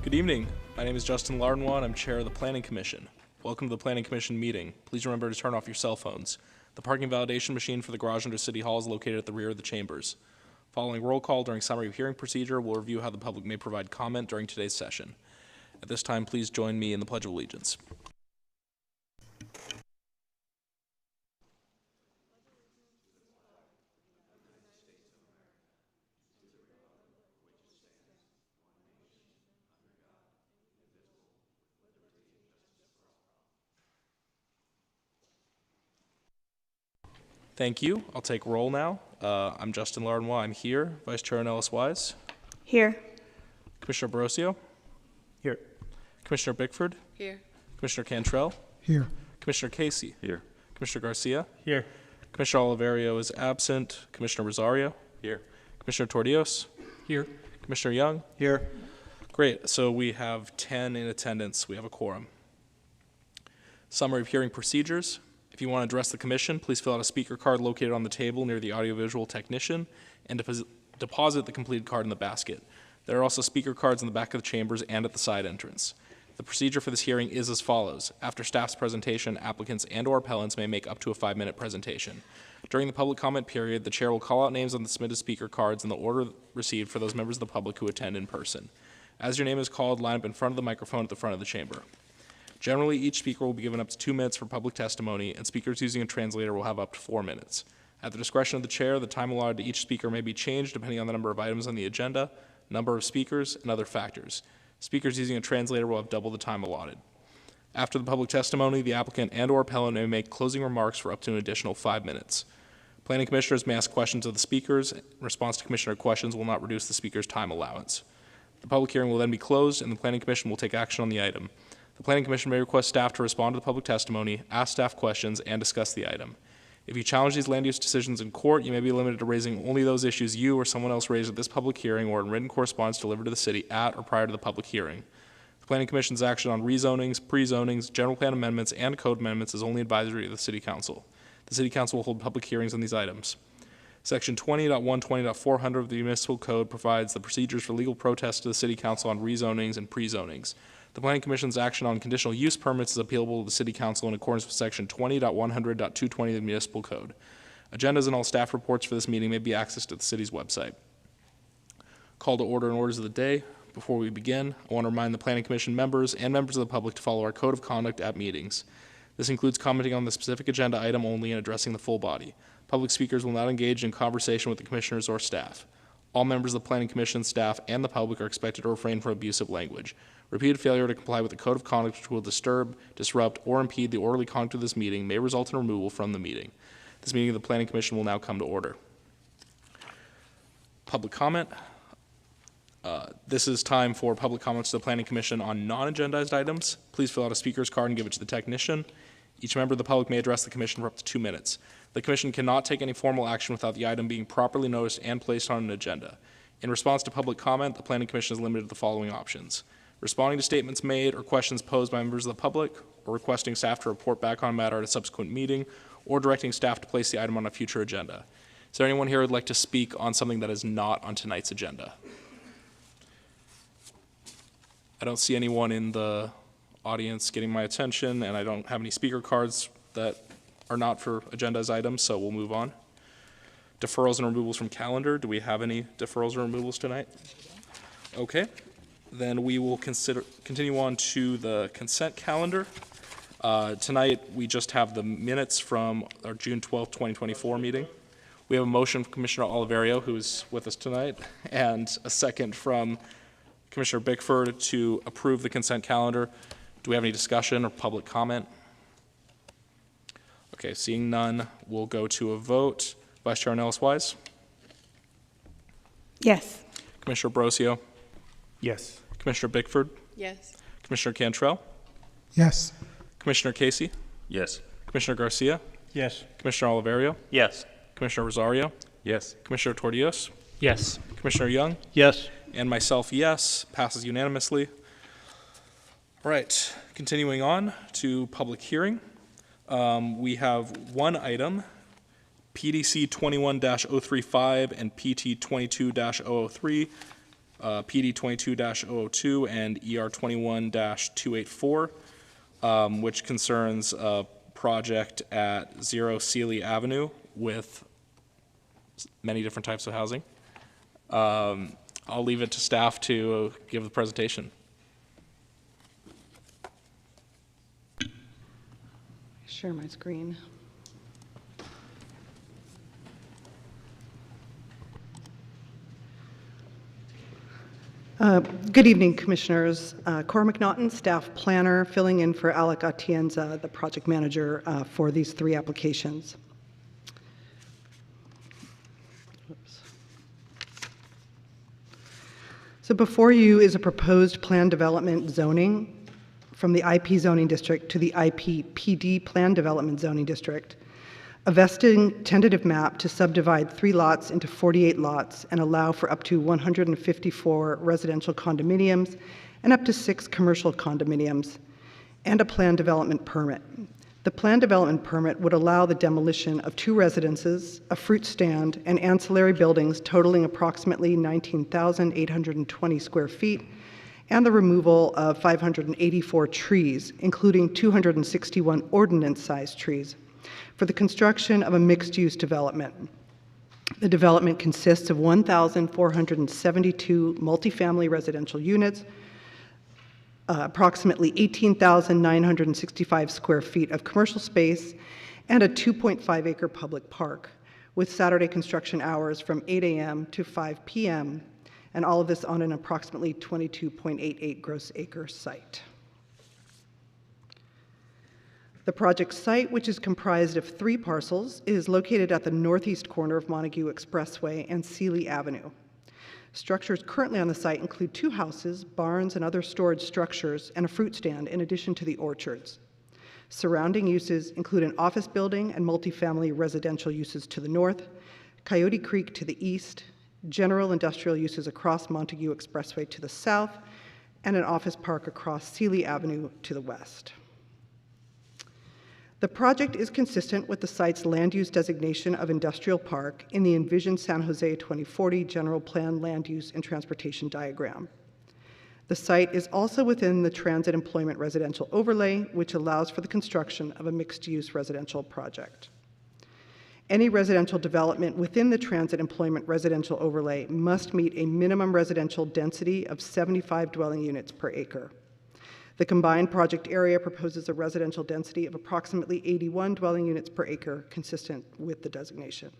Good evening. My name is Justin Lardenois, and I'm chair of the Planning Commission. Welcome to the Planning Commission meeting. Please remember to turn off your cell phones. The parking validation machine for the garage under City Hall is located at the rear of the chambers. Following roll call during summary of hearing procedure, we'll review how the public may provide comment during today's session. At this time, please join me in the Pledge of Allegiance. Thank you. I'll take roll now. I'm Justin Lardenois. I'm here. Vice Chair Nellis Wise. Here. Commissioner Borosio. Here. Commissioner Bickford. Here. Commissioner Cantrell. Here. Commissioner Casey. Here. Commissioner Garcia. Here. Commissioner Oliverio is absent. Commissioner Rosario. Here. Commissioner Tordios. Here. Commissioner Young. Here. Great. So we have 10 in attendance. We have a quorum. Summary of hearing procedures. If you want to address the commission, please fill out a speaker card located on the table near the audiovisual technician and deposit the completed card in the basket. There are also speaker cards in the back of the chambers and at the side entrance. The procedure for this hearing is as follows. After staff's presentation, applicants and/or appellants may make up to a 5-minute presentation. During the public comment period, the chair will call out names on the submitted speaker cards in the order received for those members of the public who attend in person. As your name is called, line up in front of the microphone at the front of the chamber. Generally, each speaker will be given up to 2 minutes for public testimony, and speakers using a translator will have up to 4 minutes. At the discretion of the chair, the time allotted to each speaker may be changed depending on the number of items on the agenda, number of speakers, and other factors. Speakers using a translator will have double the time allotted. After the public testimony, the applicant and/or appellant may make closing remarks for up to an additional 5 minutes. Planning commissioners may ask questions of the speakers. In response to commissioner questions will not reduce the speaker's time allowance. The public hearing will then be closed, and the Planning Commission will take action on the item. The Planning Commission may request staff to respond to the public testimony, ask staff questions, and discuss the item. If you challenge these land use decisions in court, you may be limited to raising only those issues you or someone else raised at this public hearing or in written correspondence delivered to the city at or prior to the public hearing. The Planning Commission's action on rezonings, pre-zonings, general plan amendments, and code amendments is only advisory to the City Council. The City Council will hold public hearings on these items. Section 20.120.400 of the Municipal Code provides the procedures for legal protest to the City Council on rezonings and pre-zonings. The Planning Commission's action on conditional use permits is appealable to the City Council in accordance with Section 20.100.220 of the Municipal Code. Agendas and all staff reports for this meeting may be accessed at the city's website. Call to order and orders of the day. Before we begin, I want to remind the Planning Commission members and members of the public to follow our code of conduct at meetings. This includes commenting on the specific agenda item only and addressing the full body. Public speakers will not engage in conversation with the commissioners or staff. All members of the Planning Commission, staff, and the public are expected to refrain from abusive language. Repeated failure to comply with the code of conduct which will disturb, disrupt, or impede the orderly conduct of this meeting may result in removal from the meeting. This meeting of the Planning Commission will now come to order. Public comment. This is time for public comments to the Planning Commission on non-agendized items. Please fill out a speaker's card and give it to the technician. Each member of the public may address the Commission for up to 2 minutes. The Commission cannot take any formal action without the item being properly noticed and placed on an agenda. In response to public comment, the Planning Commission is limited to the following options: responding to statements made or questions posed by members of the public, or requesting staff to report back on a matter at a subsequent meeting, or directing staff to place the item on a future agenda. Is there anyone here who would like to speak on something that is not on tonight's agenda? I don't see anyone in the audience getting my attention, and I don't have any speaker cards that are not for agendas items, so we'll move on. Deferrals and removals from calendar. Do we have any deferrals or removals tonight? Okay. Then we will continue on to the consent calendar. Tonight, we just have the minutes from our June 12th, 2024 meeting. We have a motion from Commissioner Oliverio, who is with us tonight, and a second from Commissioner Bickford to approve the consent calendar. Do we have any discussion or public comment? Okay, seeing none, we'll go to a vote. Vice Chair Nellis Wise? Yes. Commissioner Borosio? Yes. Commissioner Bickford? Yes. Commissioner Cantrell? Yes. Commissioner Casey? Yes. Commissioner Garcia? Yes. Commissioner Oliverio? Yes. Commissioner Rosario? Yes. Commissioner Tordios? Yes. Commissioner Young? Yes. And myself, yes. Passes unanimously. All right, continuing on to public hearing. We have one item, PDC 21-035 and PT 22-003, PD 22-002 and ER 21-284, which concerns a project at 0 Cely Avenue with many different types of housing. I'll leave it to staff to give the presentation. Share my screen. Good evening, Commissioners. Cora McNaughton, Staff Planner, filling in for Alec Atienza, the Project Manager for these three applications. Oops. So before you is a proposed plan development zoning from the IP zoning district to the IPPD plan development zoning district, a vesting tentative map to subdivide 3 lots into 48 lots and allow for up to 154 residential condominiums and up to 6 commercial condominiums, and a plan development permit. The plan development permit would allow the demolition of 2 residences, a fruit stand, and ancillary buildings totaling approximately 19,820 square feet, and the removal of 584 trees, including 261 ordinance-sized trees, for the construction of a mixed-use development. The development consists of 1,472 multifamily residential units, approximately 18,965 square feet of commercial space, and a 2.5-acre public park, with Saturday construction hours from 8 a.m. to 5 p.m., and all of this on an approximately 22.88 gross acre site. The project site, which is comprised of 3 parcels, is located at the northeast corner of Montague Expressway and Cely Avenue. Structures currently on the site include 2 houses, barns, and other storage structures, and a fruit stand in addition to the orchards. Surrounding uses include an office building and multifamily residential uses to the north, Coyote Creek to the east, general industrial uses across Montague Expressway to the south, and an office park across Cely Avenue to the west. The project is consistent with the site's land use designation of industrial park in the envisioned San Jose 2040 General Plan Land Use and Transportation Diagram. The site is also within the Transit Employment Residential Overlay, which allows for the construction of a mixed-use residential project. Any residential development within the Transit Employment Residential Overlay must meet a minimum residential density of 75 dwelling units per acre. The combined project area proposes a residential density of approximately 81 dwelling units per acre, consistent with the designation.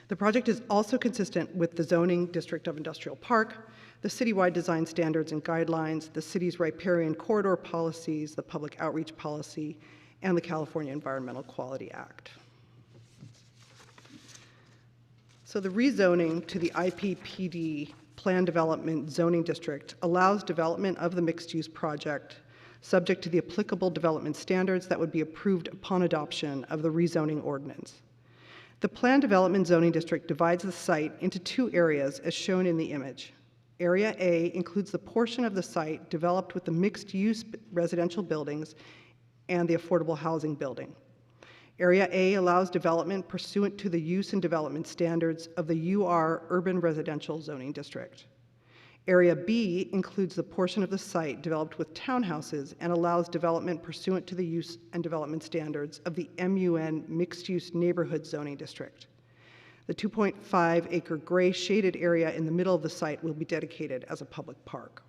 The project is also consistent with the zoning district of industrial park, the citywide design standards and guidelines, the city's riparian corridor policies, the public outreach policy, and the California Environmental Quality Act. So the rezoning to the IPPD Plan Development Zoning District allows development of the mixed-use project subject to the applicable development standards that would be approved upon adoption of the rezoning ordinance. The Plan Development Zoning District divides the site into 2 areas as shown in the image. Area A includes the portion of the site developed with the mixed-use residential buildings and the affordable housing building. Area A allows development pursuant to the use and development standards of the UR Urban Residential Zoning District. Area B includes the portion of the site developed with townhouses and allows development pursuant to the use and development standards of the MUN Mixed-Use Neighborhood Zoning District. The 2.5-acre gray shaded area in the middle of the site will be dedicated as a public park.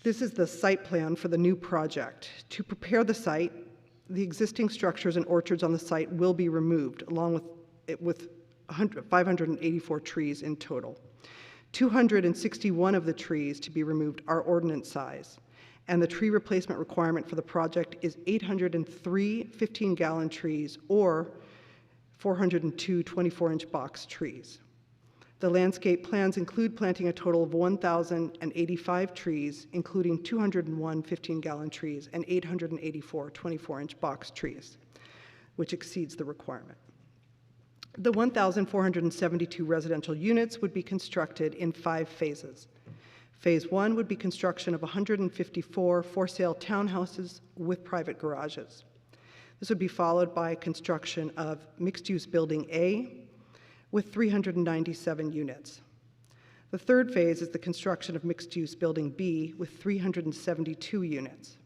This is the site plan for the new project. To prepare the site, the existing structures and orchards on the site will be removed, along with 584 trees in total. 261 of the trees to be removed are ordinance size, and the tree replacement requirement for the project is 803 15-gallon trees or 402 24-inch box trees. The landscape plans include planting a total of 1,085 trees, including 201 15-gallon trees and 884 24-inch box trees, which exceeds the requirement. The 1,472 residential units would be constructed in 5 phases. Phase 1 would be construction of 154 for-sale townhouses with private garages. This would be followed by construction of mixed-use building A, with 397 units. The third phase is the construction of mixed-use Building B with 372 units.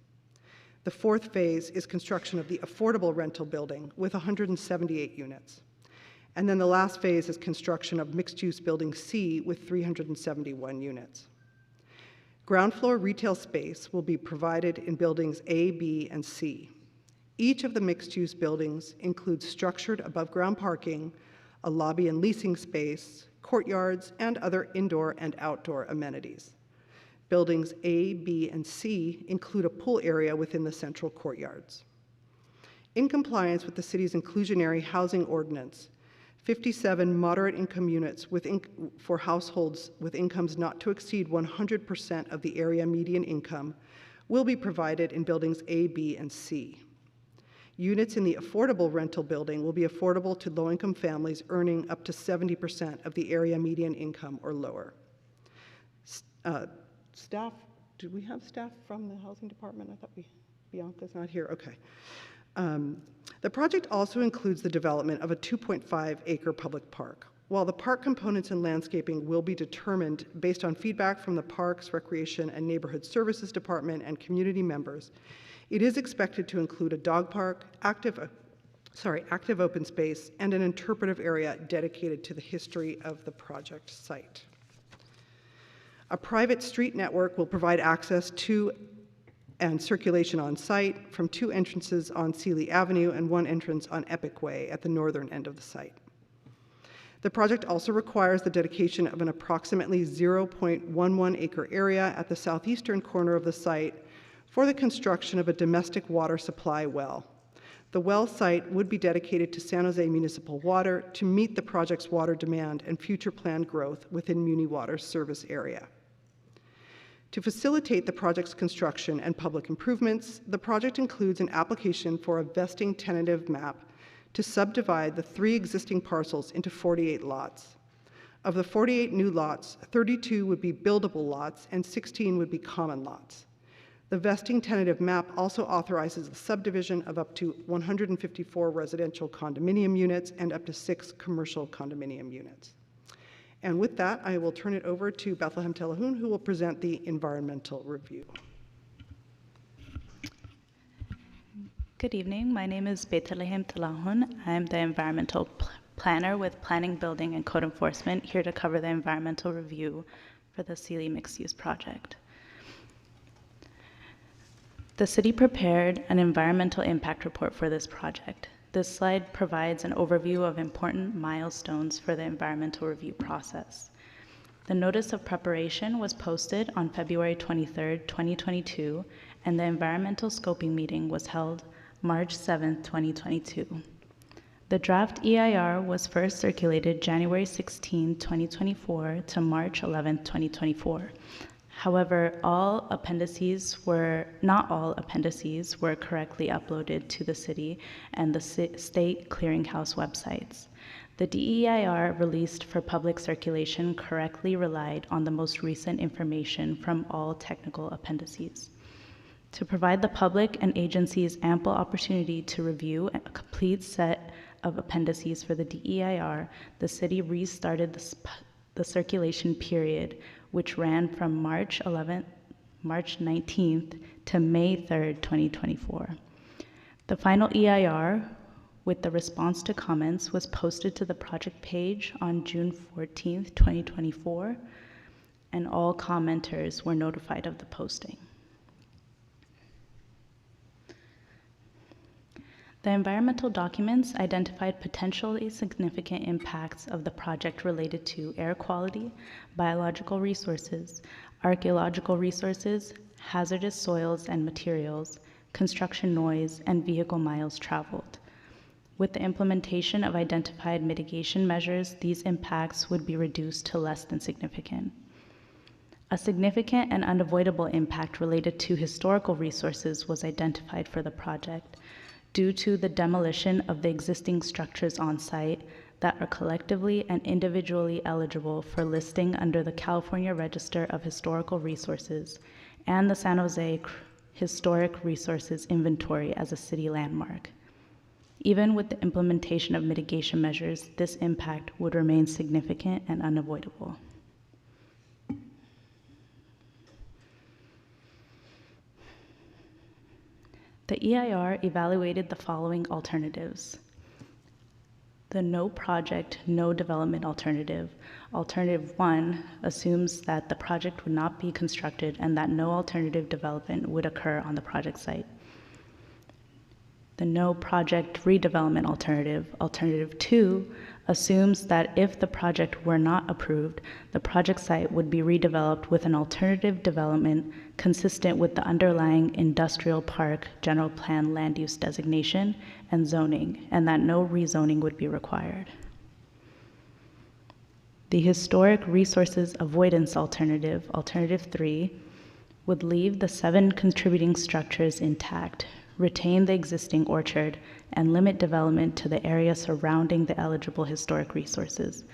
The fourth phase is construction of the affordable rental building with 178 units. And then the last phase is construction of mixed-use Building C with 371 units. Ground floor retail space will be provided in buildings A, B, and C. Each of the mixed-use buildings includes structured above-ground parking, a lobby and leasing space, courtyards, and other indoor and outdoor amenities. Buildings A, B, and C include a pool area within the central courtyards. In compliance with the city's inclusionary housing ordinance, 57 moderate income units for households with incomes not to exceed 100% of the area median income will be provided in buildings A, B, and C. Units in the affordable rental building will be affordable to low-income families earning up to 70% of the area median income or lower. Staff, do we have staff from the housing department? I thought Bianca's not here, okay. The project also includes the development of a 2.5-acre public park. While the park components and landscaping will be determined based on feedback from the Parks, Recreation, and Neighborhood Services Department and community members, it is expected to include a dog park, active open space, and an interpretive area dedicated to the history of the project site. A private street network will provide access to and circulation on site from 2 entrances on Cely Avenue and 1 entrance on Epic Way at the northern end of the site. The project also requires the dedication of an approximately 0.11 acre area at the southeastern corner of the site for the construction of a domestic water supply well. The well site would be dedicated to San Jose Municipal Water to meet the project's water demand and future planned growth within Muni Water's service area. To facilitate the project's construction and public improvements, the project includes an application for a vesting tentative map to subdivide the 3 existing parcels into 48 lots. Of the 48 new lots, 32 would be buildable lots and 16 would be common lots. The vesting tentative map also authorizes the subdivision of up to 154 residential condominium units and up to 6 commercial condominium units. And with that, I will turn it over to Bethlehem Telehun, who will present the environmental review. Good evening. My name is Bethlehem Telehun. I'm the environmental planner with Planning, Building, and Code Enforcement, here to cover the environmental review for the Cely mixed-use project. The city prepared an environmental impact report for this project. This slide provides an overview of important milestones for the environmental review process. The notice of preparation was posted on February 23, 2022, and the environmental scoping meeting was held March 7, 2022. The draft EIR was first circulated January 16, 2024 to March 11, 2024. However, not all appendices were correctly uploaded to the city and the state clearinghouse websites. The DEIR released for public circulation correctly relied on the most recent information from all technical appendices. To provide the public and agencies ample opportunity to review a complete set of appendices for the DEIR, the city restarted the circulation period, which ran from March 19th to May 3rd, 2024. The final EIR, with the response to comments, was posted to the project page on June 14th, 2024, and all commenters were notified of the posting. The environmental documents identified potentially significant impacts of the project related to air quality, biological resources, archaeological resources, hazardous soils and materials, construction noise, and vehicle miles traveled. With the implementation of identified mitigation measures, these impacts would be reduced to less than significant. A significant and unavoidable impact related to historical resources was identified for the project, due to the demolition of the existing structures on site that are collectively and individually eligible for listing under the California Register of Historical Resources and the San Jose Historic Resources Inventory as a city landmark. Even with the implementation of mitigation measures, this impact would remain significant and unavoidable. The EIR evaluated the following alternatives. The no project, no development alternative. Alternative 1 assumes that the project would not be constructed and that no alternative development would occur on the project site. The no project redevelopment alternative. Alternative 2 assumes that if the project were not approved, the project site would be redeveloped with an alternative development consistent with the underlying industrial park general plan land use designation and zoning, and that no rezoning would be required. The historic resources avoidance alternative, alternative 3, would leave the 7 contributing structures intact, retain the existing orchard, and limit development to the area surrounding the eligible historic resources.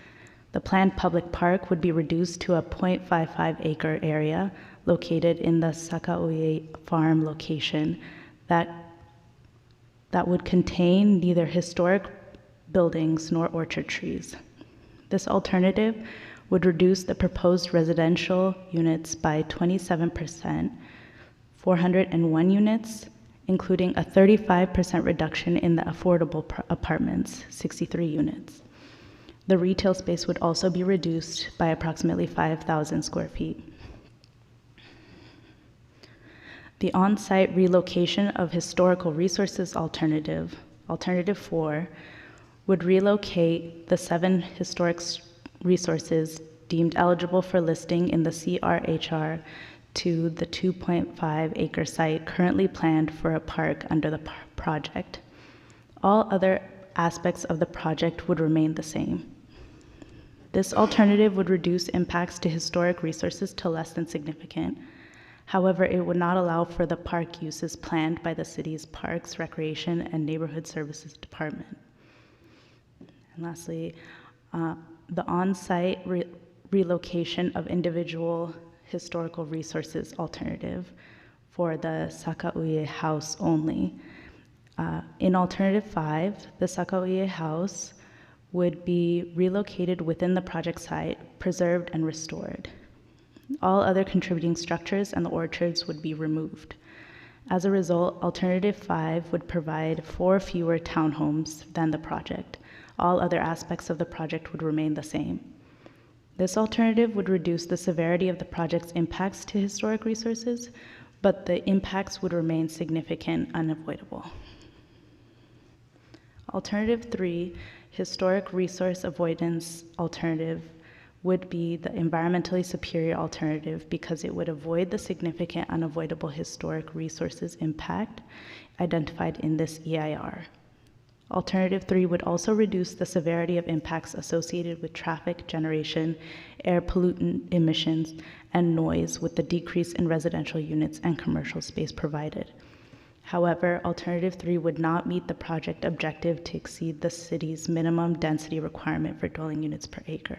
The planned public park would be reduced to a 0.55 acre area located in the Sakauye Farm location that would contain neither historic buildings nor orchard trees. This alternative would reduce the proposed residential units by 27%, 401 units, including a 35% reduction in the affordable apartments, 63 units. The retail space would also be reduced by approximately 5,000 square feet. The on-site relocation of historical resources alternative, alternative 4, would relocate the 7 historic resources deemed eligible for listing in the CRHR to the 2.5 acre site currently planned for a park under the project. All other aspects of the project would remain the same. This alternative would reduce impacts to historic resources to less than significant. However, it would not allow for the park uses planned by the city's Parks, Recreation, and Neighborhood Services Department. And lastly, the on-site relocation of individual historical resources alternative for the Sakauye house only. In alternative 5, the Sakauye house would be relocated within the project site, preserved and restored. All other contributing structures and the orchards would be removed. As a result, alternative 5 would provide 4 fewer townhomes than the project. All other aspects of the project would remain the same. This alternative would reduce the severity of the project's impacts to historic resources, but the impacts would remain significant, unavoidable. Alternative 3, historic resource avoidance alternative, would be the environmentally superior alternative because it would avoid the significant, unavoidable historic resources impact identified in this EIR. Alternative 3 would also reduce the severity of impacts associated with traffic generation, air pollutant emissions, and noise with the decrease in residential units and commercial space provided. However, Alternative 3 would not meet the project objective to exceed the city's minimum density requirement for dwelling units per acre.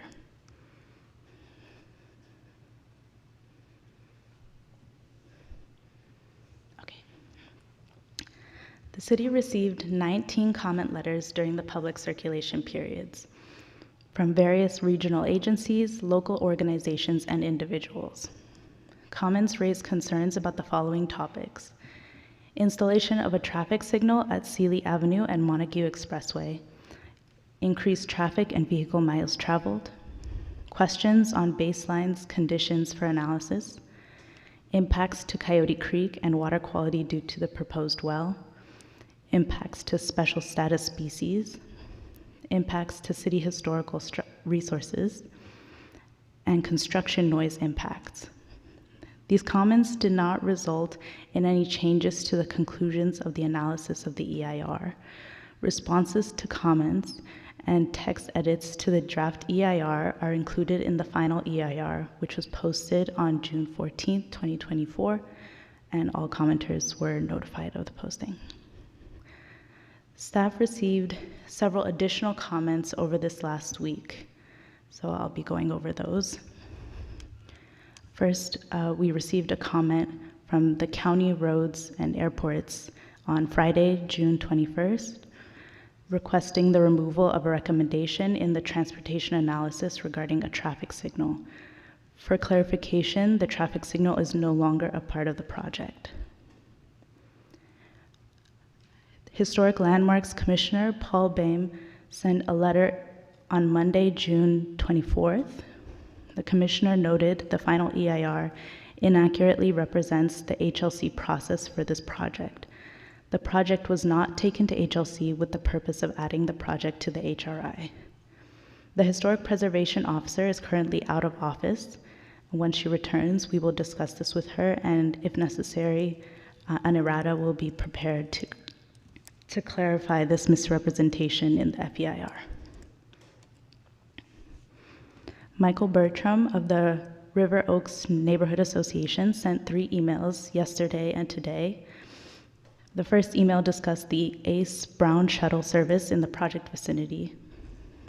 The city received 19 comment letters during the public circulation periods from various regional agencies, local organizations, and individuals. Comments raised concerns about the following topics: installation of a traffic signal at Cely Avenue and Montague Expressway, increased traffic and vehicle miles traveled, questions on baselines conditions for analysis, impacts to Coyote Creek and water quality due to the proposed well, impacts to special status species, impacts to city historical resources, and construction noise impacts. These comments did not result in any changes to the conclusions of the analysis of the EIR. Responses to comments and text edits to the draft EIR are included in the final EIR, which was posted on June 14, 2024, and all commenters were notified of the posting. Staff received several additional comments over this last week, so I'll be going over those. First, we received a comment from the County Roads and Airports on Friday, June 21st. requesting the removal of a recommendation in the transportation analysis regarding a traffic signal. For clarification, the traffic signal is no longer a part of the project. Historic Landmarks Commissioner Paul Boehm sent a letter on Monday, June 24th. The commissioner noted the final EIR inaccurately represents the HLC process for this project. The project was not taken to HLC with the purpose of adding the project to the HRI. The Historic Preservation Officer is currently out of office. When she returns, we will discuss this with her, and if necessary, an errata will be prepared to clarify this misrepresentation in the FEIR. Michael Bertram of the River Oaks Neighborhood Association sent 3 emails yesterday and today. The first email discussed the Ace Brown shuttle service in the project vicinity.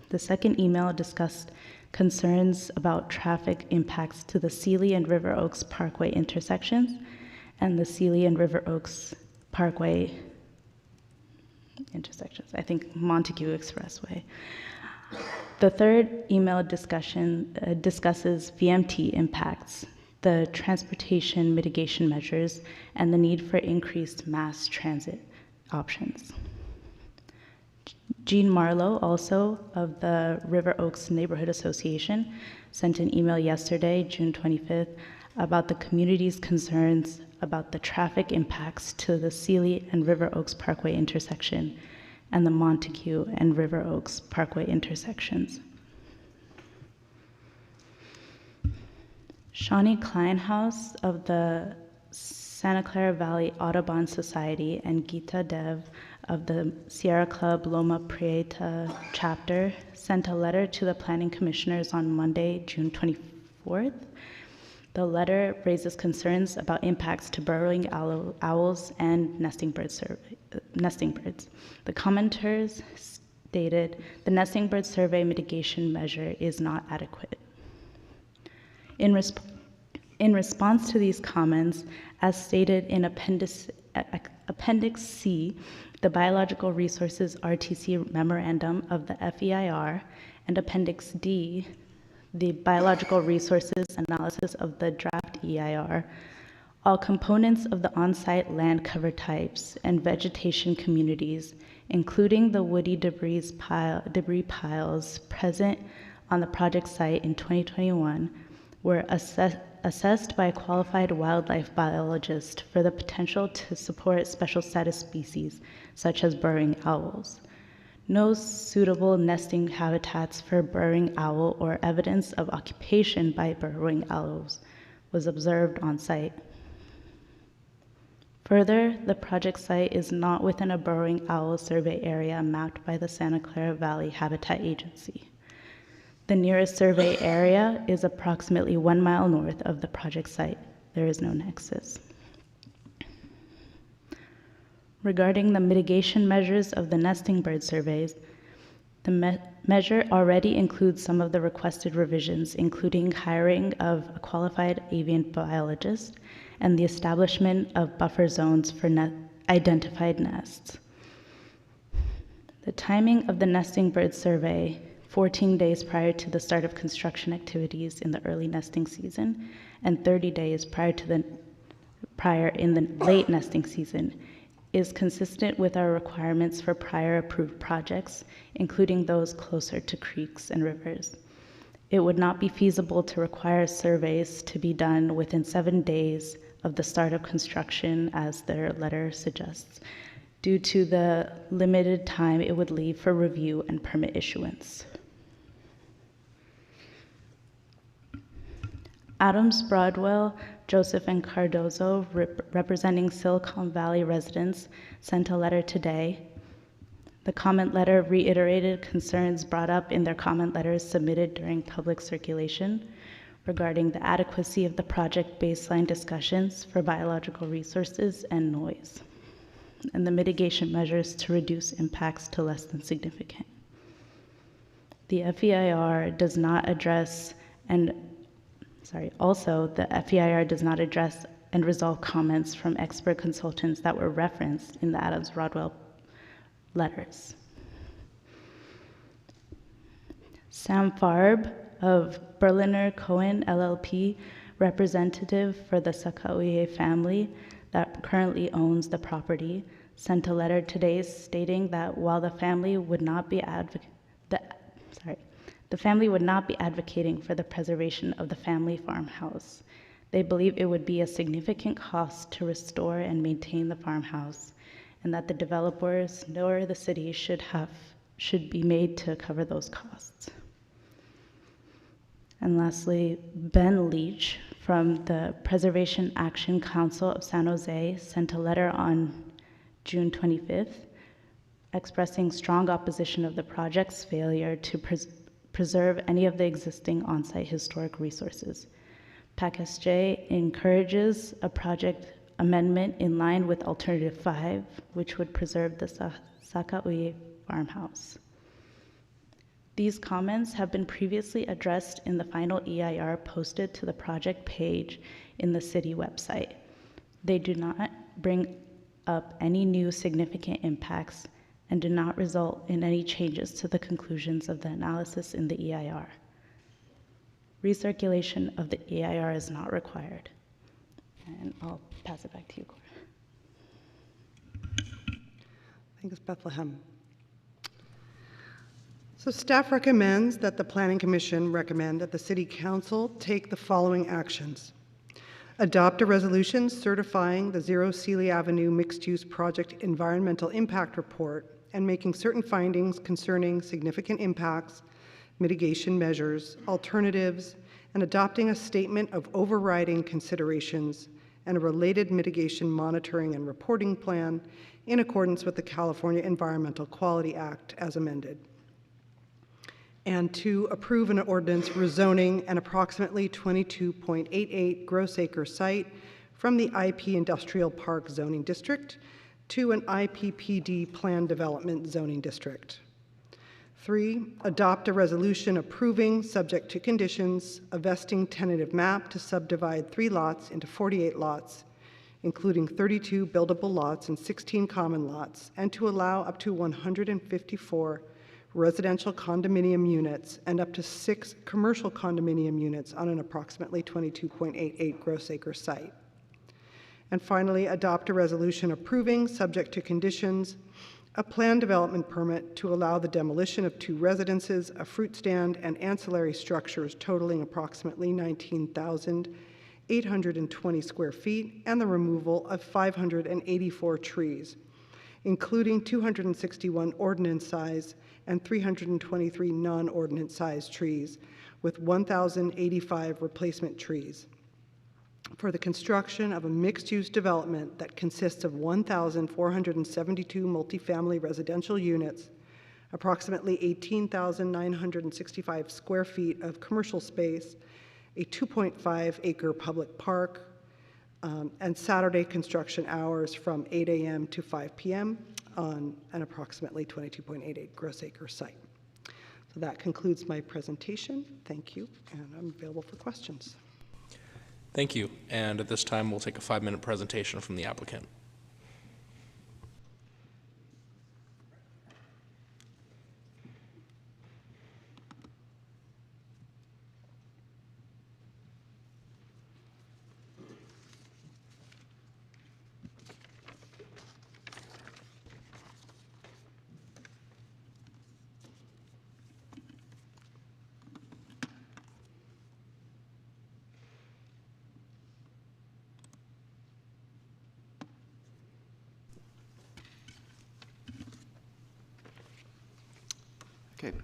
The second email discussed concerns about traffic impacts to the Cely and River Oaks Parkway intersections and the Cely and River Oaks Parkway intersections, I think Montague Expressway. The third email discusses VMT impacts, the transportation mitigation measures, and the need for increased mass transit options. Jean Marlowe, also of the River Oaks Neighborhood Association, sent an email yesterday, June 25th, about the community's concerns about the traffic impacts to the Cely and River Oaks Parkway intersection and the Montague and River Oaks Parkway intersections. Shawnee Kleinhaus of the Santa Clara Valley Audubon Society and Gita Dev of the Sierra Club Loma Prieta chapter sent a letter to the planning commissioners on Monday, June 24th. The letter raises concerns about impacts to burrowing owls and nesting birds. The commenters stated the nesting bird survey mitigation measure is not adequate. In response to these comments, as stated in Appendix C, the Biological Resources RTC Memorandum of the FEIR, and Appendix D, the Biological Resources Analysis of the Draft EIR, all components of the on-site land cover types and vegetation communities, including the woody debris piles present on the project site in 2021, were assessed by a qualified wildlife biologist for the potential to support special status species, such as burrowing owls. No suitable nesting habitats for burrowing owl or evidence of occupation by burrowing owls was observed on site. Further, the project site is not within a burrowing owl survey area mapped by the Santa Clara Valley Habitat Agency. The nearest survey area is approximately 1 mile north of the project site. There is no nexus. Regarding the mitigation measures of the nesting bird surveys, the measure already includes some of the requested revisions, including hiring of a qualified avian biologist and the establishment of buffer zones for identified nests. The timing of the nesting bird survey, 14 days prior to the start of construction activities in the early nesting season and 30 days prior in the late nesting season, is consistent with our requirements for prior approved projects, including those closer to creeks and rivers. It would not be feasible to require surveys to be done within 7 days of the start of construction, as their letter suggests, due to the limited time it would leave for review and permit issuance. Adams Broadwell, Joseph and Cardozo, representing Silicon Valley residents, sent a letter today. The comment letter reiterated concerns brought up in their comment letters submitted during public circulation regarding the adequacy of the project baseline discussions for biological resources and noise, and the mitigation measures to reduce impacts to less than significant. The FEIR does not address the FEIR does not address and resolve comments from expert consultants that were referenced in the Adams Broadwell letters. Sam Farb of Berliner Cohen LLP, representative for the Sakauye family that currently owns the property, sent a letter today stating that while the family would not be advocating for the preservation of the family farmhouse. They believe it would be a significant cost to restore and maintain the farmhouse, and that the developers nor the city should be made to cover those costs. And lastly, Ben Leach from the Preservation Action Council of San Jose sent a letter on June 25th expressing strong opposition of the project's failure to preserve any of the existing on-site historic resources. PAC-SJ encourages a project amendment in line with Alternative 5, which would preserve the Sakauye farmhouse. These comments have been previously addressed in the final EIR posted to the project page in the city website. They do not bring up any new significant impacts and do not result in any changes to the conclusions of the analysis in the EIR. Recirculation of the EIR is not required. And I'll pass it back to you, Cora. Thanks, Bethlehem. So staff recommends that the Planning Commission recommend that the City Council take the following actions. Adopt a resolution certifying the Cely Avenue mixed-use project environmental impact report and making certain findings concerning significant impacts, mitigation measures, alternatives, and adopting a statement of overriding considerations and a related mitigation monitoring and reporting plan in accordance with the California Environmental Quality Act as amended. And 2, approve an ordinance rezoning an approximately 22.88 gross acre site from the IP Industrial Park zoning district to an IPPD planned development zoning district. 3, adopt a resolution approving, subject to conditions, a vesting tentative map to subdivide 3 lots into 48 lots, including 32 buildable lots and 16 common lots, and to allow up to 154 residential condominium units and up to 6 commercial condominium units on an approximately 22.88 gross acre site. And finally, adopt a resolution approving, subject to conditions, a planned development permit to allow the demolition of 2 residences, a fruit stand, and ancillary structures totaling approximately 19,820 square feet, and the removal of 584 trees, including 261 ordinance size and 323 non-ordinance size trees, with 1,085 replacement trees, for the construction of a mixed-use development that consists of 1,472 multifamily residential units, approximately 18,965 square feet of commercial space, a 2.5 acre public park, and Saturday construction hours from 8 a.m. to 5 p.m. on an approximately 22.88 gross acre site. So that concludes my presentation. Thank you, and I'm available for questions. Thank you. And at this time, we'll take a 5-minute presentation from the applicant. Okay.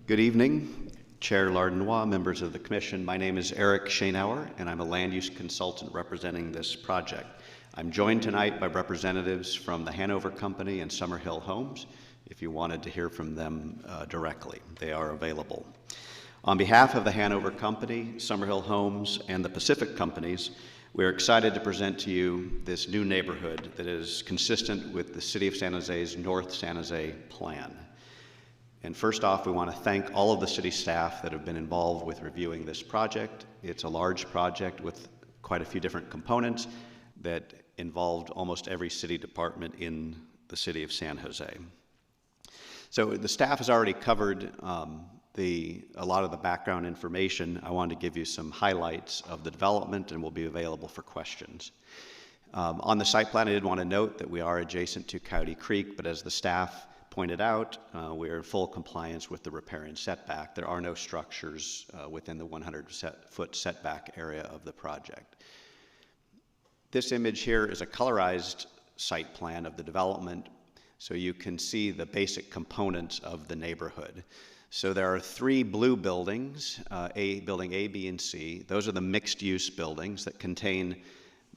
Good evening, Chair Lardenois, members of the Commission. My name is Eric Schoenauer, and I'm a land use consultant representing this project. I'm joined tonight by representatives from the Hanover Company and Summerhill Homes, if you wanted to hear from them directly. They are available. On behalf of the Hanover Company, Summerhill Homes, and the Pacific Companies, we're excited to present to you this new neighborhood that is consistent with the City of San Jose's North San Jose plan. And first off, we want to thank all of the city staff that have been involved with reviewing this project. It's a large project with quite a few different components that involved almost every city department in the city of San Jose. So the staff has already covered a lot of the background information, I wanted to give you some highlights of the development and will be available for questions. On the site plan, I did want to note that we are adjacent to Coyote Creek, but as the staff pointed out, we are in full compliance with the riparian setback. There are no structures within the 100-foot setback area of the project. This image here is a colorized site plan of the development, so you can see the basic components of the neighborhood. So there are 3 blue buildings, building A, B, and C. Those are the mixed-use buildings that contain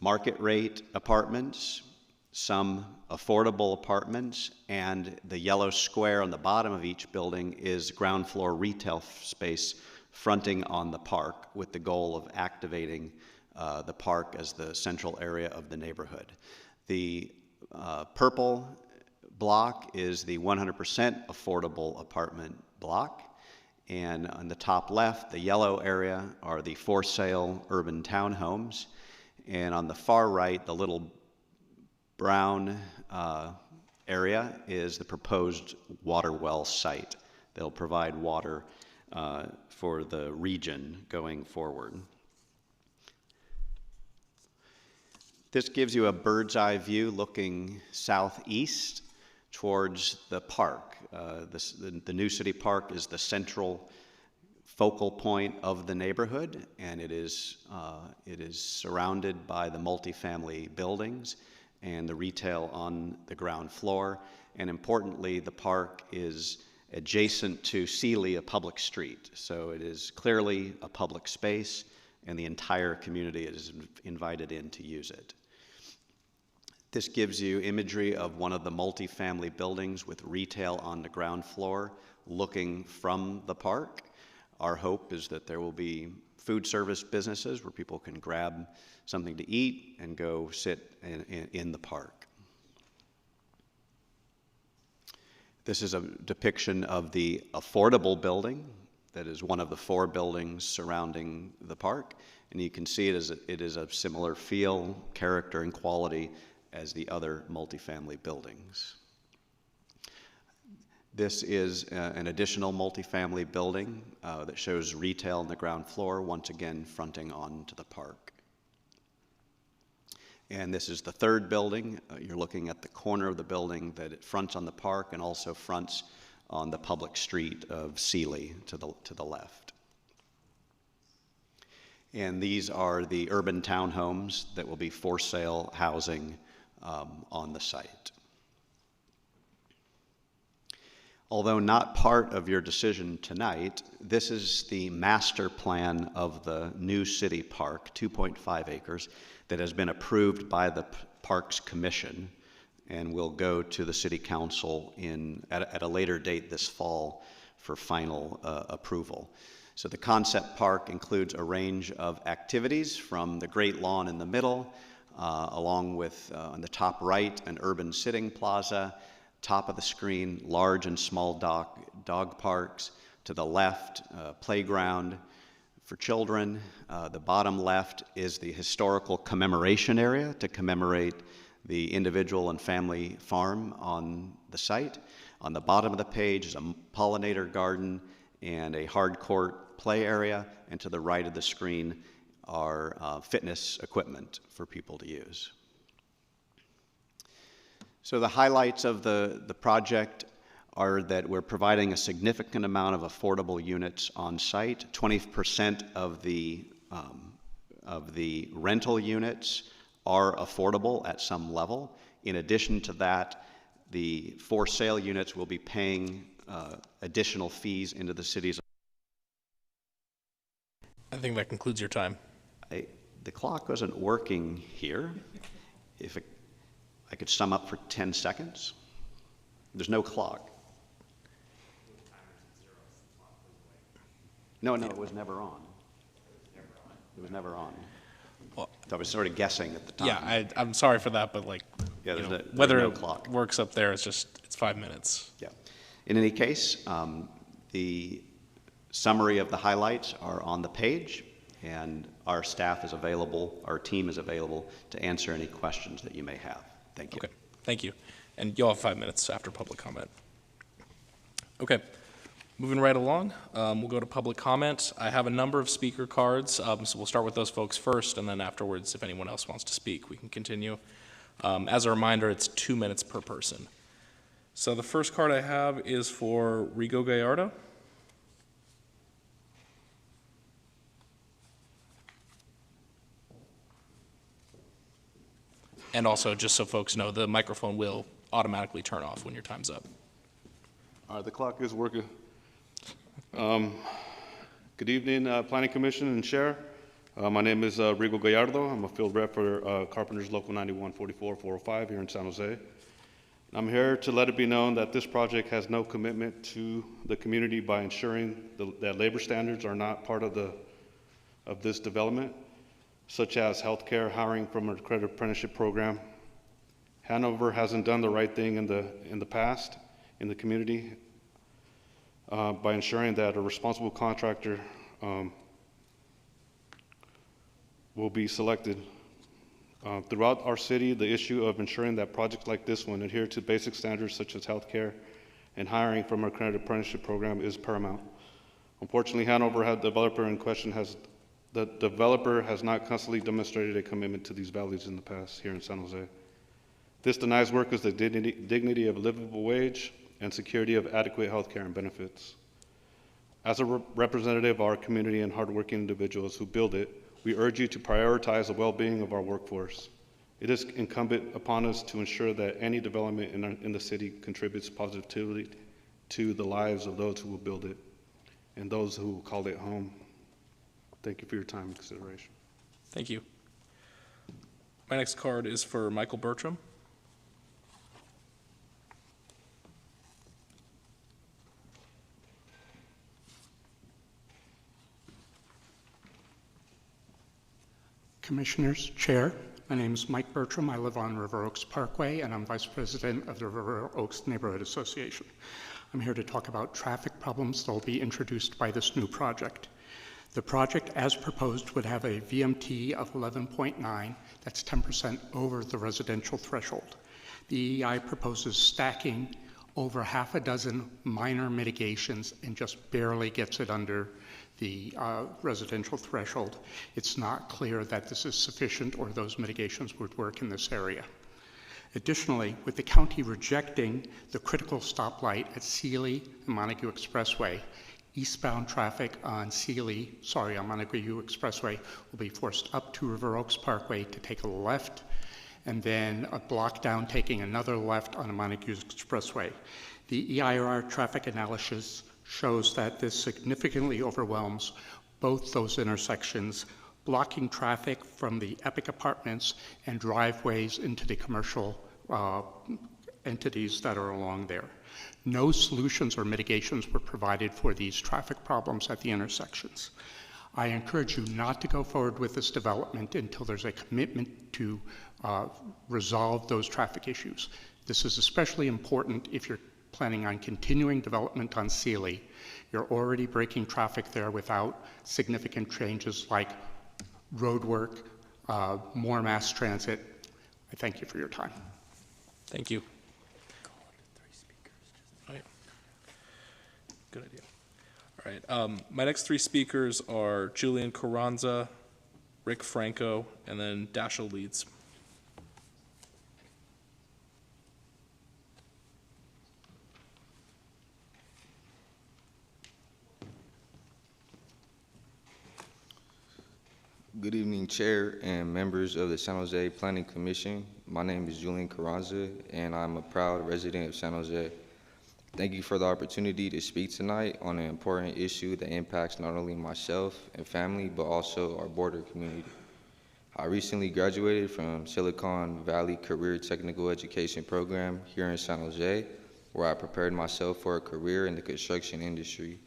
market rate apartments, some affordable apartments, and the yellow square on the bottom of each building is ground floor retail space fronting on the park with the goal of activating the park as the central area of the neighborhood. The purple block is the 100% affordable apartment block, and on the top left, the yellow area are the for sale urban townhomes, and on the far right, the little brown area is the proposed water well site. They'll provide water for the region going forward. This gives you a bird's eye view looking southeast towards the park. The new city park is the central focal point of the neighborhood, and it is surrounded by the multifamily buildings and the retail on the ground floor. And importantly, the park is adjacent to Cely, a public street. So it is clearly a public space, and the entire community is invited in to use it. This gives you imagery of one of the multifamily buildings with retail on the ground floor looking from the park. Our hope is that there will be food service businesses where people can grab something to eat and go sit in the park. This is a depiction of the affordable building that is one of the 4 buildings surrounding the park. And you can see it is a similar feel, character, and quality as the other multifamily buildings. This is an additional multifamily building that shows retail on the ground floor, once again fronting onto the park. And this is the 3rd building. You're looking at the corner of the building that it fronts on the park and also fronts on the public street of Cely to the left. And these are the urban townhomes that will be for sale housing on the site. Although not part of your decision tonight, this is the master plan of the new city park, 2.5 acres, that has been approved by the Parks Commission and will go to the City Council at a later date this fall for final approval. So the concept park includes a range of activities from the Great Lawn in the middle, along with, on the top right, an urban sitting plaza, top of the screen, large and small dog parks, to the left, playground for children. The bottom left is the historical commemoration area to commemorate the individual and family farm on the site. On the bottom of the page is a pollinator garden and a hard court play area, and to the right of the screen are fitness equipment for people to use. So the highlights of the project are that we're providing a significant amount of affordable units on site. 20% of the rental units are affordable at some level. In addition to that, the for sale units will be paying additional fees into the city's. I think that concludes your time. The clock wasn't working here. If I could sum up for 10 seconds. There's no clock. No, it was never on. It was never on. Well, So I was sort of guessing at the time. yeah, I'm sorry for that, but like, Yeah, you there's know, no whether it clock. works up there, it's 5 minutes. Yeah. In any case, the summary of the highlights are on the page, and our staff is available, our team is available to answer any questions that you may have. Thank you. Okay, thank you. And you'll have 5 minutes after public comment. Okay. Moving right along, we'll go to public comment. I have a number of speaker cards, so we'll start with those folks first, and then afterwards, if anyone else wants to speak, we can continue. As a reminder, it's 2 minutes per person. So the first card I have is for Rigo Gallardo. And also, just so folks know, the microphone will automatically turn off when your time's up. All right, the clock is working. Good evening, Planning Commission and Chair. My name is Rigo Gallardo. I'm a field rep for Carpenters Local 9144-405 here in San Jose. I'm here to let it be known that this project has no commitment to the community by ensuring that labor standards are not part of this development, such as healthcare, hiring from an accredited apprenticeship program. Hanover hasn't done the right thing in the past in the community by ensuring that a responsible contractor will be selected. Throughout our city, the issue of ensuring that projects like this one adhere to basic standards such as healthcare and hiring from our accredited apprenticeship program is paramount. Unfortunately, Hanover, the developer in question, has not constantly demonstrated a commitment to these values in the past here in San Jose. This denies workers the dignity of a livable wage and security of adequate health care and benefits. As a representative of our community and hardworking individuals who build it, we urge you to prioritize the well-being of our workforce. It is incumbent upon us to ensure that any development in the city contributes positively to the lives of those who will build it and those who will call it home. Thank you for your time and consideration. Thank you. My next card is for Michael Bertram. Commissioners, Chair, my name is Mike Bertram. I live on River Oaks Parkway, and I'm Vice President of the River Oaks Neighborhood Association. I'm here to talk about traffic problems that will be introduced by this new project. The project, as proposed, would have a VMT of 11.9. That's 10% over the residential threshold. The EEI proposes stacking over half a dozen minor mitigations and just barely gets it under the residential threshold. It's not clear that this is sufficient or those mitigations would work in this area. Additionally, with the county rejecting the critical stoplight at Cely and Montague Expressway, eastbound traffic on Montague Expressway will be forced up to River Oaks Parkway to take a left and then a block down taking another left on Montague Expressway. The EIR traffic analysis shows that this significantly overwhelms both those intersections, blocking traffic from the Epic apartments and driveways into the commercial entities that are along there. No solutions or mitigations were provided for these traffic problems at the intersections. I encourage you not to go forward with this development until there's a commitment to resolve those traffic issues. This is especially important if you're planning on continuing development on Cely. You're already breaking traffic there without significant changes like road work, more mass transit. I thank you for your time. Thank you. All right. Good idea. All right. My next three speakers are Julian Carranza, Rick Franco, and then Dashiell Leeds. Good evening, Chair and members of the San Jose Planning Commission. My name is Julian Carranza, and I'm a proud resident of San Jose. Thank you for the opportunity to speak tonight on an important issue that impacts not only myself and family, but also our border community. I recently graduated from Silicon Valley Career Technical Education Program here in San Jose, where I prepared myself for a career in the construction industry.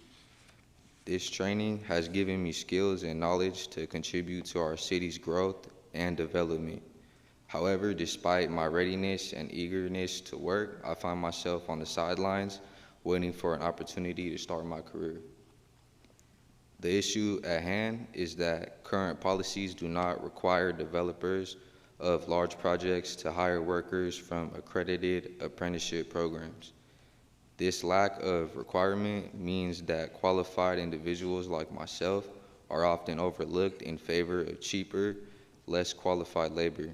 This training has given me skills and knowledge to contribute to our city's growth and development. However, despite my readiness and eagerness to work, I find myself on the sidelines waiting for an opportunity to start my career. The issue at hand is that current policies do not require developers of large projects to hire workers from accredited apprenticeship programs. This lack of requirement means that qualified individuals like myself are often overlooked in favor of cheaper, less qualified labor.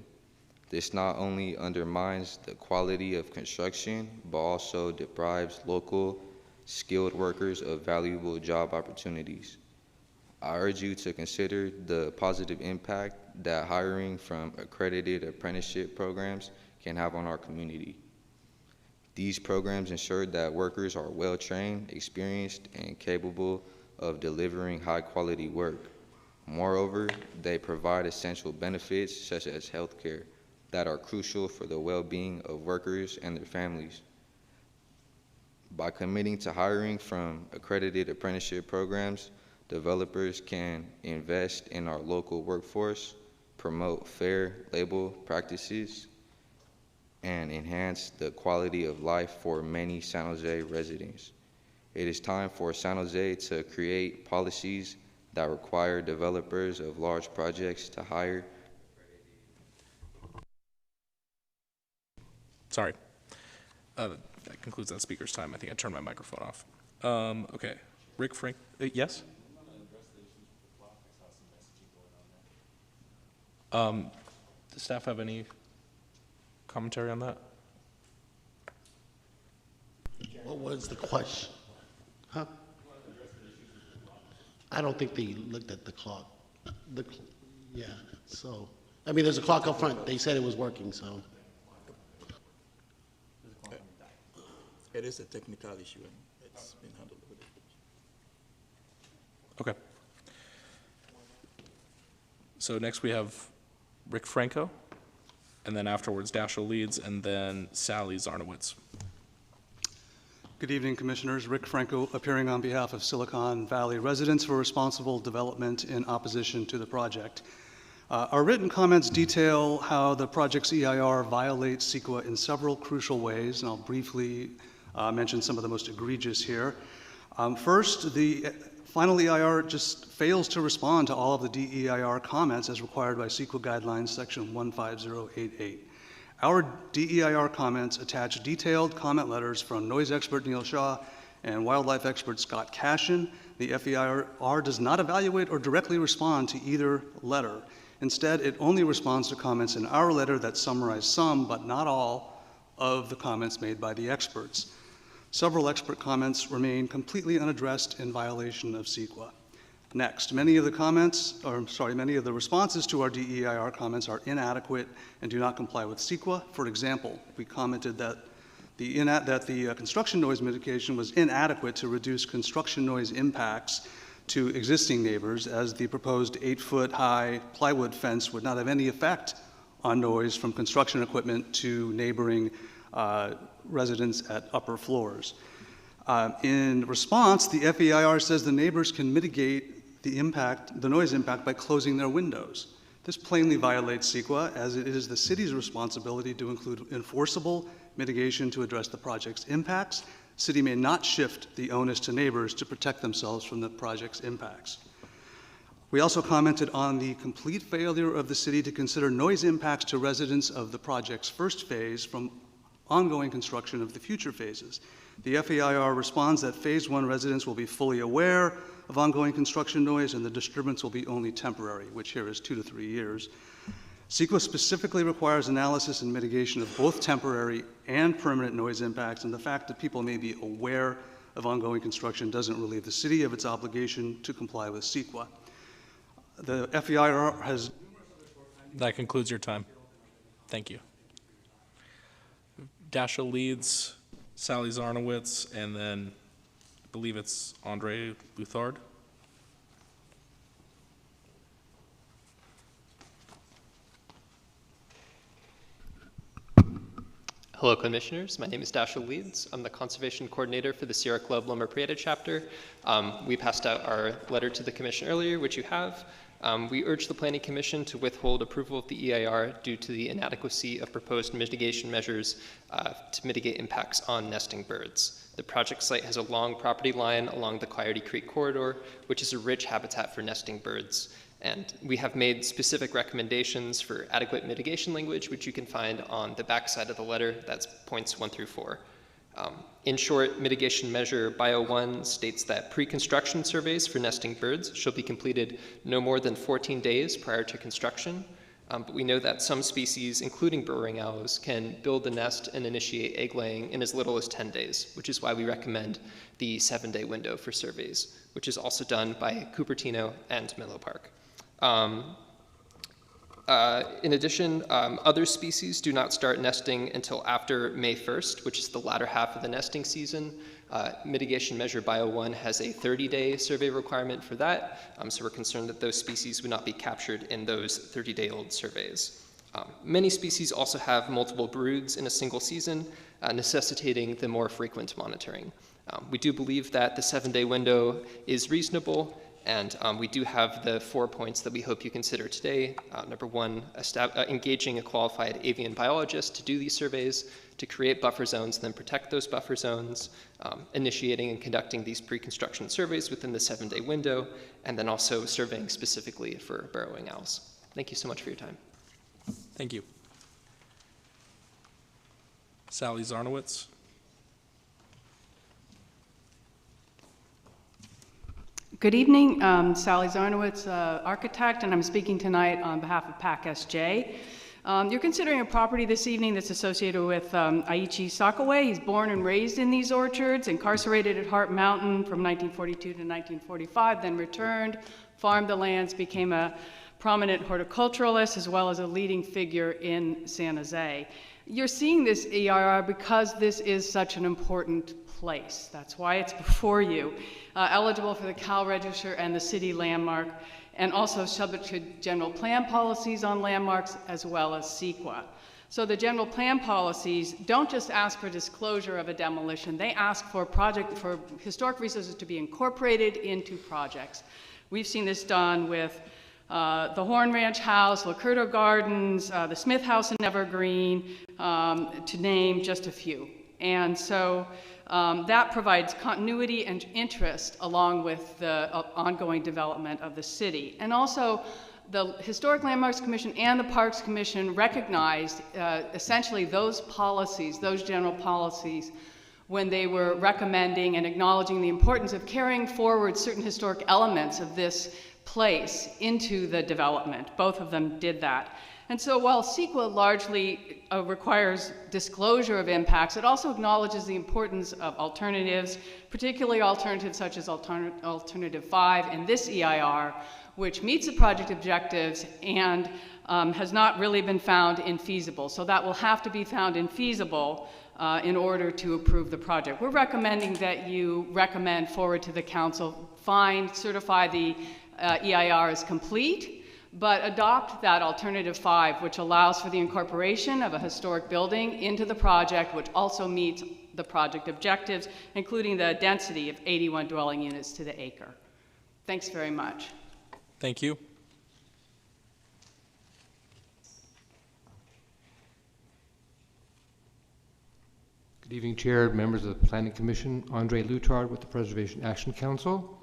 This not only undermines the quality of construction, but also deprives local skilled workers of valuable job opportunities. I urge you to consider the positive impact that hiring from accredited apprenticeship programs can have on our community. These programs ensure that workers are well-trained, experienced, and capable of delivering high-quality work. Moreover, they provide essential benefits such as health care that are crucial for the well-being of workers and their families. By committing to hiring from accredited apprenticeship programs, developers can invest in our local workforce, promote fair labor practices, and enhance the quality of life for many San Jose residents. It is time for San Jose to create policies that require developers of large projects to hire. Sorry. That concludes that speaker's time. I think I turned my microphone off. Okay. Rick Frank, yes? Does staff have any commentary on that? What was the question? Huh? I don't think they looked at the clock. Yeah, so, I mean, there's a clock up front. They said it was working, so. It is a technical issue, and it's been handled with it. Okay. So next we have Rick Franco, and then afterwards Dashiell Leeds, and then Cely Zarnowitz. Good evening, Commissioners. Rick Franco, appearing on behalf of Silicon Valley residents for responsible development in opposition to the project. Our written comments detail how the project's EIR violates CEQA in several crucial ways, and I'll briefly mention some of the most egregious here. First, the final EIR just fails to respond to all of the DEIR comments as required by CEQA guidelines section 15088. Our DEIR comments attach detailed comment letters from noise expert Neil Shaw and wildlife expert Scott Cashin. The FEIR does not evaluate or directly respond to either letter. Instead, it only responds to comments in our letter that summarize some, but not all, of the comments made by the experts. Several expert comments remain completely unaddressed in violation of CEQA. Next, many of the responses to our DEIR comments are inadequate and do not comply with CEQA. For example, we commented that the construction noise mitigation was inadequate to reduce construction noise impacts to existing neighbors, as the proposed 8-foot-high plywood fence would not have any effect on noise from construction equipment to neighboring residents at upper floors. In response, the FEIR says the neighbors can mitigate the noise impact by closing their windows. This plainly violates CEQA, as it is the city's responsibility to include enforceable mitigation to address the project's impacts. The city may not shift the onus to neighbors to protect themselves from the project's impacts. We also commented on the complete failure of the city to consider noise impacts to residents of the project's first phase from ongoing construction of the future phases. The FEIR responds that Phase 1 residents will be fully aware of ongoing construction noise and the disturbance will be only temporary, which here is 2 to 3 years. CEQA specifically requires analysis and mitigation of both temporary and permanent noise impacts, and the fact that people may be aware of ongoing construction doesn't relieve the city of its obligation to comply with CEQA. The FEIR has... That concludes your time. Thank you. Dashiell Leeds, Cely Zarnowitz, and then I believe it's Andre Luthard. Hello, Commissioners. My name is Dashiell Leeds. I'm the Conservation Coordinator for the Sierra Club Loma Prieta chapter. We passed out our letter to the Commission earlier, which you have. We urge the Planning Commission to withhold approval of the EIR due to the inadequacy of proposed mitigation measures to mitigate impacts on nesting birds. The project site has a long property line along the Coyote Creek corridor, which is a rich habitat for nesting birds. And we have made specific recommendations for adequate mitigation language, which you can find on the back side of the letter. That's points 1 through 4. In short, mitigation measure Bio 1 states that pre-construction surveys for nesting birds shall be completed no more than 14 days prior to construction. But we know that some species, including burrowing owls, can build a nest and initiate egg laying in as little as 10 days, which is why we recommend the 7-day window for surveys, which is also done by Cupertino and Menlo Park. In addition, other species do not start nesting until after May 1st, which is the latter half of the nesting season. Mitigation measure Bio 1 has a 30-day survey requirement for that, so we're concerned that those species would not be captured in those 30-day-old surveys. Many species also have multiple broods in a single season, necessitating the more frequent monitoring. We do believe that the 7-day window is reasonable, and we do have the 4 points that we hope you consider today. Number 1, engaging a qualified avian biologist to do these surveys, to create buffer zones and then protect those buffer zones, initiating and conducting these pre-construction surveys within the 7-day window, and then also surveying specifically for burrowing owls. Thank you so much for your time. Thank you. Sally Zarnowitz. Good evening, Sally Zarnowitz, architect, and I'm speaking tonight on behalf of PAC SJ. You're considering a property this evening that's associated with Aichi Sakaway. He's born and raised in these orchards, incarcerated at Hart Mountain from 1942 to 1945, then returned, farmed the lands, became a prominent horticulturalist as well as a leading figure in San Jose. You're seeing this EIR because this is such an important place. That's why it's before you. Eligible for the Cal Register and the city landmark, and also subject to general plan policies on landmarks as well as CEQA. So the general plan policies don't just ask for disclosure of a demolition, they ask for historic resources to be incorporated into projects. We've seen this done with the Horn Ranch House, Lacurto Gardens, the Smith House in Evergreen, to name just a few. And so that provides continuity and interest along with the ongoing development of the city. And also, the Historic Landmarks Commission and the Parks Commission recognized essentially those policies, those general policies, when they were recommending and acknowledging the importance of carrying forward certain historic elements of this place into the development. Both of them did that. And so while CEQA largely requires disclosure of impacts, it also acknowledges the importance of alternatives, particularly alternatives such as Alternative 5 in this EIR, which meets the project objectives and has not really been found infeasible. So that will have to be found infeasible in order to approve the project. We're recommending that you recommend forward to the council, certify the EIR as complete, but adopt that Alternative 5, which allows for the incorporation of a historic building into the project, which also meets the project objectives, including the density of 81 dwelling units to the acre. Thanks very much. Thank you. Good evening, Chair, members of the Planning Commission. Andre Lutard with the Preservation Action Council.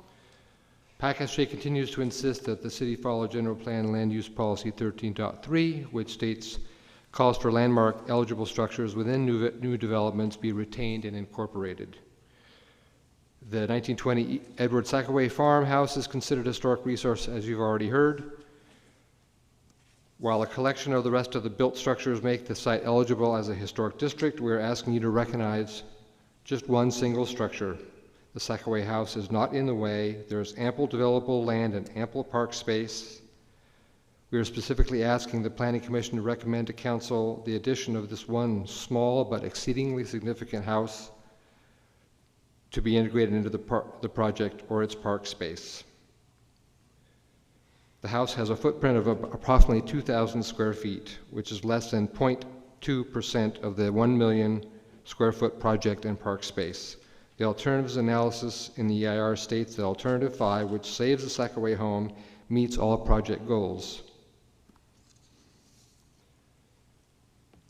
PAC SJ continues to insist that the city follow General Plan Land Use Policy 13.3, which states calls for landmark eligible structures within new developments be retained and incorporated. The 1920 Edward Sakaway farmhouse is considered a historic resource, as you've already heard. While a collection of the rest of the built structures make the site eligible as a historic district, we're asking you to recognize just one single structure. The Sakaway house is not in the way. There's ample developable land and ample park space. We are specifically asking the Planning Commission to recommend to Council the addition of this one small but exceedingly significant house to be integrated into the project or its park space. The house has a footprint of approximately 2,000 square feet, which is less than 0.2% of the 1 million square foot project and park space. The alternatives analysis in the EIR states that Alternative 5, which saves the Sakaway home, meets all project goals.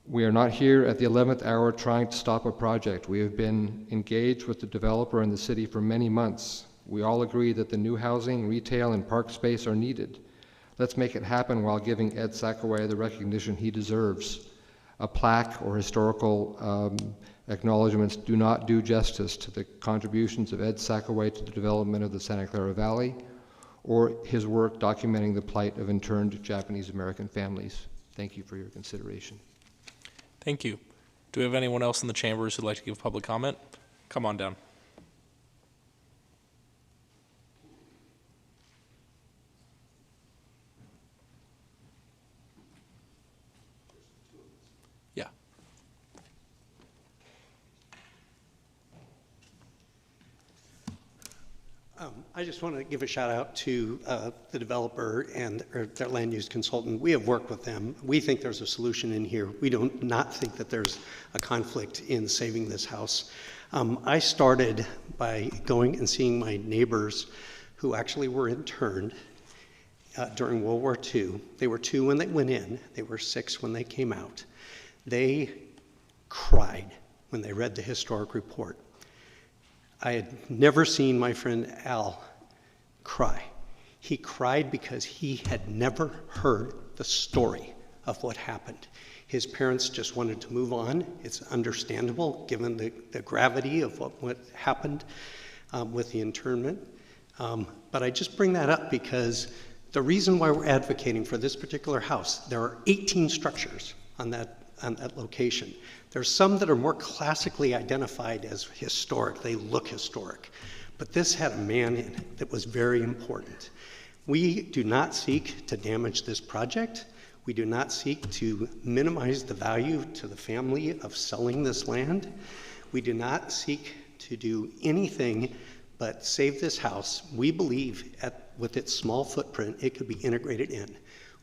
We are not here at the 11th hour trying to stop a project. We have been engaged with the developer and the city for many months. We all agree that the new housing, retail, and park space are needed. Let's make it happen while giving Ed Sakaway the recognition he deserves, a plaque or historical acknowledgements do not do justice to the contributions of Ed Sackaway to the development of the Santa Clara Valley or his work documenting the plight of interned Japanese American families. Thank you for your consideration. Thank you. Do we have anyone else in the chambers who'd like to give public comment? Come on down. Yeah. I just want to give a shout out to the developer and their land use consultant. We have worked with them. We think there's a solution in here. We do not think that there's a conflict in saving this house. I started by going and seeing my neighbors who actually were interned during World War II. They were 2 when they went in. They were 6 when they came out. They cried when they read the historic report. I had never seen my friend Al cry. He cried because he had never heard the story of what happened. His parents just wanted to move on. It's understandable given the gravity of what happened with the internment. But I just bring that up because the reason why we're advocating for this particular house, there are 18 structures on that location. There's some that are more classically identified as historic. They look historic. But this had a man in it that was very important. We do not seek to damage this project. We do not seek to minimize the value to the family of selling this land. We do not seek to do anything but save this house. We believe with its small footprint, it could be integrated in.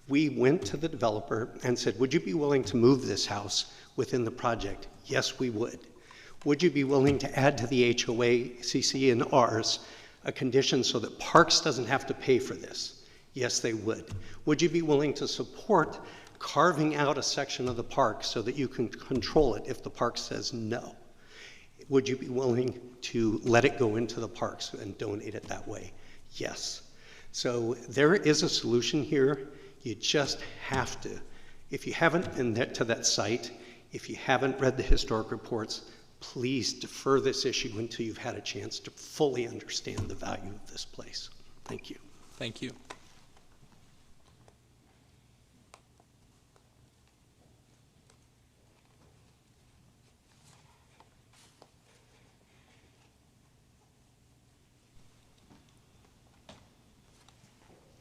We went to the developer and said, would you be willing to move this house within the project? Yes, we would. Would you be willing to add to the HOA, CC, and ours a condition so that Parks doesn't have to pay for this? Yes, they would. Would you be willing to support carving out a section of the park so that you can control it if the park says no? Would you be willing to let it go into the parks and donate it that way? Yes. So there is a solution here. You just have to. If you haven't been to that site, if you haven't read the historic reports, please defer this issue until you've had a chance to fully understand the value of this place. Thank you. Thank you.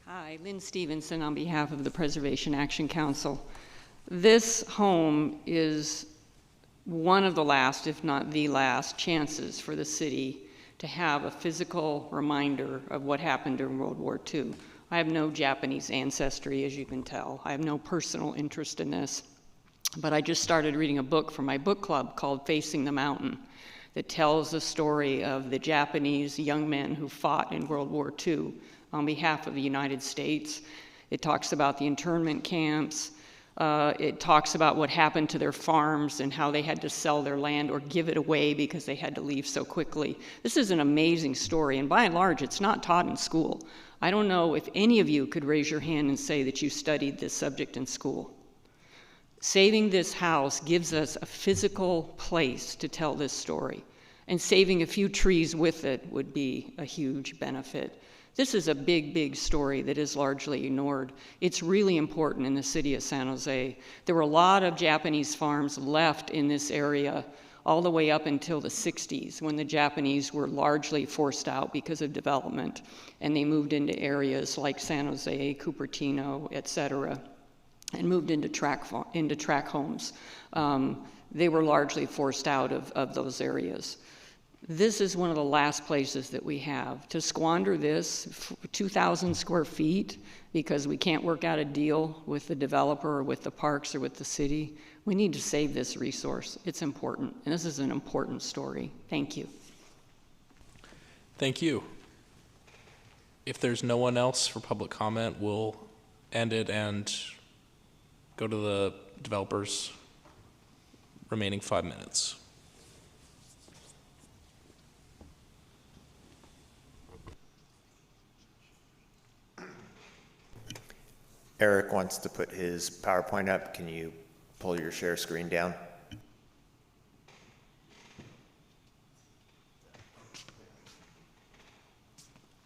Hi, Lynn Stevenson on behalf of the Preservation Action Council. This home is one of the last, if not the last, chances for the city to have a physical reminder of what happened during World War II. I have no Japanese ancestry, as you can tell. I have no personal interest in this. But I just started reading a book from my book club called Facing the Mountain that tells the story of the Japanese young men who fought in World War II on behalf of the United States. It talks about the internment camps. It talks about what happened to their farms and how they had to sell their land or give it away because they had to leave so quickly. This is an amazing story, and by and large, it's not taught in school. I don't know if any of you could raise your hand and say that you studied this subject in school. Saving this house gives us a physical place to tell this story, and saving a few trees with it would be a huge benefit. This is a big, big story that is largely ignored. It's really important in the city of San Jose. There were a lot of Japanese farms left in this area all the way up until the 60s when the Japanese were largely forced out because of development, and they moved into areas like San Jose, Cupertino, et cetera, and moved into tract homes. They were largely forced out of those areas. This is one of the last places that we have. To squander this 2,000 square feet because we can't work out a deal with the developer or with the parks or with the city, we need to save this resource. It's important, and this is an important story. Thank you. Thank you. If there's no one else for public comment, we'll end it and go to the developer's remaining 5 minutes. Eric wants to put his PowerPoint up. Can you pull your share screen down?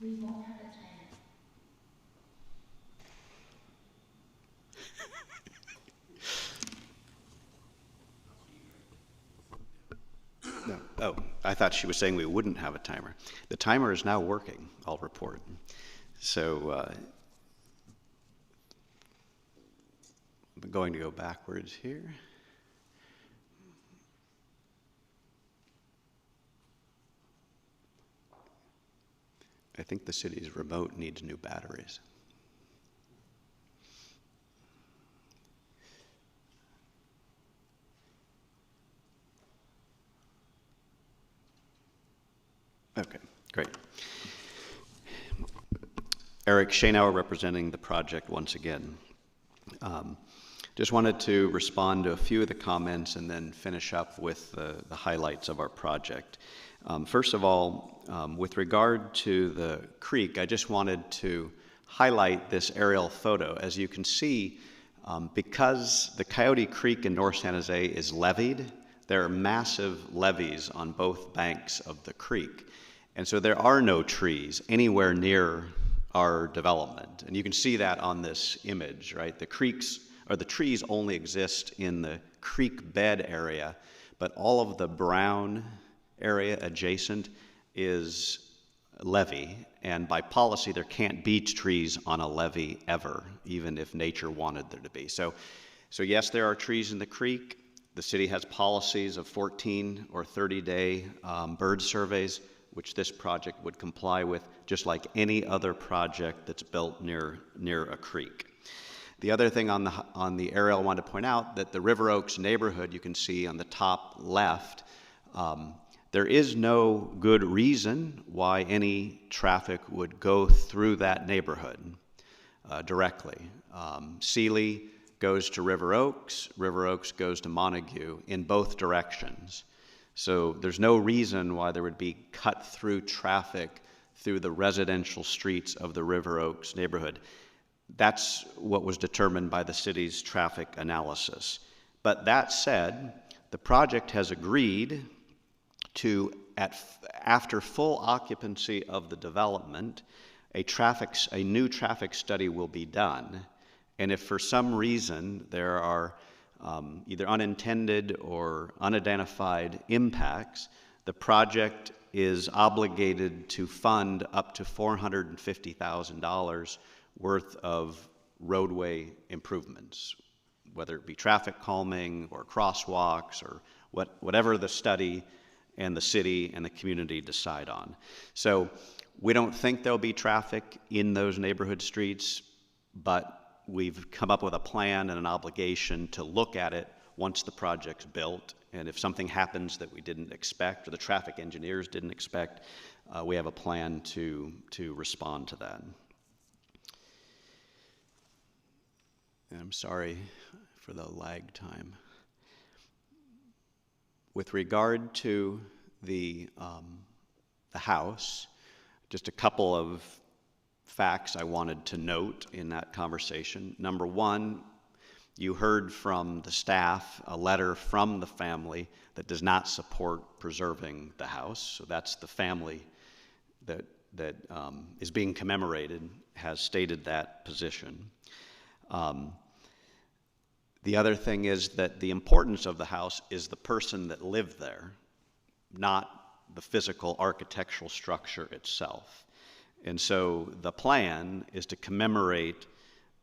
We won't have a timer. No. Oh, I thought she was saying we wouldn't have a timer. The timer is now working, I'll report. So I'm going to go backwards here. I think the city's remote needs new batteries. Okay, great. Eric Schoenauer representing the project once again. Just wanted to respond to a few of the comments and then finish up with the highlights of our project. First of all, with regard to the creek, I just wanted to highlight this aerial photo. As you can see, because the Coyote Creek in North San Jose is leveed, there are massive levees on both banks of the creek. And so there are no trees anywhere near our development. And you can see that on this image, right? The creeks, or the trees only exist in the creek bed area, but all of the brown area adjacent is levee. And by policy, there can't be trees on a levee ever, even if nature wanted there to be. So yes, there are trees in the creek. The city has policies of 14 or 30-day bird surveys, which this project would comply with, just like any other project that's built near a creek. The other thing on the aerial I want to point out that the River Oaks neighborhood, you can see on the top left, there is no good reason why any traffic would go through that neighborhood directly. Cely goes to River Oaks goes to Montague in both directions. So there's no reason why there would be cut-through traffic through the residential streets of the River Oaks neighborhood. That's what was determined by the city's traffic analysis. But that said, the project has agreed to, after full occupancy of the development, a new traffic study will be done. And if for some reason there are either unintended or unidentified impacts, the project is obligated to fund up to $450,000 worth of roadway improvements, whether it be traffic calming or crosswalks or whatever the study and the city and the community decide on. So we don't think there'll be traffic in those neighborhood streets, but we've come up with a plan and an obligation to look at it once the project's built. And if something happens that we didn't expect or the traffic engineers didn't expect, we have a plan to respond to that. And I'm sorry for the lag time. With regard to the house, just a couple of facts I wanted to note in that conversation. Number one, you heard from the staff a letter from the family that does not support preserving the house. So that's the family that is being commemorated has stated that position. The other thing is that the importance of the house is the person that lived there, not the physical architectural structure itself. And so the plan is to commemorate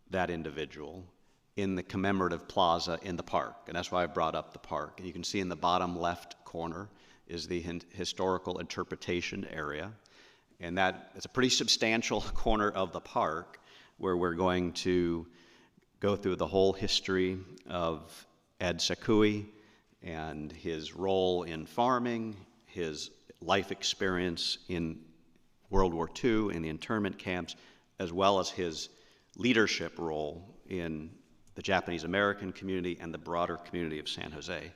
that individual in the commemorative plaza in the park. And that's why I brought up the park. And you can see in the bottom left corner is the historical interpretation area. And that is a pretty substantial corner of the park where we're going to go through the whole history of Ed Sakui and his role in farming, his life experience in World War II in the internment camps, as well as his leadership role in the Japanese American community and the broader community of San Jose.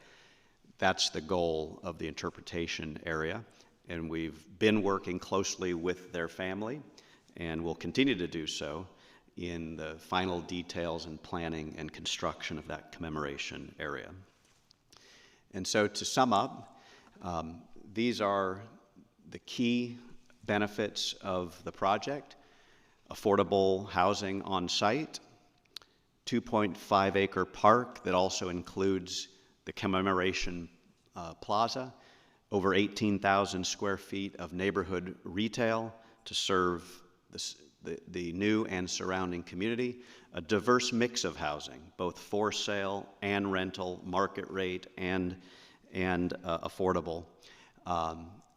That's the goal of the interpretation area. And we've been working closely with their family and will continue to do so in the final details and planning and construction of that commemoration area. And so to sum up, these are the key benefits of the project: affordable housing on site, 2.5 acre park that also includes the commemoration plaza, over 18,000 square feet of neighborhood retail to serve the new and surrounding community, a diverse mix of housing, both for sale and rental, market rate and affordable,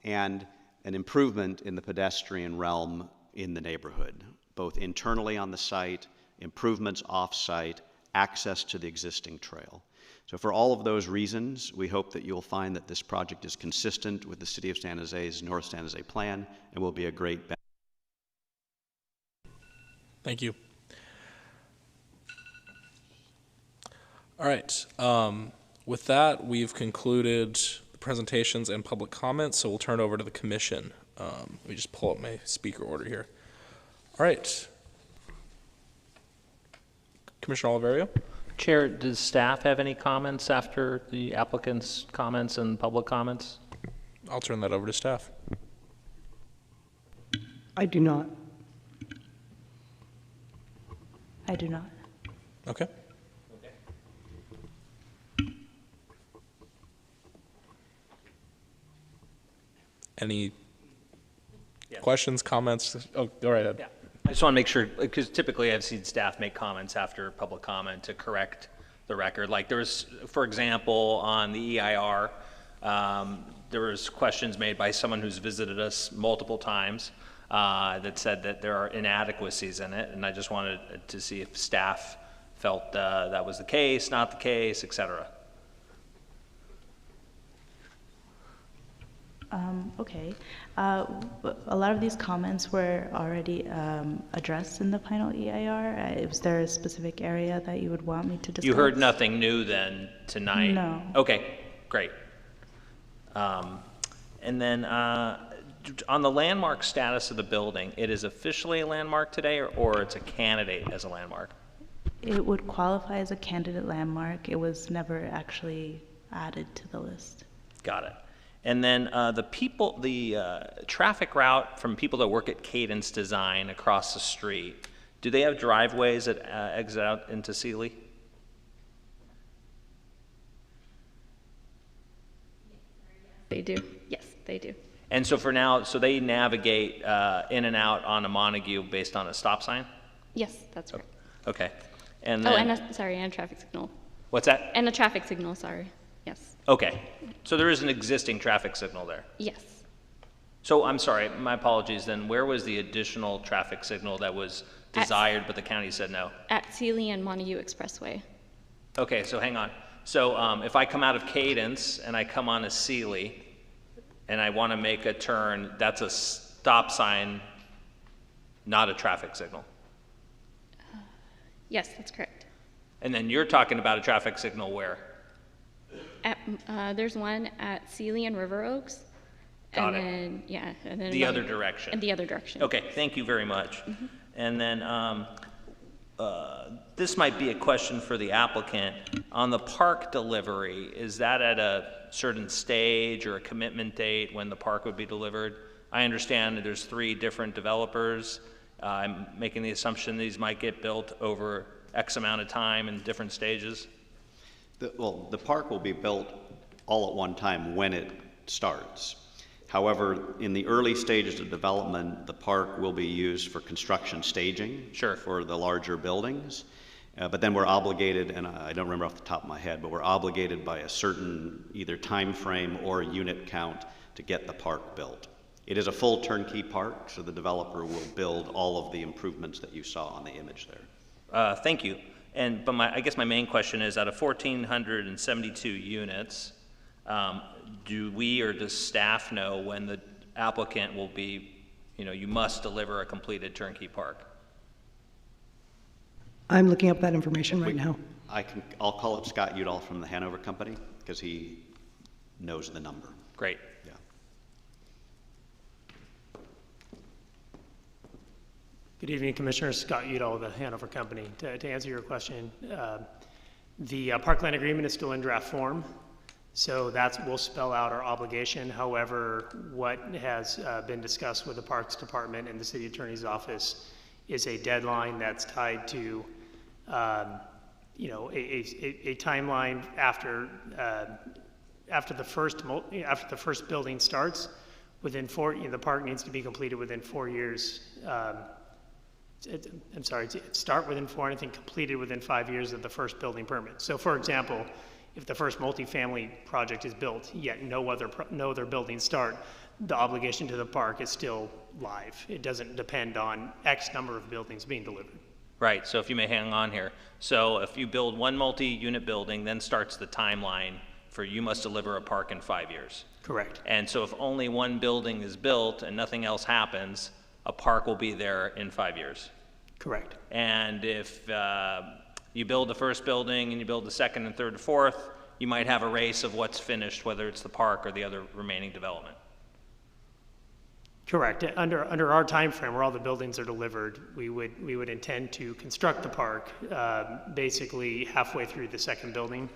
and an improvement in the pedestrian realm in the neighborhood, both internally on the site, improvements off-site, access to the existing trail. So for all of those reasons, we hope that you'll find that this project is consistent with the City of San Jose's North San Jose plan and will be a great benefit. Thank you. All right. With that, we've concluded the presentations and public comments, so we'll turn over to the commission. Let me just pull up my speaker order here. All right. Commissioner Oliverio? Chair, does staff have any comments after the applicant's comments and public comments? I'll turn that over to staff. I do not. I do not. Okay. Any questions, comments? Oh, go right ahead. Yeah. I just want to make sure, because typically I've seen staff make comments after public comment to correct the record. Like there was, for example, on the EIR, there was questions made by someone who's visited us multiple times that said that there are inadequacies in it, and I just wanted to see if staff felt that was the case, not the case, et cetera. Okay. A lot of these comments were already addressed in the final EIR. Is there a specific area that you would want me to discuss? You heard nothing new then tonight? No. Okay, great. And then on the landmark status of the building, it is officially a landmark today, or it's a candidate as a landmark? It would qualify as a candidate landmark. It was never actually added to the list. Got it. And then the traffic route from people that work at Cadence Design across the street, do they have driveways that exit out into Cely? They do. Yes, they do. And so for now, so they navigate in and out on a Montague based on a stop sign? Yes, that's right. Okay. And then, and a traffic signal. What's that? And a traffic signal, sorry. Yes. Okay. So there is an existing traffic signal there? Yes. So I'm sorry, my apologies then. Where was the additional traffic signal that was desired but the county said no? At Cely and Montague Expressway. Okay, so hang on. So if I come out of Cadence and I come on to Cely and I want to make a turn, that's a stop sign, not a traffic signal? Yes, that's correct. And then you're talking about a traffic signal where? There's one at Cely and River Oaks. Got and it. Then, yeah, and then the other direction. And the other direction. Okay, thank you very much. Mm-hmm. And then this might be a question for the applicant. On the park delivery, is that at a certain stage or a commitment date when the park would be delivered? I understand that there's 3 different developers. I'm making the assumption these might get built over X amount of time in different stages. The park will be built all at one time when it starts. However, in the early stages of development, the park will be used for construction staging for the larger buildings. But then we're obligated, and I don't remember off the top of my head, but we're obligated by a certain either time frame or unit count to get the park built. It is a full turnkey park, so the developer will build all of the improvements that you saw on the image there. Thank you. But I guess my main question is, out of 1,472 units, do we or does staff know when the applicant will be, you must deliver a completed turnkey park? I'm looking up that information right now. I'll call up Scott Udall from the Hanover Company because he knows the number. Great. Yeah. Good evening, Commissioner. Scott Udall with the Hanover Company. To answer your question, the parkland agreement is still in draft form. So will spell out our obligation. However, what has been discussed with the Parks Department and the City Attorney's Office is a deadline that's tied to, you know, a timeline after the first building starts. Within the park needs to be completed within 4 years. Start within 4 and I think completed within 5 years of the first building permit. So, for example, if the first multifamily project is built, yet no other buildings start, the obligation to the park is still live. It doesn't depend on X number of buildings being delivered. Right, so if you may hang on here. So if you build one multi-unit building, then starts the timeline for you must deliver a park in 5 years. Correct. And so if only one building is built and nothing else happens, a park will be there in 5 years. Correct. And if you build the first building and you build the second and third and fourth, you might have a race of what's finished, whether it's the park or the other remaining development. Correct. Under our time frame, where all the buildings are delivered, we would intend to construct the park basically halfway through the second building,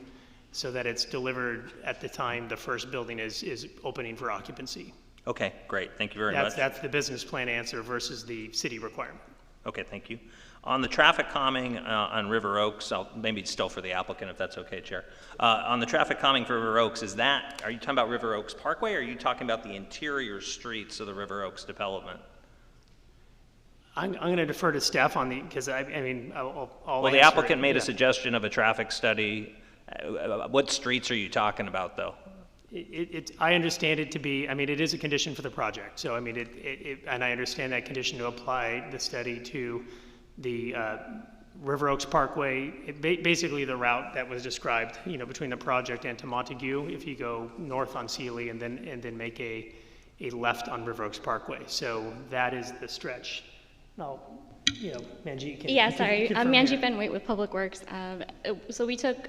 so that it's delivered at the time the first building is opening for occupancy. Okay, great. Thank you very much. That's the business plan answer versus the city requirement. Okay, thank you. On the traffic calming on River Oaks, maybe still for the applicant if that's okay, Chair. On the traffic calming for River Oaks, are you talking about River Oaks Parkway or are you talking about the interior streets of the River Oaks development? I'm going to defer to staff on because I'll well, the applicant made a suggestion of a traffic study. What streets are you talking about, though? I understand it to be, it is a condition for the project. So, and I understand that condition to apply the study to the River Oaks Parkway, basically the route that was described, between the project and to Montague, if you go north on Cely and then make a left on River Oaks Parkway. So that is the stretch. Now, Manjeet can. Yeah, sorry. Manjeet Ben Waite with Public Works. So we took,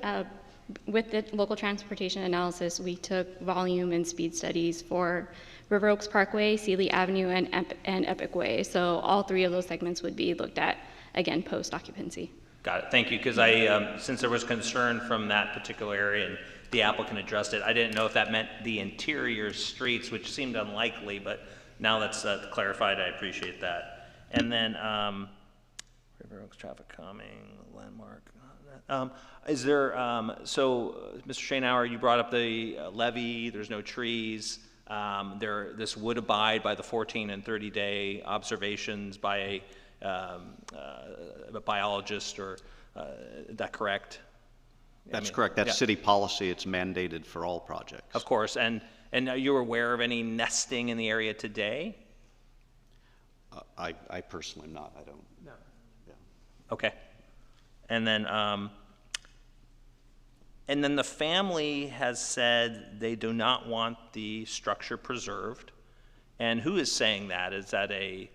with the local transportation analysis, we took volume and speed studies for River Oaks Parkway, Cely Avenue, and Epic Way. So all three of those segments would be looked at, again, post-occupancy. Got it. Thank you. Because since there was concern from that particular area and the applicant addressed it, I didn't know if that meant the interior streets, which seemed unlikely, but now that's clarified. I appreciate that. And then River Oaks traffic calming, landmark. Is there, so Mr. Schoenauer, you brought up the levee, there's no trees. This would abide by the 14 and 30-day observations by a biologist, or is that correct? That's correct. That's city policy. It's mandated for all projects. Of course. And are you aware of any nesting in the area today? I personally am not. I don't. No. Yeah. Okay. And then the family has said they do not want the structure preserved. And who is saying that? Is that I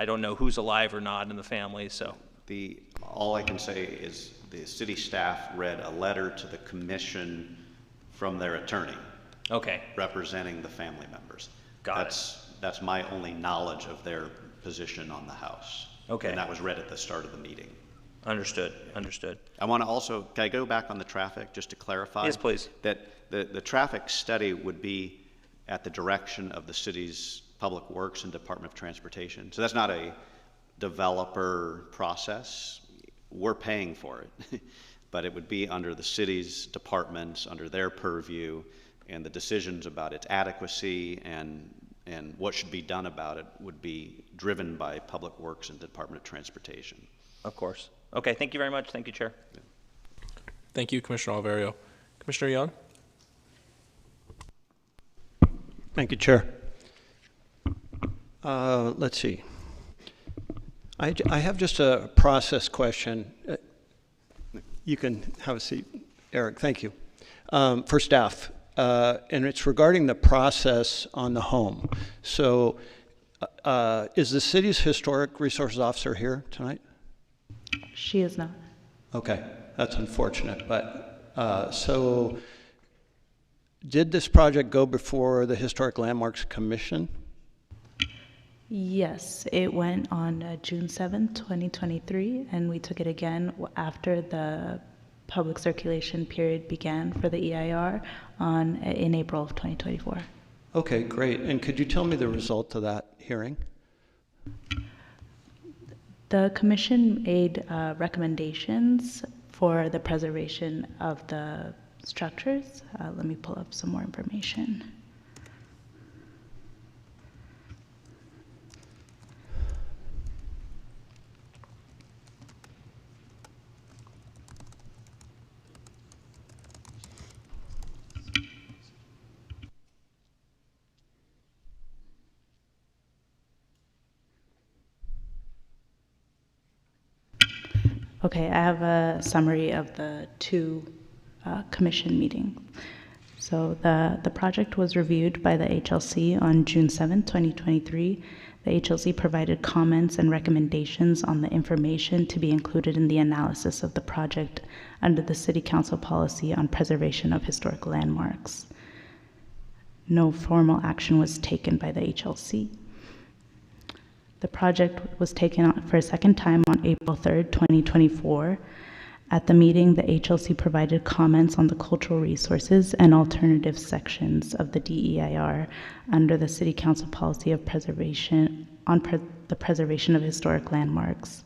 don't know who's alive or not in the family, so. All I can say is the city staff read a letter to the commission from their attorney. Okay. Representing the family members. Got it. That's my only knowledge of their position on the house. Okay. And that was read at the start of the meeting. Understood. Understood. I want to also, can I go back on the traffic just to clarify? Yes, please. That the traffic study would be at the direction of the city's Public Works and Department of Transportation. So that's not a developer process. We're paying for it. But it would be under the city's departments, under their purview, and the decisions about its adequacy and what should be done about it would be driven by Public Works and Department of Transportation. Of course. Okay, thank you very much. Thank you, Chair. Yeah. Thank you, Commissioner Alverio. Commissioner Young? Thank you, Chair. Let's see. I have just a process question. You can have a seat, Eric. Thank you. For staff. And it's regarding the process on the home. So is the city's historic resources officer here tonight? She is not. Okay, that's unfortunate. But so did this project go before the Historic Landmarks Commission? Yes, it went on June 7th, 2023, and we took it again after the public circulation period began for the EIR in April of 2024. Okay, great. And could you tell me the result of that hearing? The commission made recommendations for the preservation of the structures. Let me pull up some more information. Okay, I have a summary of the two commission meetings. So the project was reviewed by the HLC on June 7, 2023. The HLC provided comments and recommendations on the information to be included in the analysis of the project under the City Council policy on preservation of historic landmarks. No formal action was taken by the HLC. The project was taken on for a second time on April 3rd, 2024. At the meeting, the HLC provided comments on the cultural resources and alternative sections of the DEIR under the City Council policy of preservation the preservation of historic landmarks.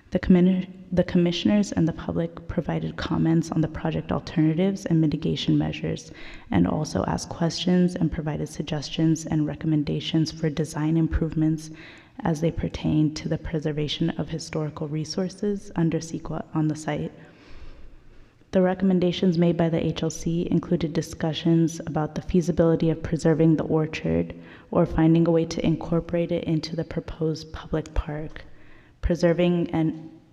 The commissioners and the public provided comments on the project alternatives and mitigation measures, and also asked questions and provided suggestions and recommendations for design improvements as they pertain to the preservation of historical resources under CEQA on the site. The recommendations made by the HLC included discussions about the feasibility of preserving the orchard or finding a way to incorporate it into the proposed public park, preserving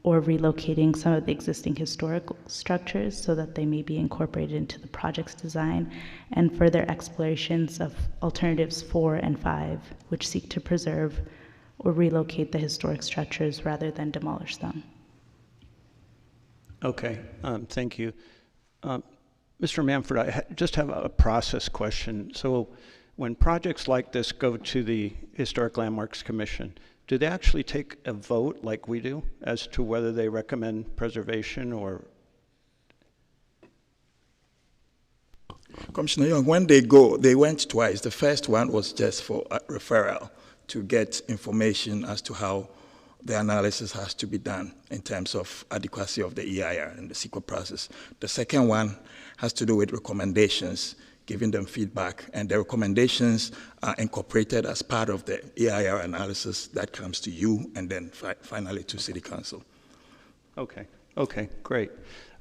or relocating some of the existing historical structures so that they may be incorporated into the project's design, and further explorations of alternatives 4 and 5, which seek to preserve or relocate the historic structures rather than demolish them. Okay, thank you. Mr. Manford, I just have a process question. So when projects like this go to the Historic Landmarks Commission, do they actually take a vote like we do as to whether they recommend preservation or? Commissioner Young, when they went twice. The first one was just for a referral to get information as to how the analysis has to be done in terms of adequacy of the EIR and the CEQA process. The second one has to do with recommendations, giving them feedback, and the recommendations are incorporated as part of the EIR analysis that comes to you and then finally to City Council. Okay, great.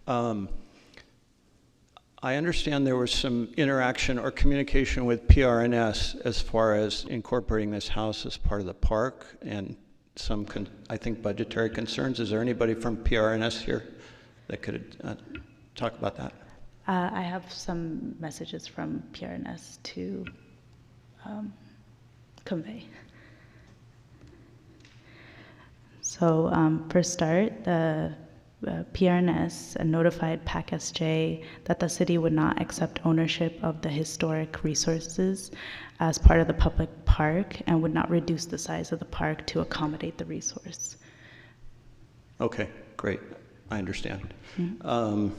I understand there was some interaction or communication with PRNS as far as incorporating this house as part of the park and some, I think, budgetary concerns. Is there anybody from PRNS here that could talk about that? I have some messages from PRNS to convey. So for start, the PRNS notified PAC-SJ that the city would not accept ownership of the historic resources as part of the public park and would not reduce the size of the park to accommodate the resource. Okay, great. I understand. Mm-hmm.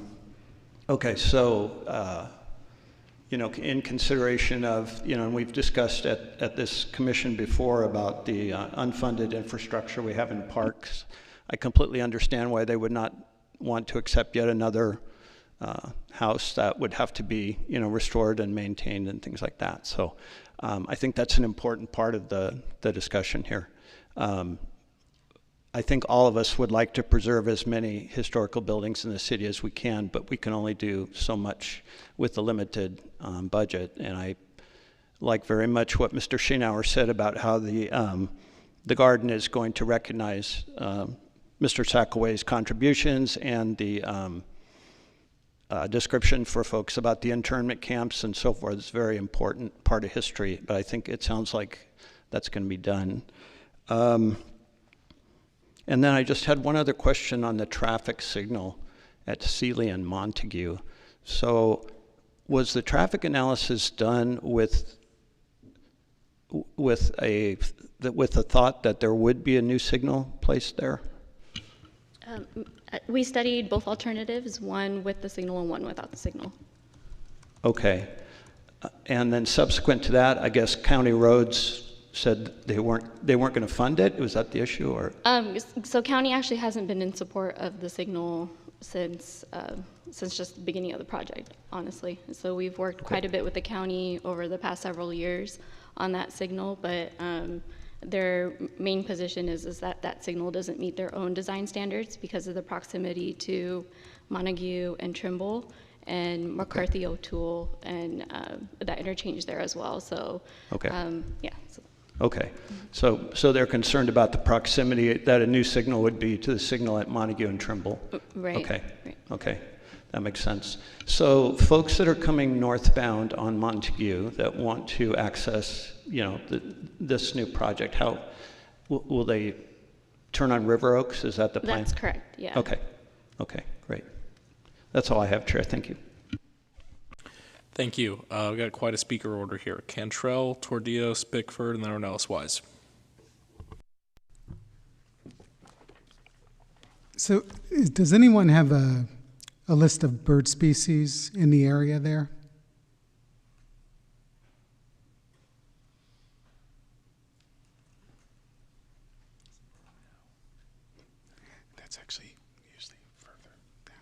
Okay, so, in consideration of, and we've discussed at this commission before about the unfunded infrastructure we have in parks. I completely understand why they would not want to accept yet another house that would have to be, restored and maintained and things like that. So I think that's an important part of the discussion here. I think all of us would like to preserve as many historical buildings in the city as we can, but we can only do so much with the limited budget. And I like very much what Mr. Schenauer said about how the garden is going to recognize Mr. Sackaway's contributions and the description for folks about the internment camps and so forth. It's a very important part of history, but I think it sounds like that's going to be done. And then I just had one other question on the traffic signal at Cely and Montague. So was the traffic analysis done with a thought that there would be a new signal placed there? We studied both alternatives, one with the signal and one without the signal. Okay. And then subsequent to that, I guess County Roads said they weren't going to fund it. Was that the issue, or? So county actually hasn't been in support of the signal since just the beginning of the project, honestly. So we've worked quite a bit with the county over the past several years on that signal, but their main position is that that signal doesn't meet their own design standards because of the proximity to Montague and Trimble and McCarthy O'Toole and that interchange there as well. So, okay. Yeah. So. Okay. So they're concerned about the proximity that a new signal would be to the signal at Montague and Trimble. Right. Okay. Right. Okay. That makes sense. So folks that are coming northbound on Montague that want to access, this new project, how will they turn on River Oaks? Is that the plan? That's correct. Yeah. Okay. Okay. Great. That's all I have, Chair. Thank you. Thank you. We've got quite a speaker order here. Cantrell, Tordillo, Bickford, and then Ornelas Wise. So does anyone have a list of bird species in the area there? That's actually usually further down.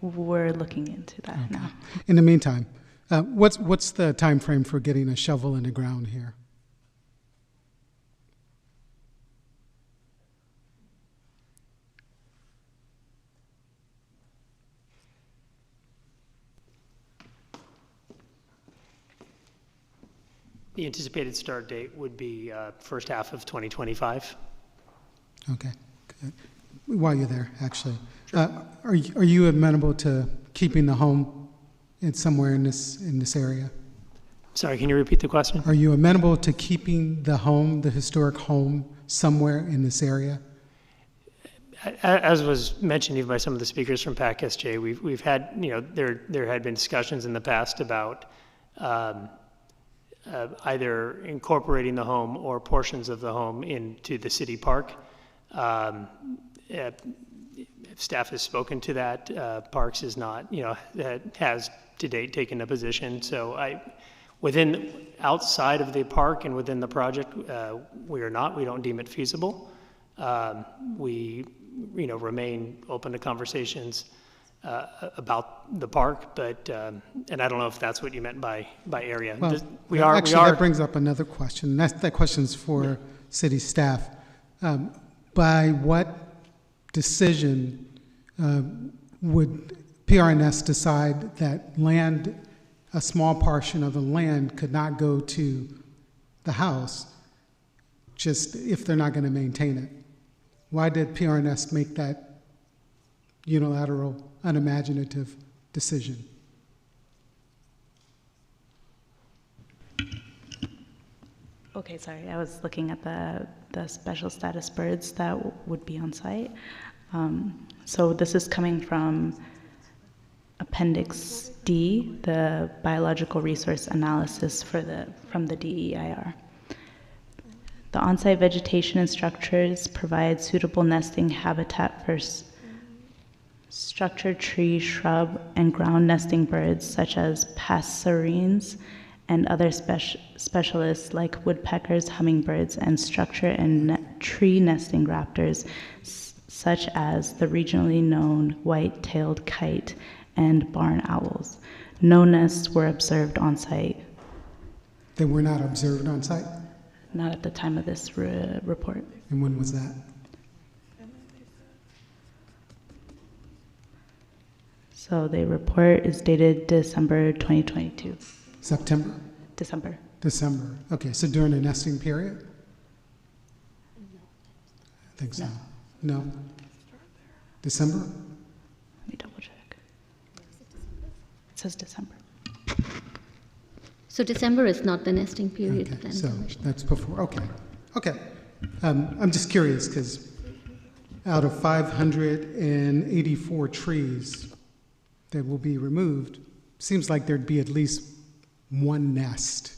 We're looking into that now. In the meantime, what's the time frame for getting a shovel in the ground here? The anticipated start date would be first half of 2025. Okay. Good. While you're there, actually, are you amenable to keeping the home somewhere in this area? Sorry, can you repeat the question? Are you amenable to keeping the home, the historic home, somewhere in this area? As was mentioned even by some of the speakers from PAC-SJ, we've had, there had been discussions in the past about either incorporating the home or portions of the home into the city park. Staff has spoken to that. Parks is not, has to date taken a position. So outside of the park and within the project, we don't deem it feasible. We, remain open to conversations about the park, but and I don't know if that's what you meant by area. Well, that brings up another question. That question's for city staff. By what decision would PRNS decide that a small portion of the land could not go to the house, just if they're not going to maintain it? Why did PRNS make that unilateral, unimaginative decision? Okay, sorry, I was looking at the special status birds that would be on site. So this is coming from Appendix D, the biological resource analysis from the DEIR. The on-site vegetation and structures provide suitable nesting habitat for structured tree, shrub, and ground nesting birds such as passerines and other specialists like woodpeckers, hummingbirds, and structure and tree nesting raptors such as the regionally known white-tailed kite and barn owls. No nests were observed on site. They were not observed on site? Not at the time of this report. And when was that? So the report is dated December 2022. September? December. December. Okay, so during the nesting period? I think so. No? December? Let me double check. It says December. So December is not the nesting period Okay, then? so that's before, okay. I'm just curious because out of 584 trees that will be removed, seems like there'd be at least one nest.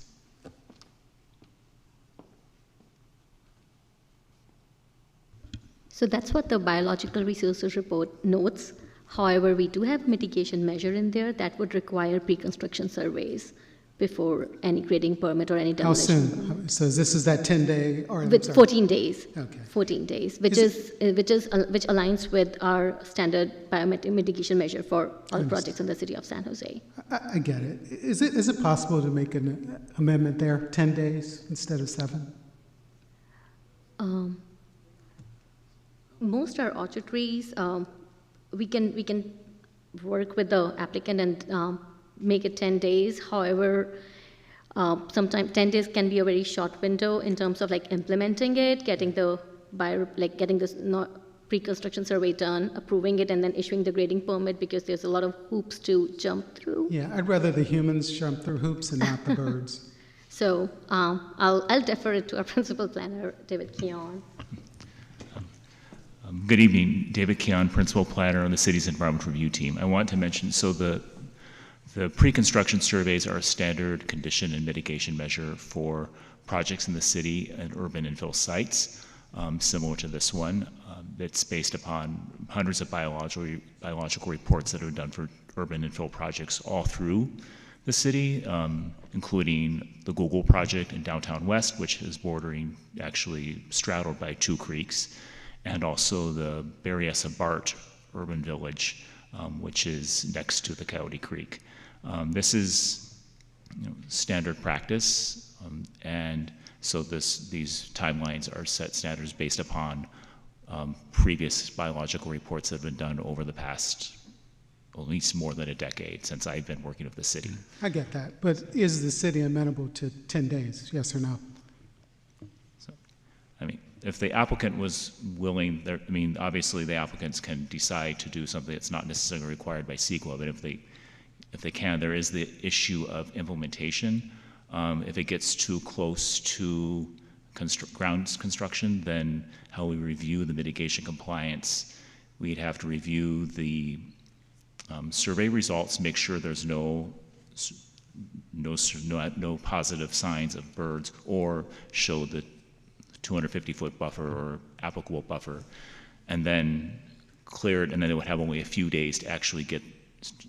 So that's what the biological resources report notes. However, we do have mitigation measure in there that would require pre-construction surveys before any grading permit or any How demolition. soon? So this is that 10-day, or With 14 days. Okay. 14 days, which which aligns with our standard mitigation measure for all projects in the city of San Jose. I get it. Is it possible to make an amendment there, 10 days instead of 7? Most are orchard trees. We can work with the applicant and make it 10 days. However, sometimes 10 days can be a very short window in terms of like implementing it, getting this pre-construction survey done, approving it, and then issuing the grading permit, because there's a lot of hoops to jump through. Yeah, I'd rather the humans jump through hoops and not the birds. So I'll defer it to our principal planner, David Keon. Good evening, David Keon, Principal Planner on the City's Environmental Review Team. I want to mention, so the pre-construction surveys are a standard condition and mitigation measure for projects in the city and urban infill sites, similar to this one. It's based upon hundreds of biological reports that are done for urban infill projects all through the city, including the Google project in downtown West, which is bordering, actually straddled by 2 creeks, and also the Berryessa Bart urban village, which is next to the Coyote Creek. This is standard practice, and so these timelines are set standards based upon previous biological reports that have been done over the past at least more than a decade since I've been working with the city. I get that, but is the city amenable to 10 days, yes or no? So, I mean, if the applicant was willing, obviously the applicants can decide to do something that's not necessarily required by CEQA, but if they can, there is the issue of implementation. If it gets too close to ground construction, then how we review the mitigation compliance, we'd have to review the survey results, make sure there's no positive signs of birds, or show the 250-foot buffer or applicable buffer, and then clear it, and then it would have only a few days to actually get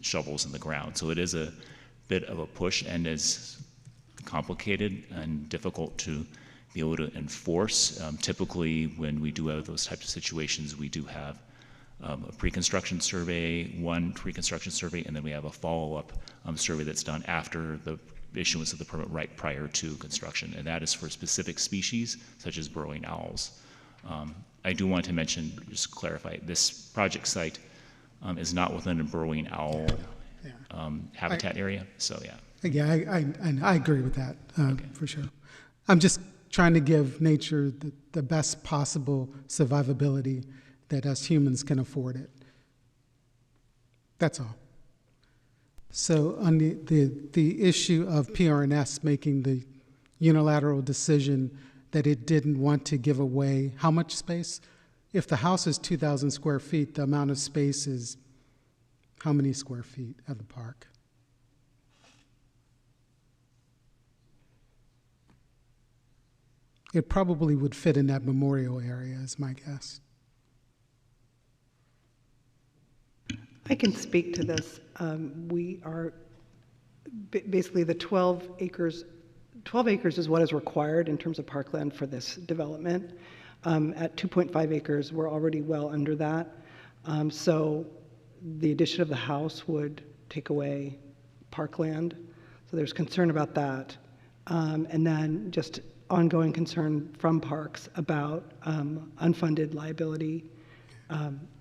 shovels in the ground. So it is a bit of a push and is complicated and difficult to be able to enforce. Typically, when we do have those types of situations, we do have a pre-construction survey, one pre-construction survey, and then we have a follow-up survey that's done after the issuance of the permit right prior to construction, and that is for specific species such as burrowing owls. I do want to mention, just clarify, this project site is not within a burrowing owl habitat area, so yeah. Yeah, I agree with that, for sure. I'm just trying to give nature the best possible survivability that us humans can afford it. That's all. So on the issue of PRNS making the unilateral decision that it didn't want to give away how much space? If the house is 2,000 square feet, the amount of space is how many square feet at the park? It probably would fit in that memorial area, is my guess. I can speak to this. We are basically the 12 acres. 12 acres is what is required in terms of parkland for this development. At 2.5 acres, we're already well under that. So the addition of the house would take away parkland. So there's concern about that. And then just ongoing concern from parks about unfunded liability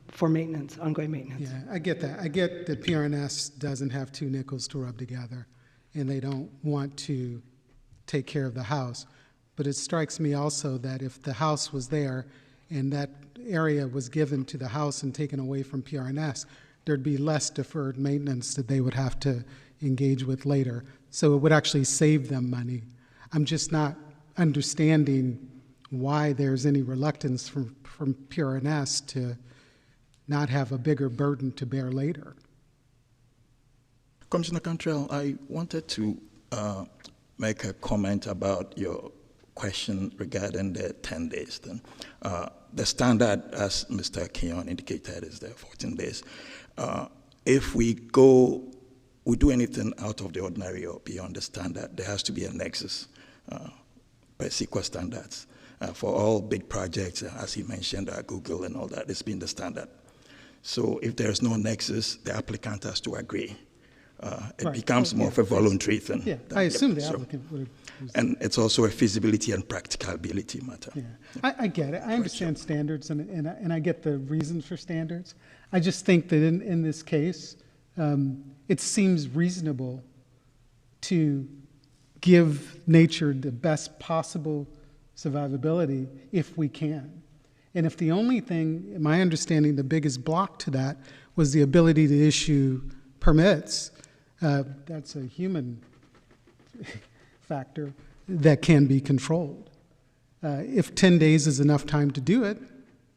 for maintenance, ongoing maintenance. Yeah, I get that. I get that PRNS doesn't have 2 nickels to rub together, and they don't want to take care of the house. But it strikes me also that if the house was there and that area was given to the house and taken away from PRNS, there'd be less deferred maintenance that they would have to engage with later. So it would actually save them money. I'm just not understanding why there's any reluctance from PRNS to not have a bigger burden to bear later. Commissioner Cantrell, I wanted to make a comment about your question regarding the 10 days. Then, the standard, as Mr. Keon indicated, is the 14 days. If we do anything out of the ordinary or beyond the standard, there has to be a nexus per CEQA standards. For all big projects, as he mentioned, Google and all that, it's been the standard. So if there's no nexus, the applicant has to agree. It becomes more of a voluntary thing. Yeah, I assume the applicant would. And it's also a feasibility and practicability matter. Yeah, I get it. I understand standards, and I get the reasons for standards. I just think that in this case, it seems reasonable to give nature the best possible survivability if we can. And if the only thing, in my understanding, the biggest block to that was the ability to issue permits, that's a human factor that can be controlled. If 10 days is enough time to do it,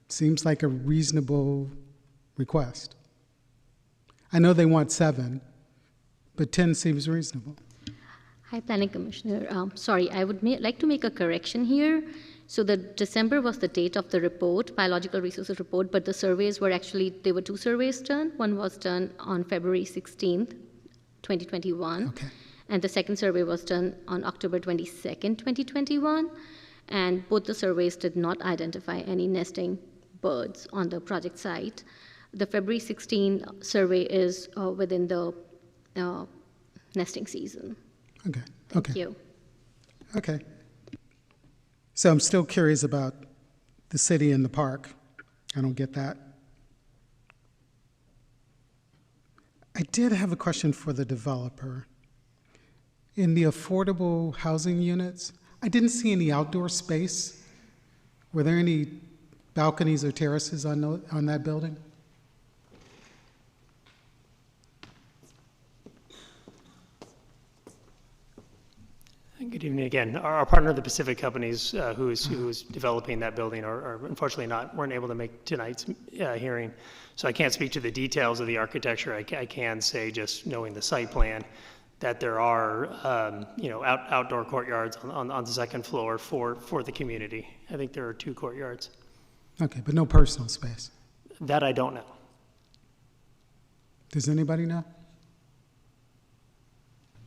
seems like a reasonable request. I know they want 7, but 10 seems reasonable. Hi, Planning Commissioner. Sorry, I would like to make a correction here. So the December was the date of the report, biological resources report, but the surveys were actually, there were 2 surveys done. One was done on February 16th, 2021. Okay. And the second survey was done on October 22nd, 2021. And both the surveys did not identify any nesting birds on the project site. The February 16 survey is within the nesting season. Okay. Thank you. Okay. So I'm still curious about the city and the park. I don't get that. I did have a question for the developer. In the affordable housing units, I didn't see any outdoor space. Were there any balconies or terraces on that building? Good evening again. Our partner, the Pacific Companies, who is developing that building, are unfortunately weren't able to make tonight's hearing. So I can't speak to the details of the architecture. I can say, just knowing the site plan, that there are outdoor courtyards on the second floor for the community. I think there are 2 courtyards. Okay, but no personal space. That I don't know. Does anybody know?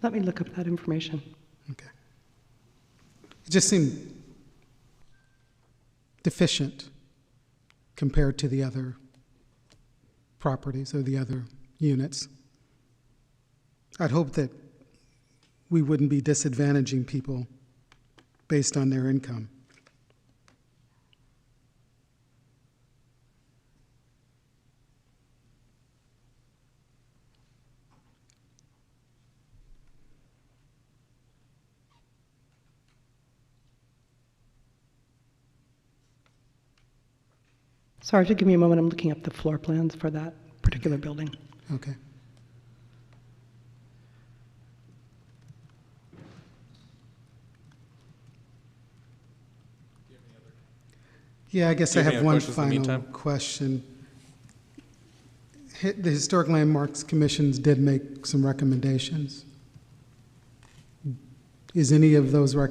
Let me look up that information. Okay. It just seemed deficient compared to the other properties or the other units. I'd hope that we wouldn't be disadvantaging people based on their income. Sorry, just give me a moment. I'm looking up the floor plans for that particular building. Okay. Yeah, I guess I have one final question. The Historic Landmarks Commissions did make some recommendations. Is any of those were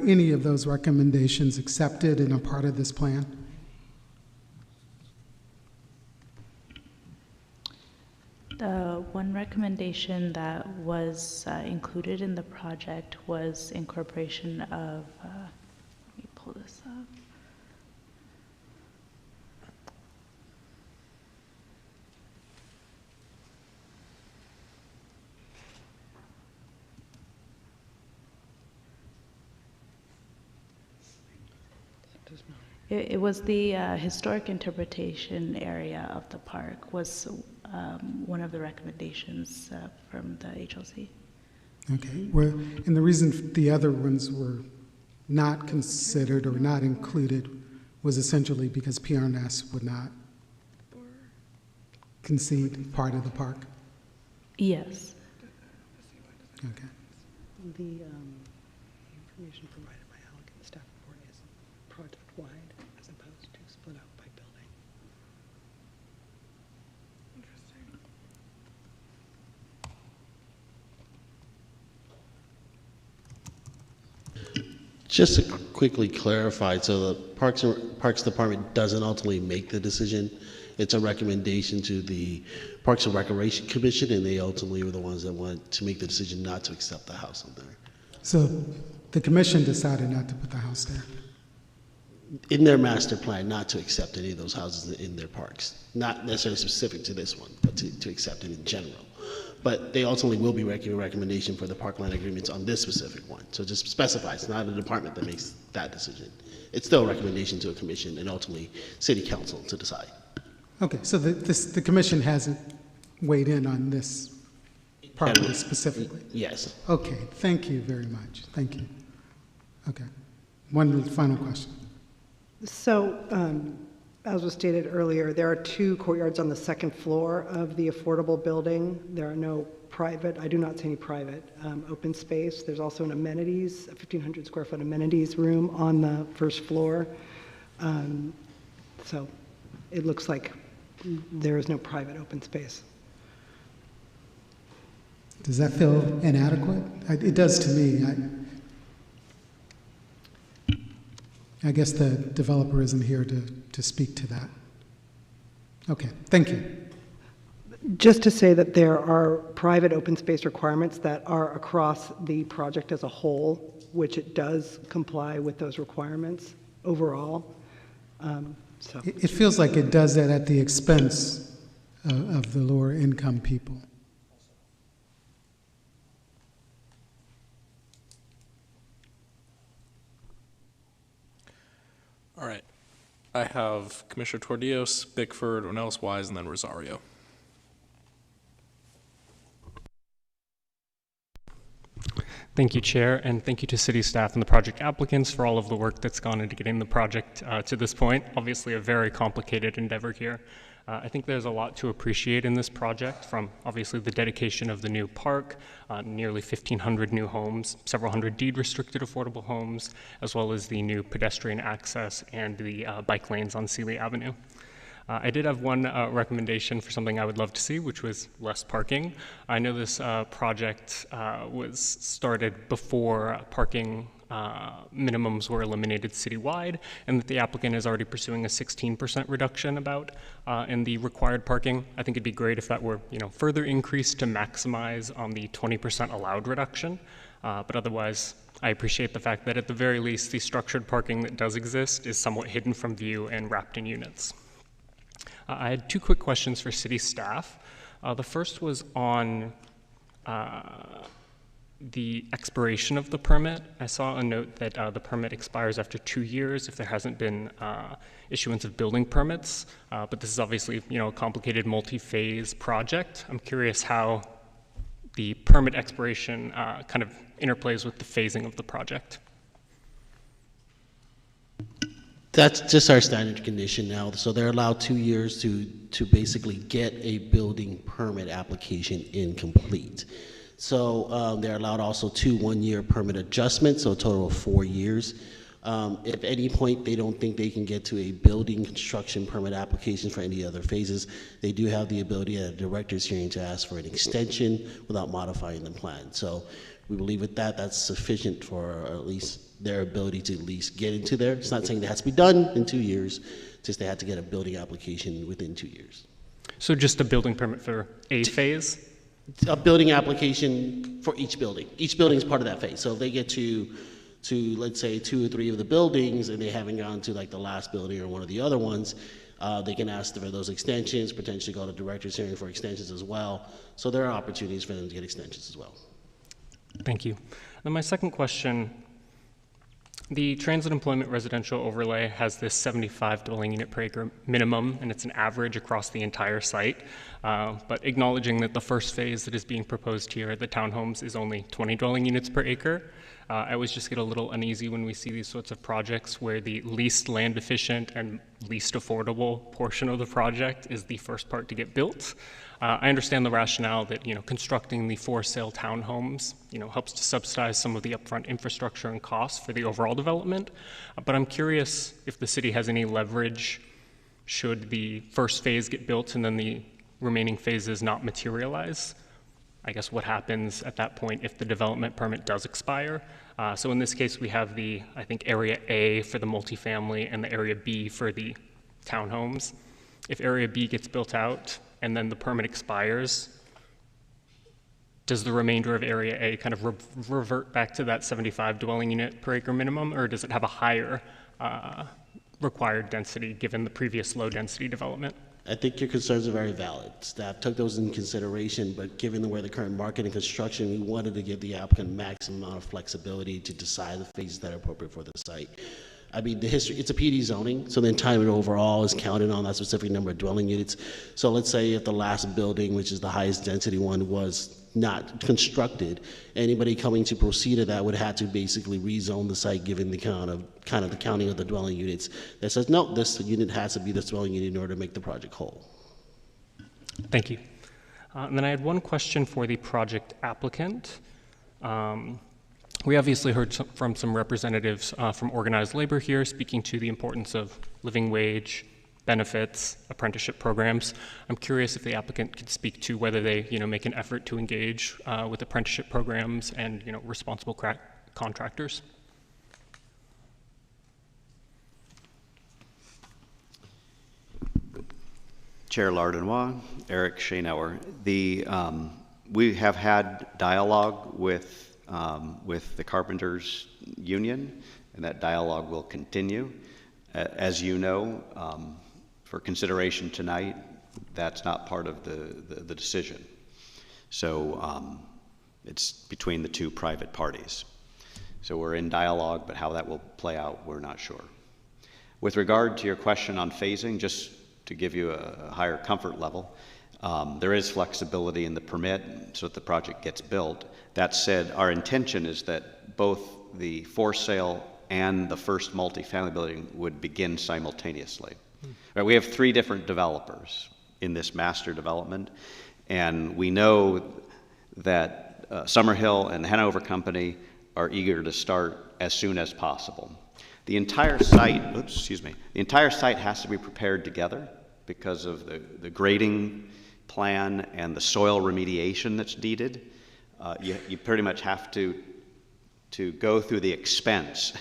any of those recommendations accepted and a part of this plan? The one recommendation that was included in the project was incorporation of, let me pull this up. It was the historic interpretation area of the park was one of the recommendations from the HLC. Okay, well, and the reason the other ones were not considered or not included was essentially because PRNS would not concede part of the park? Yes. Okay. The information provided by Alec in the staff report is project-wide as opposed to split out by building. Interesting. Just to quickly clarify, so the Parks Department doesn't ultimately make the decision. It's a recommendation to the Parks and Recreation Commission, and they ultimately were the ones that want to make the decision not to accept the house up there. So the commission decided not to put the house there? In their master plan, not to accept any of those houses in their parks. Not necessarily specific to this one, but to accept it in general. But they ultimately will be making a recommendation for the parkland agreements on this specific one. So just specify, it's not a department that makes that decision. It's still a recommendation to a commission and ultimately city council to decide. Okay, so the commission hasn't weighed in on this property specifically? Yes. Okay, thank you very much. Thank you. Okay, one final question. So, as was stated earlier, there are 2 courtyards on the 2nd floor of the affordable building. There are no private, I do not see any private open space. There's also an amenities, a 1,500 square foot amenities room on the 1st floor. So it looks like there is no private open space. Does that feel inadequate? It does to me. I guess the developer isn't here to speak to that. Okay, thank you. Just to say that there are private open space requirements that are across the project as a whole, which it does comply with those requirements overall. So It feels like it does that at the expense of the lower income people. All right. I have Commissioner Tordios, Bickford, Ornelas Wise, and then Rosario. Thank you, Chair, and thank you to city staff and the project applicants for all of the work that's gone into getting the project to this point. Obviously a very complicated endeavor here. I think there's a lot to appreciate in this project, from obviously the dedication of the new park, nearly 1,500 new homes, several hundred deed-restricted affordable homes, as well as the new pedestrian access and the bike lanes on Cely Avenue. I did have one recommendation for something I would love to see, which was less parking. I know this project was started before parking minimums were eliminated citywide, and that the applicant is already pursuing a 16% reduction in the required parking. I think it'd be great if that were, further increased to maximize on the 20% allowed reduction. But otherwise, I appreciate the fact that at the very least, the structured parking that does exist is somewhat hidden from view and wrapped in units. I had 2 quick questions for city staff. The first was on the expiration of the permit. I saw a note that the permit expires after 2 years if there hasn't been issuance of building permits, but this is obviously a complicated multi-phase project. I'm curious how the permit expiration kind of interplays with the phasing of the project. That's just our standard condition now. So they're allowed 2 years to basically get a building permit application incomplete. So they're allowed also 2 one-year permit adjustments, so a total of 4 years. If at any point they don't think they can get to a building construction permit application for any other phases, they do have the ability at a director's hearing to ask for an extension without modifying the plan. So we believe with that, that's sufficient for at least their ability to at least get into there. It's not saying that has to be done in 2 years, just they had to get a building application within 2 years. So just a building permit for a phase? A building application for each building. Each building is part of that phase. So if they get to let's say 2 or 3 of the buildings and they haven't gone to like the last building or one of the other ones, they can ask for those extensions, potentially go to director's hearing for extensions as well. So there are opportunities for them to get extensions as well. Thank you. And my second question, the transit employment residential overlay has this 75 dwelling unit per acre minimum, and it's an average across the entire site. But acknowledging that the first phase that is being proposed here, the townhomes, is only 20 dwelling units per acre, I always just get a little uneasy when we see these sorts of projects where the least land efficient and least affordable portion of the project is the first part to get built. I understand the rationale that constructing the for-sale townhomes helps to subsidize some of the upfront infrastructure and costs for the overall development. But I'm curious if the city has any leverage should the first phase get built and then the remaining phases not materialize. I guess what happens at that point if the development permit does expire? So in this case, we have the, I think, Area A for the multifamily and the Area B for the townhomes. If Area B gets built out and then the permit expires, does the remainder of Area A kind of revert back to that 75 dwelling unit per acre minimum, or does it have a higher required density given the previous low density development? I think your concerns are very valid. Staff took those in consideration, but given where the current market and construction, we wanted to give the applicant maximum amount of flexibility to decide the phases that are appropriate for the site. I mean, the history, it's a PD zoning, so the entitlement overall is counted on that specific number of dwelling units. So let's say if the last building, which is the highest density one, was not constructed, anybody coming to proceed to that would have to basically rezone the site given the kind of the counting of the dwelling units that says, no, this unit has to be this dwelling unit in order to make the project whole. Thank you. And then I had one question for the project applicant. We obviously heard from some representatives from organized labor here speaking to the importance of living wage, benefits, apprenticeship programs. I'm curious if the applicant could speak to whether they, make an effort to engage with apprenticeship programs and, responsible contractors. Chair Lardenois, Eric Schoenauer. We have had dialogue with the Carpenters Union, and that dialogue will continue. As you know, for consideration tonight, that's not part of the decision. So it's between the two private parties. So we're in dialogue, but how that will play out, we're not sure. With regard to your question on phasing, just to give you a higher comfort level, there is flexibility in the permit so that the project gets built. That said, our intention is that both the for sale and the first multifamily building would begin simultaneously. Right, we have 3 different developers in this master development, and we know that Summerhill and the Hanover Company are eager to start as soon as possible. The entire site, the entire site has to be prepared together because of the grading plan and the soil remediation that's needed. You pretty much have to go through the expense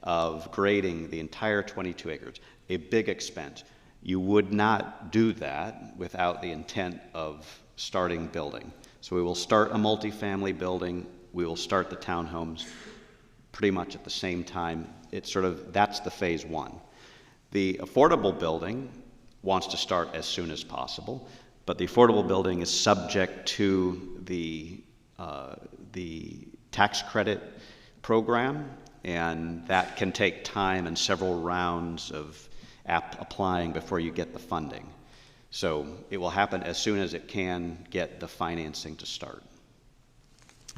of grading the entire 22 acres, a big expense. You would not do that without the intent of starting building. So we will start a multifamily building, we will start the townhomes pretty much at the same time. It's that's the phase 1. The affordable building wants to start as soon as possible, but the affordable building is subject to the tax credit program, and that can take time and several rounds of applying before you get the funding. So it will happen as soon as it can get the financing to start.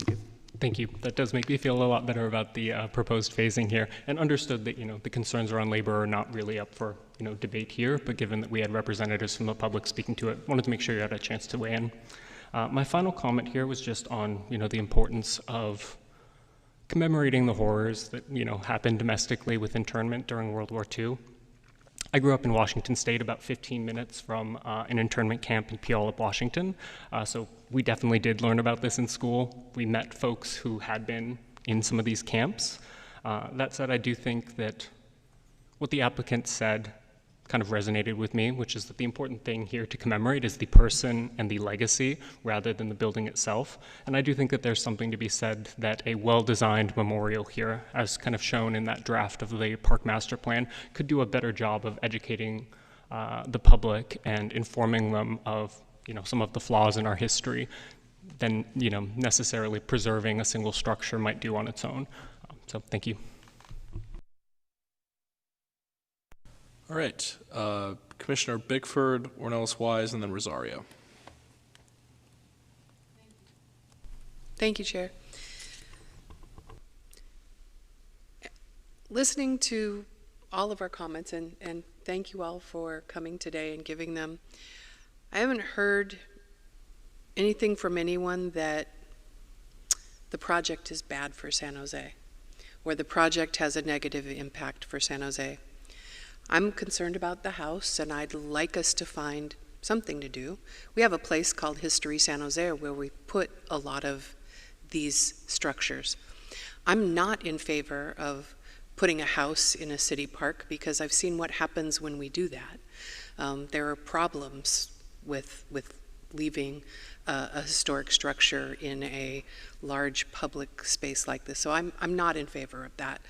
Okay. Thank you. That does make me feel a lot better about the proposed phasing here, and understood that the concerns around labor are not really up for debate here. But given that we had representatives from the public speaking to it, wanted to make sure you had a chance to weigh in. My final comment here was just on the importance of commemorating the horrors that happened domestically with internment during World War II. I grew up in Washington State, about 15 minutes from an internment camp in Puyallup, Washington. So we definitely did learn about this in school. We met folks who had been in some of these camps. That said, I do think that what the applicant said kind of resonated with me, which is that the important thing here to commemorate is the person and the legacy rather than the building itself. And I do think that there's something to be said that a well-designed memorial here, as kind of shown in that draft of the park master plan, could do a better job of educating the public and informing them of some of the flaws in our history than necessarily preserving a single structure might do on its own. So thank you. All right, Commissioner Bickford, Ornelas-Wise, and then Rosario. Thank you, Chair. Listening to all of our comments, and thank you all for coming today and giving them, I haven't heard anything from anyone that the project is bad for San Jose, or the project has a negative impact for San Jose. I'm concerned about the house, and I'd like us to find something to do. We have a place called History San Jose where we put a lot of these structures. I'm not in favor of putting a house in a city park because I've seen what happens when we do that. There are problems with leaving a historic structure in a large public space like this. So I'm not in favor of that.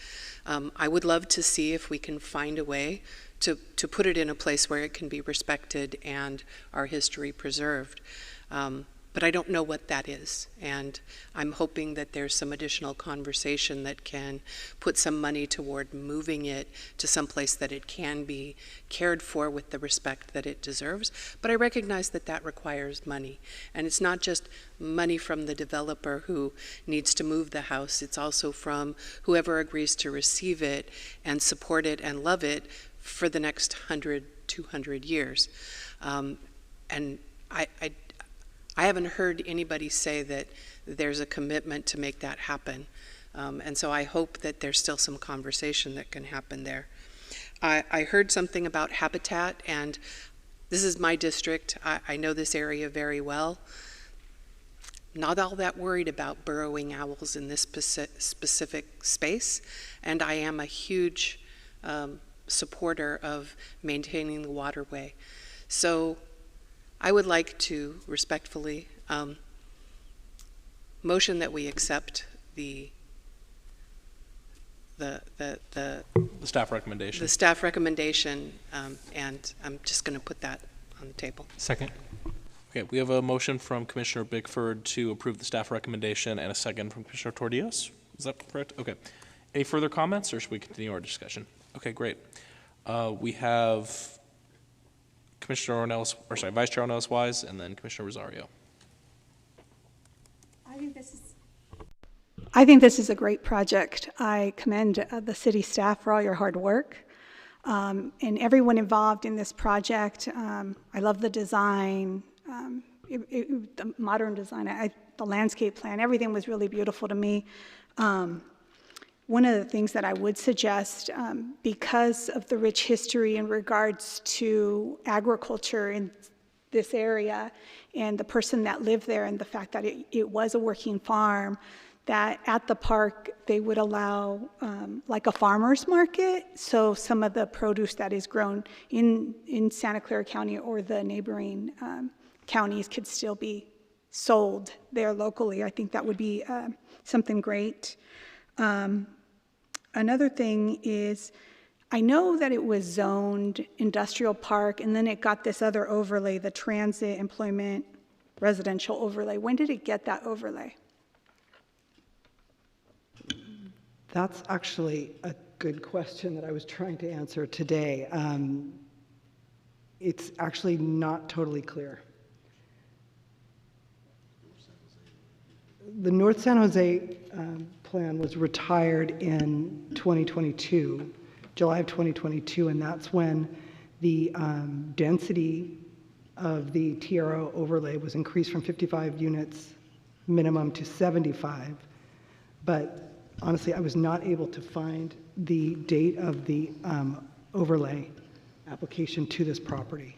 I would love to see if we can find a way to put it in a place where it can be respected and our history preserved. But I don't know what that is, and I'm hoping that there's some additional conversation that can put some money toward moving it to some place that it can be cared for with the respect that it deserves. But I recognize that that requires money, and it's not just money from the developer who needs to move the house, it's also from whoever agrees to receive it and support it and love it for the next 100, 200 years. And I haven't heard anybody say that there's a commitment to make that happen. And so I hope that there's still some conversation that can happen there. I heard something about habitat, and this is my district. I know this area very well. Not all that worried about burrowing owls in this specific space, and I am a huge supporter of maintaining the waterway. So I would like to respectfully motion that we accept the staff recommendation. The staff recommendation, and I'm just going to put that on the table. Second. Okay, we have a motion from Commissioner Bickford to approve the staff recommendation and a second from Commissioner Tortillas. Is that correct? Okay. Any further comments, or should we continue our discussion? Okay, great. We have Commissioner Ornelas, or sorry, Vice Chair Ornelas-Wise, and then Commissioner Rosario. I think this is a great project. I commend the city staff for all your hard work and everyone involved in this project. I love the design, the modern design, the landscape plan. Everything was really beautiful to me. One of the things that I would suggest, because of the rich history in regards to agriculture in this area and the person that lived there and the fact that it was a working farm, that at the park they would allow like a farmer's market, so some of the produce that is grown in Santa Clara County or the neighboring counties could still be sold there locally. I think that would be something great. Another thing is, I know that it was zoned industrial park, and then it got this other overlay, the transit, employment, residential overlay. When did it get that overlay? That's actually a good question that I was trying to answer today. It's actually not totally clear. The North San Jose plan was retired in 2022, July of 2022, and that's when the density of the TRO overlay was increased from 55 units minimum to 75. But honestly, I was not able to find the date of the overlay application to this property.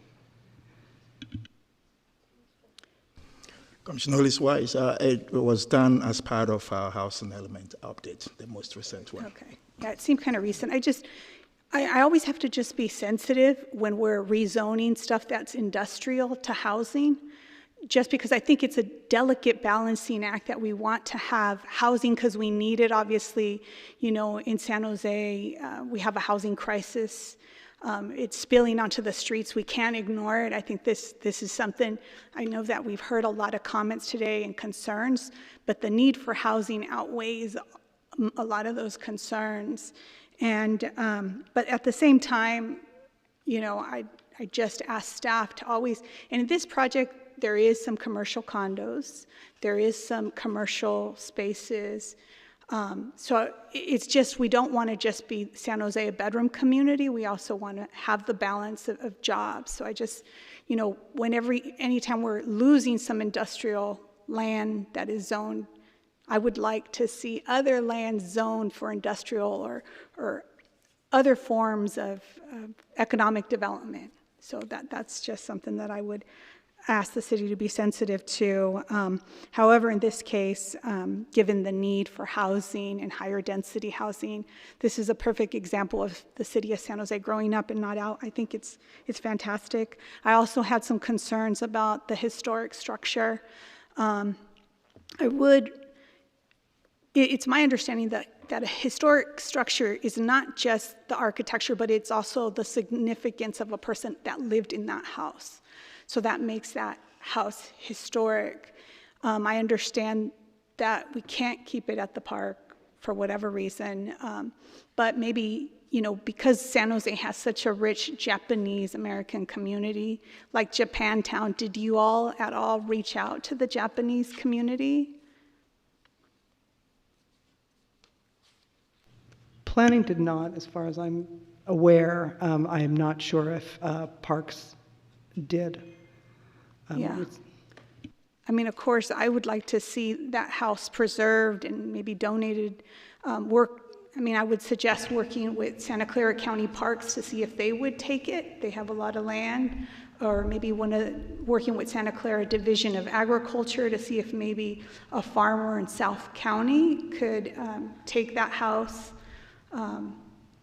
Commissioner Hollis-Wise, it was done as part of our housing element update, the most recent one. Okay. Yeah, it seemed kind of recent. I always have to just be sensitive when we're rezoning stuff that's industrial to housing, just because I think it's a delicate balancing act that we want to have housing because we need it. Obviously, you know, in San Jose, we have a housing crisis. It's spilling onto the streets. We can't ignore it. I think this is something, I know that we've heard a lot of comments today and concerns, but the need for housing outweighs a lot of those concerns. And, but at the same time, you know, I just ask staff to always, and in this project, there is some commercial condos, there is some commercial spaces. So it's just, we don't want to just be San Jose a bedroom community. We also want to have the balance of jobs. So I just, you know, anytime we're losing some industrial land that is zoned, I would like to see other land zoned for industrial or other forms of economic development. So that's just something that I would ask the city to be sensitive to. However, in this case, given the need for housing and higher density housing, this is a perfect example of the city of San Jose growing up and not out. I think it's fantastic. I also had some concerns about the historic structure. It's my understanding that a historic structure is not just the architecture, but it's also the significance of a person that lived in that house. So that makes that house historic. I understand that we can't keep it at the park for whatever reason, but maybe, because San Jose has such a rich Japanese American community, like Japantown, did you all at all reach out to the Japanese community? Planning did not, as far as I'm aware. I am not sure if Parks did. Yeah. I mean, of course, I would like to see that house preserved and maybe donated. I would suggest working with Santa Clara County Parks to see if they would take it. They have a lot of land. Or maybe working with Santa Clara Division of Agriculture to see if maybe a farmer in South County could take that house.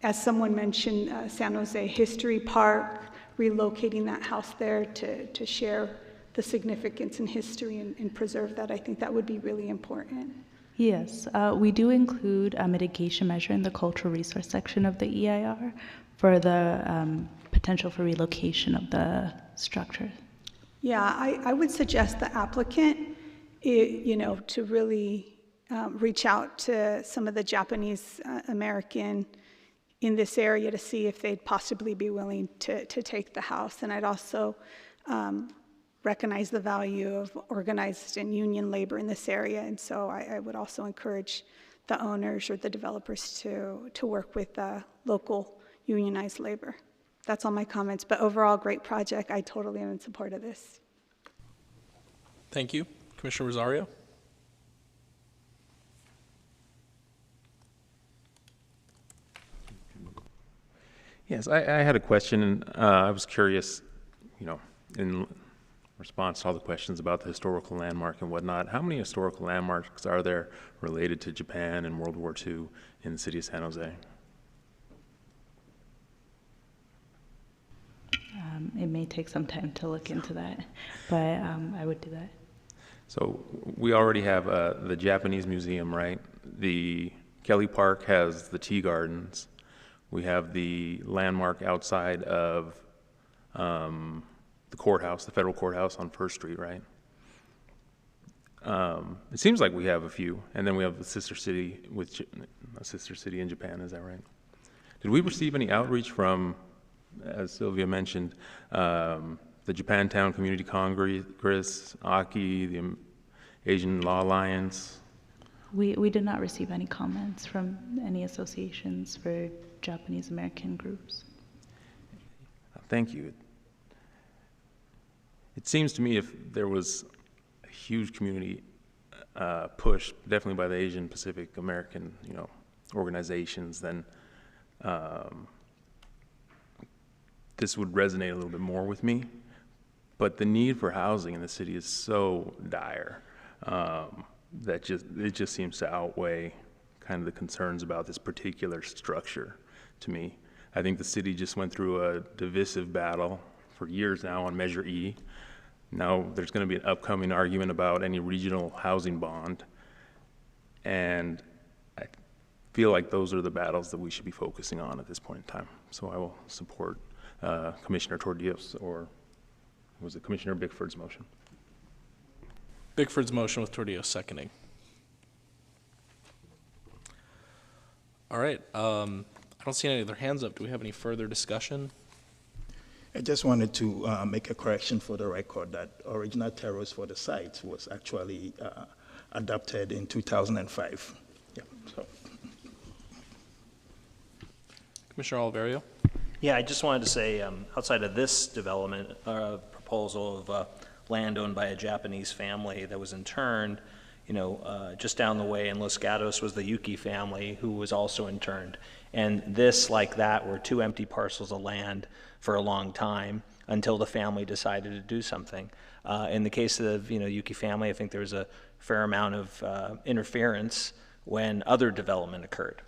As someone mentioned, San Jose History Park, relocating that house there to share the significance in history and preserve that. I think that would be really important. Yes, we do include a mitigation measure in the cultural resource section of the EIR for the potential for relocation of the structure. Yeah, I would suggest the applicant, to really reach out to some of the Japanese American in this area to see if they'd possibly be willing to take the house. And I'd also recognize the value of organized and union labor in this area. And so I would also encourage the owners or the developers to work with local unionized labor. That's all my comments. But overall, great project. I totally am in support of this. Thank you. Commissioner Rosario? Yes, I had a question, and I was curious, in response to all the questions about the historical landmark and whatnot, how many historical landmarks are there related to Japan and World War II in the city of San Jose? It may take some time to look into that, but I would do that. So we already have the Japanese Museum, right? The Kelly Park has the tea gardens. We have the landmark outside of the courthouse, the federal courthouse on First Street, right? It seems like we have a few, and then we have the sister city a sister city in Japan. Is that right? Did we receive any outreach from, as Sylvia mentioned, the Japantown Community Congress, AKI, the Asian Law Alliance? We did not receive any comments from any associations for Japanese American groups. Thank you. It seems to me if there was a huge community push, definitely by the Asian Pacific American, organizations, then this would resonate a little bit more with me. But the need for housing in the city is so dire that it just seems to outweigh kind of the concerns about this particular structure to me. I think the city just went through a divisive battle for years now on Measure E. Now there's going to be an upcoming argument about any regional housing bond. And I feel like those are the battles that we should be focusing on at this point in time. So I will support Commissioner Tordillo's, or was it Commissioner Bickford's motion? Bickford's motion with Tordillo seconding. All right. I don't see any other hands up. Do we have any further discussion? I just wanted to make a correction for the record that original terrace for the site was actually adopted in 2005. Yeah, so. Commissioner Oliverio? Yeah, I just wanted to say, outside of this development proposal of land owned by a Japanese family that was interned, just down the way in Los Gatos was the Yuki family who was also interned. And this, like that, were two empty parcels of land for a long time until the family decided to do something. In the case of Yuki family, I think there was a fair amount of interference when other development occurred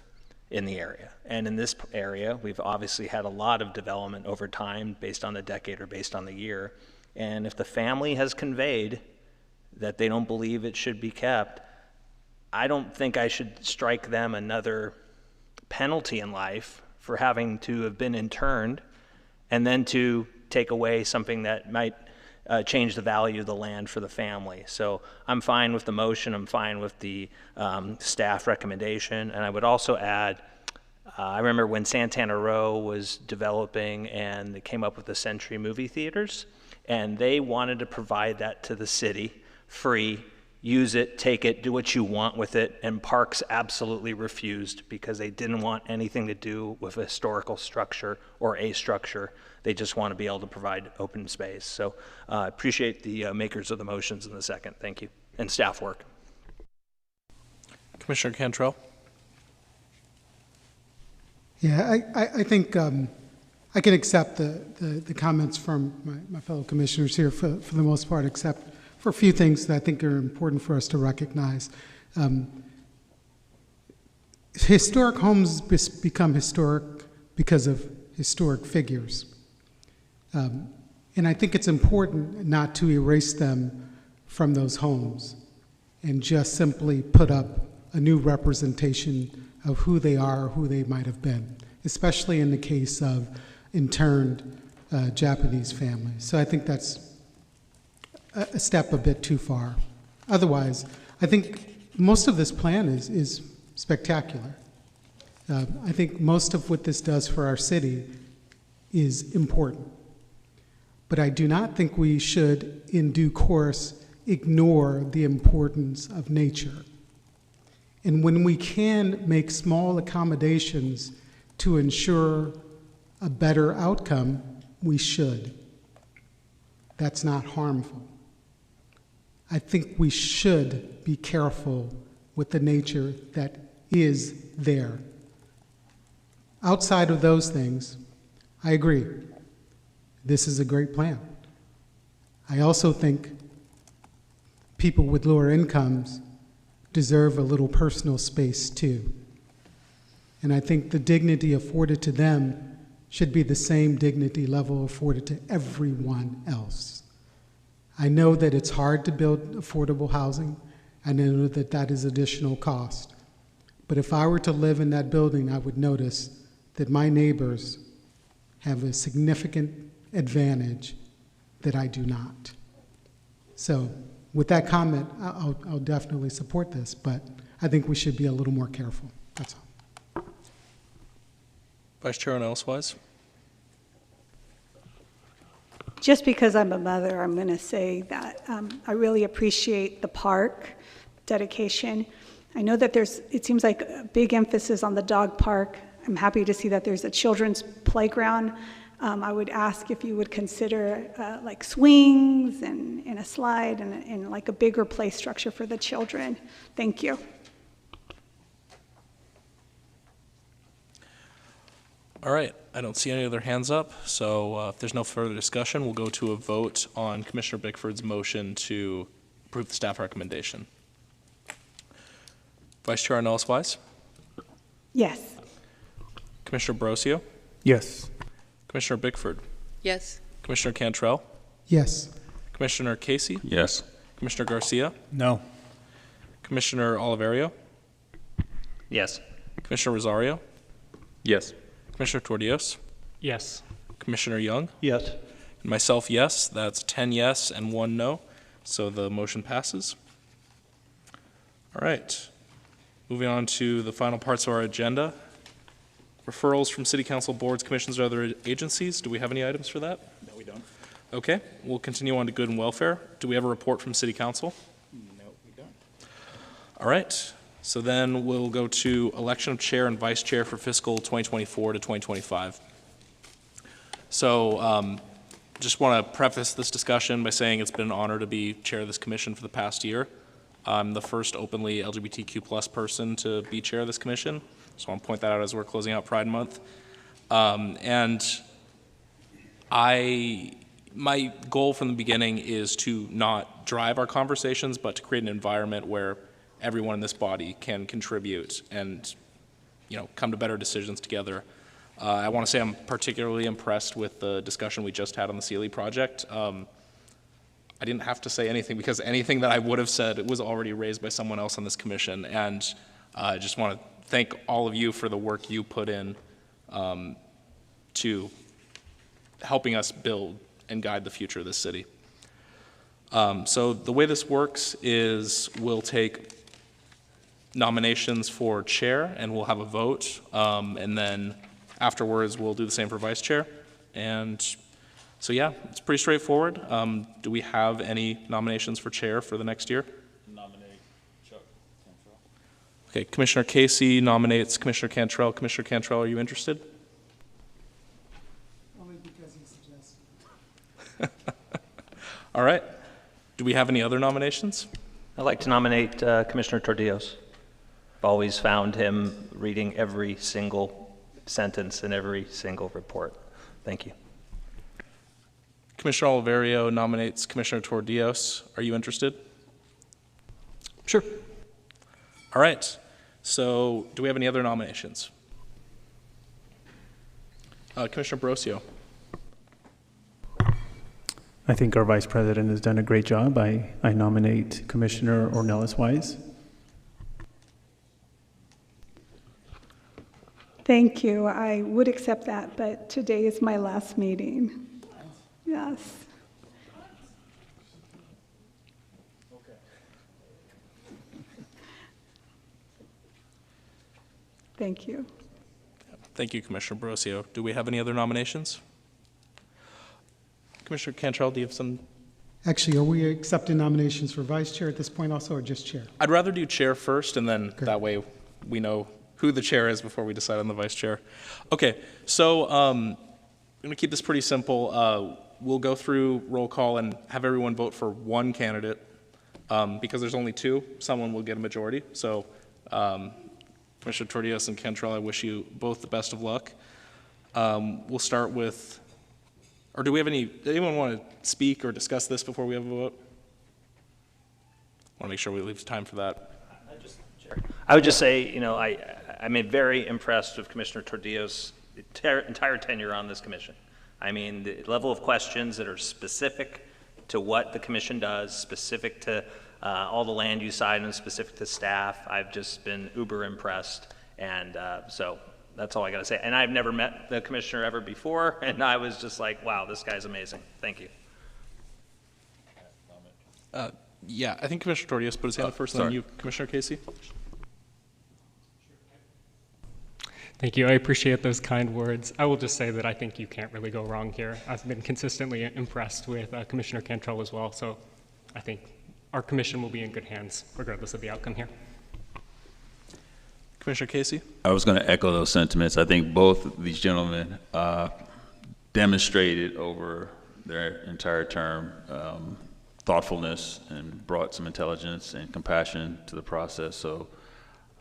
in the area. And in this area, we've obviously had a lot of development over time based on the decade or based on the year. And if the family has conveyed that they don't believe it should be kept, I don't think I should strike them another penalty in life for having to have been interned and then to take away something that might change the value of the land for the family. So I'm fine with the motion, I'm fine with the staff recommendation, and I would also add, I remember when Santana Row was developing and they came up with the Century movie theaters, and they wanted to provide that to the city free, use it, take it, do what you want with it, and Parks absolutely refused because they didn't want anything to do with a historical structure or a structure. They just want to be able to provide open space. So I appreciate the makers of the motions in the second. Thank you. And staff work. Commissioner Cantrell. Yeah, I think I can accept the comments from my fellow commissioners here for the most part, except for a few things that I think are important for us to recognize. Historic homes become historic because of historic figures. And I think it's important not to erase them from those homes and just simply put up a new representation of who they are or who they might have been, especially in the case of interned Japanese families. So I think that's a step a bit too far. Otherwise, I think most of this plan is spectacular. I think most of what this does for our city is important. But I do not think we should, in due course, ignore the importance of nature. And when we can make small accommodations to ensure a better outcome, we should. That's not harmful. I think we should be careful with the nature that is there. Outside of those things, I agree. This is a great plan. I also think people with lower incomes deserve a little personal space too. And I think the dignity afforded to them should be the same dignity level afforded to everyone else. I know that it's hard to build affordable housing. I know that that is additional cost. But if I were to live in that building, I would notice that my neighbors have a significant advantage that I do not. So with that comment, I'll definitely support this, but I think we should be a little more careful. That's all. Vice Chair Elswise. Just because I'm a mother, I'm going to say that I really appreciate the park dedication. I know that it seems like a big emphasis on the dog park. I'm happy to see that there's a children's playground. I would ask if you would consider like swings and a slide and like a bigger play structure for the children. Thank you. All right, I don't see any other hands up, so if there's no further discussion, we'll go to a vote on Commissioner Bickford's motion to approve the staff recommendation. Vice Chair Elswise? Yes. Commissioner Brosio? Yes. Commissioner Bickford? Yes. Commissioner Cantrell? Yes. Commissioner Casey? Yes. Commissioner Garcia? No. Commissioner Oliverio? Yes. Commissioner Rosario? Yes. Commissioner Tordios? Yes. Commissioner Young? Yes. And myself, yes. That's 10 yes and 1 no. So the motion passes. All right. Moving on to the final parts of our agenda. Referrals from City Council boards, commissions, or other agencies. Do we have any items for that? No, we don't. Okay. We'll continue on to good and welfare. Do we have a report from City Council? No, we don't. All right. So then we'll go to election of chair and vice chair for fiscal 2024 to 2025. So just want to preface this discussion by saying it's been an honor to be chair of this commission for the past year. I'm the first openly LGBTQ plus person to be chair of this commission. Just want to point that out as we're closing out Pride Month. And my goal from the beginning is to not drive our conversations, but to create an environment where everyone in this body can contribute and, come to better decisions together. I want to say I'm particularly impressed with the discussion we just had on the Cely project. I didn't have to say anything because anything that I would have said was already raised by someone else on this commission. And I just want to thank all of you for the work you put in to helping us build and guide the future of this city. So the way this works is we'll take nominations for chair and we'll have a vote. And then afterwards, we'll do the same for vice chair. And so, yeah, it's pretty straightforward. Do we have any nominations for chair for the next year? Nominate Chuck Cantrell. Okay, Commissioner Casey nominates Commissioner Cantrell. Commissioner Cantrell, are you interested? Only because he suggested. All right. Do we have any other nominations? I'd like to nominate Commissioner Tordillos. I've always found him reading every single sentence in every single report. Thank you. Commissioner Oliverio nominates Commissioner Tordillos. Are you interested? Sure. All right. So do we have any other nominations? Commissioner Brosio. I think our Vice President has done a great job. I nominate Commissioner Ornelas Wise. Thank you. I would accept that, but today is my last meeting. Yes. Thank you. Thank you, Commissioner Brosio. Do we have any other nominations? Commissioner Cantrell, do you have some? Actually, are we accepting nominations for vice chair at this point also, or just chair? I'd rather do chair first, and then that way we know who the chair is before we decide on the vice chair. Okay, so I'm going to keep this pretty simple. We'll go through roll call and have everyone vote for one candidate. Because there's only two, someone will get a majority. So Commissioner Tordillos and Cantrell, I wish you both the best of luck. We'll start with, or do we have anyone want to speak or discuss this before we have a vote? I want to make sure we leave time for that. I would just say, I'm very impressed with Commissioner Tordillos' entire tenure on this commission. I mean, the level of questions that are specific to what the commission does, specific to all the land use items, specific to staff, I've just been uber impressed. And so that's all I got to say. And I've never met the commissioner ever before, and I was just like, wow, this guy's amazing. Thank you. Yeah, I think Commissioner Tordillos put his hand up first, and then you, Commissioner Casey. Thank you. I appreciate those kind words. I will just say that I think you can't really go wrong here. I've been consistently impressed with Commissioner Cantrell as well, so I think our commission will be in good hands regardless of the outcome here. Commissioner Casey? I was going to echo those sentiments. I think both of these gentlemen demonstrated over their entire term thoughtfulness and brought some intelligence and compassion to the process.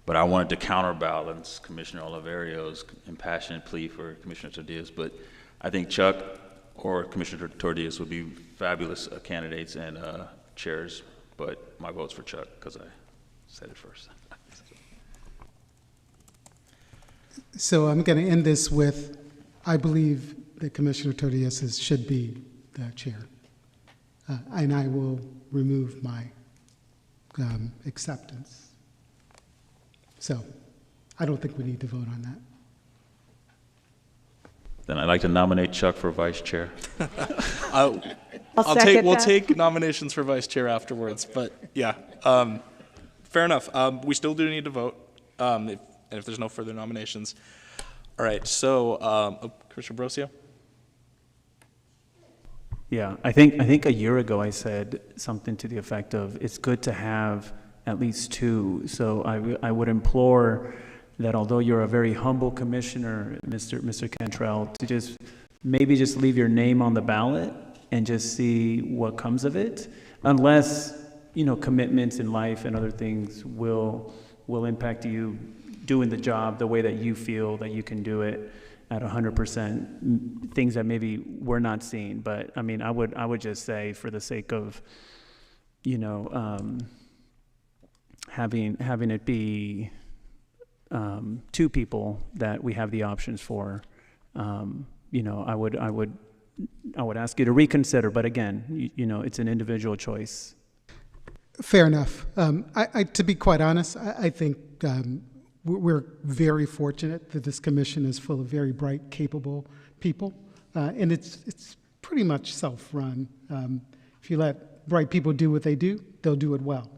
But I wanted to counterbalance Commissioner Oliverio's impassioned plea for Commissioner Tordillos. But I think Chuck or Commissioner Tordillos would be fabulous candidates and chairs. But my vote's for Chuck because I said it first. So I'm going to end this with, I believe that Commissioner Tordillos should be the chair. And I will remove my acceptance. So I don't think we need to vote on that. Then I'd like to nominate Chuck for vice chair. We'll take nominations for vice chair afterwards, but yeah, fair enough. We still do need to vote, if there's no further nominations. All right, so Commissioner Brosio? Yeah, I think a year ago I said something to the effect of it's good to have at least two. So I would implore that although you're a very humble commissioner, Mr. Cantrell, to maybe just leave your name on the ballot and just see what comes of it. Unless commitments in life and other things will impact you doing the job the way that you feel that you can do it at 100%, things that maybe we're not seeing. But I mean, I would just say, for the sake of, having it be two people that we have the options for, I would ask you to reconsider. But again, it's an individual choice. Fair enough. To be quite honest, I think we're very fortunate that this commission is full of very bright, capable people, and it's pretty much self-run. If you let bright people do what they do, they'll do it well.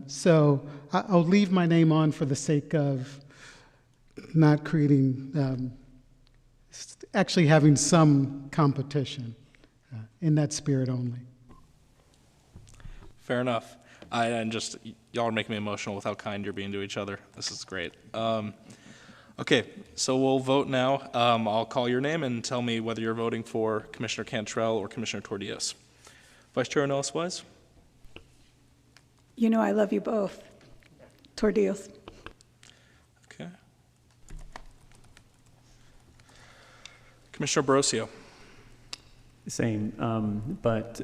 So I'll leave my name on for the sake of not creating, actually having some competition in that spirit only. Fair enough. And just, y'all are making me emotional with how kind you're being to each other. This is great. Okay, so we'll vote now. I'll call your name and tell me whether you're voting for Commissioner Cantrell or Commissioner Tordios. Vice Chair Ellis-Wise? You know I love you both. Tordios. Okay. Commissioner Borosio? Same, but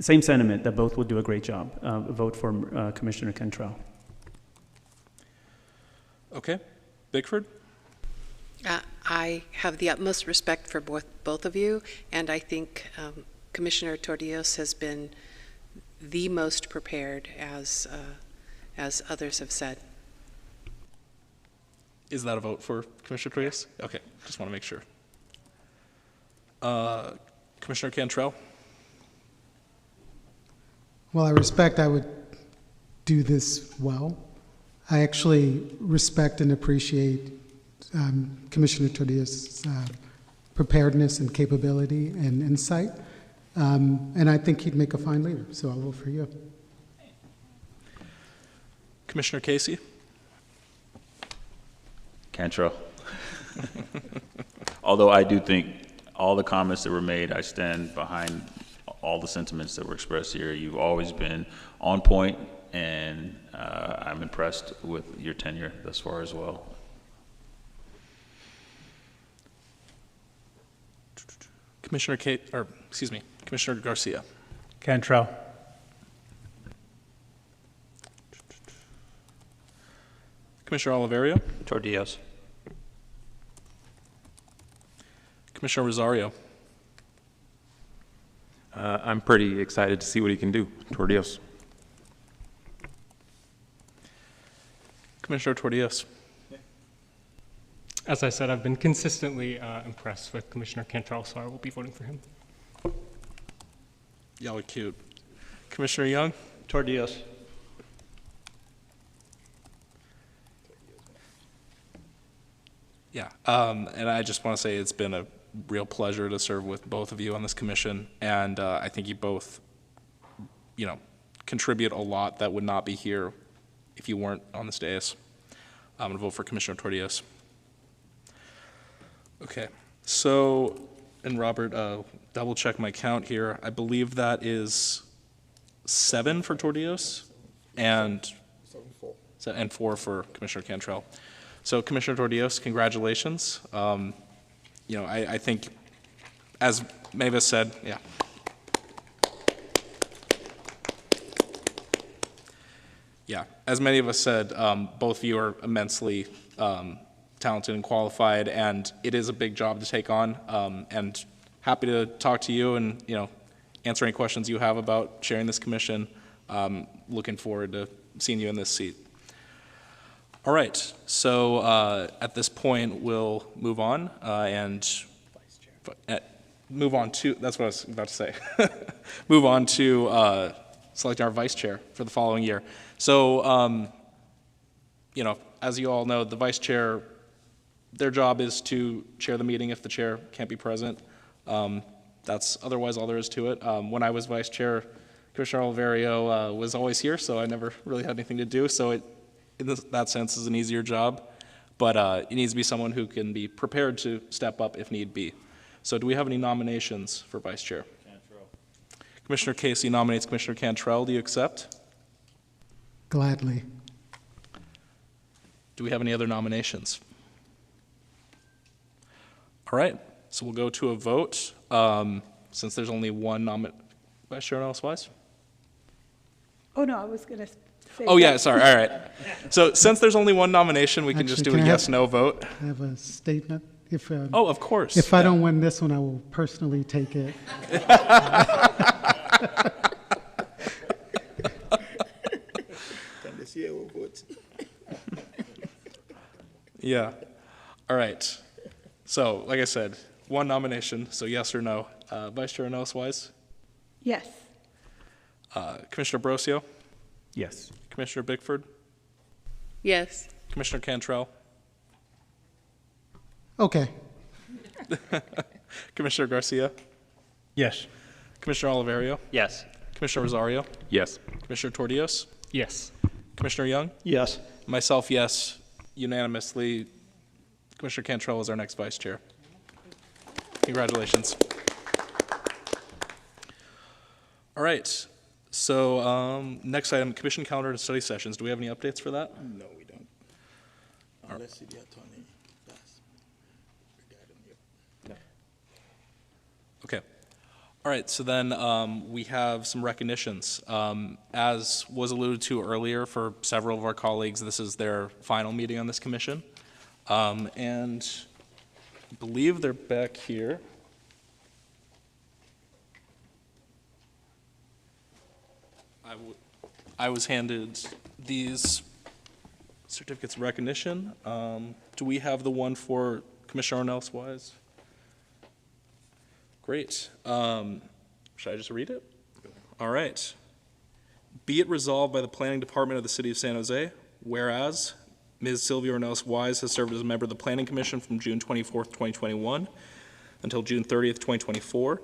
same sentiment that both will do a great job. Vote for Commissioner Cantrell. Okay. Bickford? I have the utmost respect for both of you, and I think Commissioner Tordios has been the most prepared, as others have said. Is that a vote for Commissioner Tordios? Okay, just want to make sure. Commissioner Cantrell? Well, I would do this well. I actually respect and appreciate Commissioner Tordios' preparedness and capability and insight, and I think he'd make a fine leader, so I'll vote for you. Commissioner Casey? Cantrell. Although I do think all the comments that were made, I stand behind all the sentiments that were expressed here. You've always been on point, and I'm impressed with your tenure thus far as well. Commissioner Commissioner Garcia? Cantrell. Commissioner Oliverio? Tordios. Commissioner Rosario? I'm pretty excited to see what he can do. Tordios. Commissioner Tordios? As I said, I've been consistently impressed with Commissioner Cantrell, so I will be voting for him. Y'all are cute. Commissioner Young? Tordios. Yeah, and I just want to say it's been a real pleasure to serve with both of you on this commission, and I think you both, contribute a lot that would not be here if you weren't on this dais. I'm going to vote for Commissioner Tordios. Okay, so, and Robert, double check my count here. I believe that is 7 for Tordios and 4 for Commissioner Cantrell. So Commissioner Tordios, congratulations. I think, as Mavis said, yeah. Yeah, as many of us said, both of you are immensely talented and qualified, and it is a big job to take on, and happy to talk to you and, answer any questions you have about sharing this commission. Looking forward to seeing you in this seat. All right, so at this point, we'll move on move on to, that's what I was about to say, move on to selecting our vice chair for the following year. So, as you all know, the vice chair, their job is to chair the meeting if the chair can't be present. That's otherwise all there is to it. When I was vice chair, Commissioner Oliverio was always here, so I never really had anything to do, so it, in that sense, is an easier job, but it needs to be someone who can be prepared to step up if need be. So do we have any nominations for vice chair? Cantrell. Commissioner Casey nominates Commissioner Cantrell. Do you accept? Gladly. Do we have any other nominations? All right, so we'll go to a vote. Since there's only one Vice Chair Ellis-Wise? Oh, no, I was going to say. Oh, yeah, sorry, all right. So since there's only one nomination, we can just do a yes/no vote. I have a statement. If, oh, of course. If I don't win this one, I will personally take it. Yeah. All right. So, like I said, one nomination, so yes or no. Vice Chair Ellis-Wise? Yes. Commissioner Brosio? Yes. Commissioner Bickford? Yes. Commissioner Cantrell? Okay. Commissioner Garcia? Yes. Commissioner Oliverio? Yes. Commissioner Rosario? Yes. Commissioner Tordios? Yes. Commissioner Young? Yes. Myself, yes, unanimously. Commissioner Cantrell is our next vice chair. Congratulations. All right, so next item, commission calendar and study sessions. Do we have any updates for that? No, we don't. Unless the attorney does. No. Okay. All right, so then we have some recognitions. As was alluded to earlier for several of our colleagues, this is their final meeting on this commission. And I believe they're back here. I was handed these certificates of recognition. Do we have the one for Commissioner Ellis-Wise? Great. Should I just read it? All right. Be it resolved by the Planning Department of the City of San Jose, whereas Ms. Sylvia Ornelas-Wise has served as a member of the Planning Commission from June 24th, 2021 until June 30th, 2024,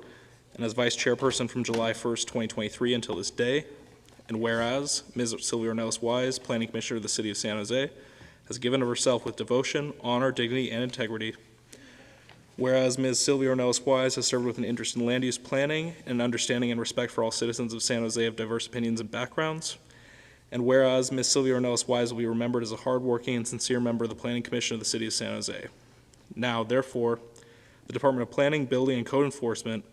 and as Vice Chairperson from July 1st, 2023 until this day. And whereas Ms. Sylvia Ornelas-Wise, Planning Commissioner of the City of San Jose, has given of herself with devotion, honor, dignity, and integrity. Whereas Ms. Sylvia Ornelas-Wise has served with an interest in land use planning and an understanding and respect for all citizens of San Jose of diverse opinions and backgrounds. And whereas Ms. Sylvia Ornelas-Wise will be remembered as a hardworking and sincere member of the Planning Commission of the City of San Jose. Now, therefore, the Department of Planning, Building, and Code Enforcement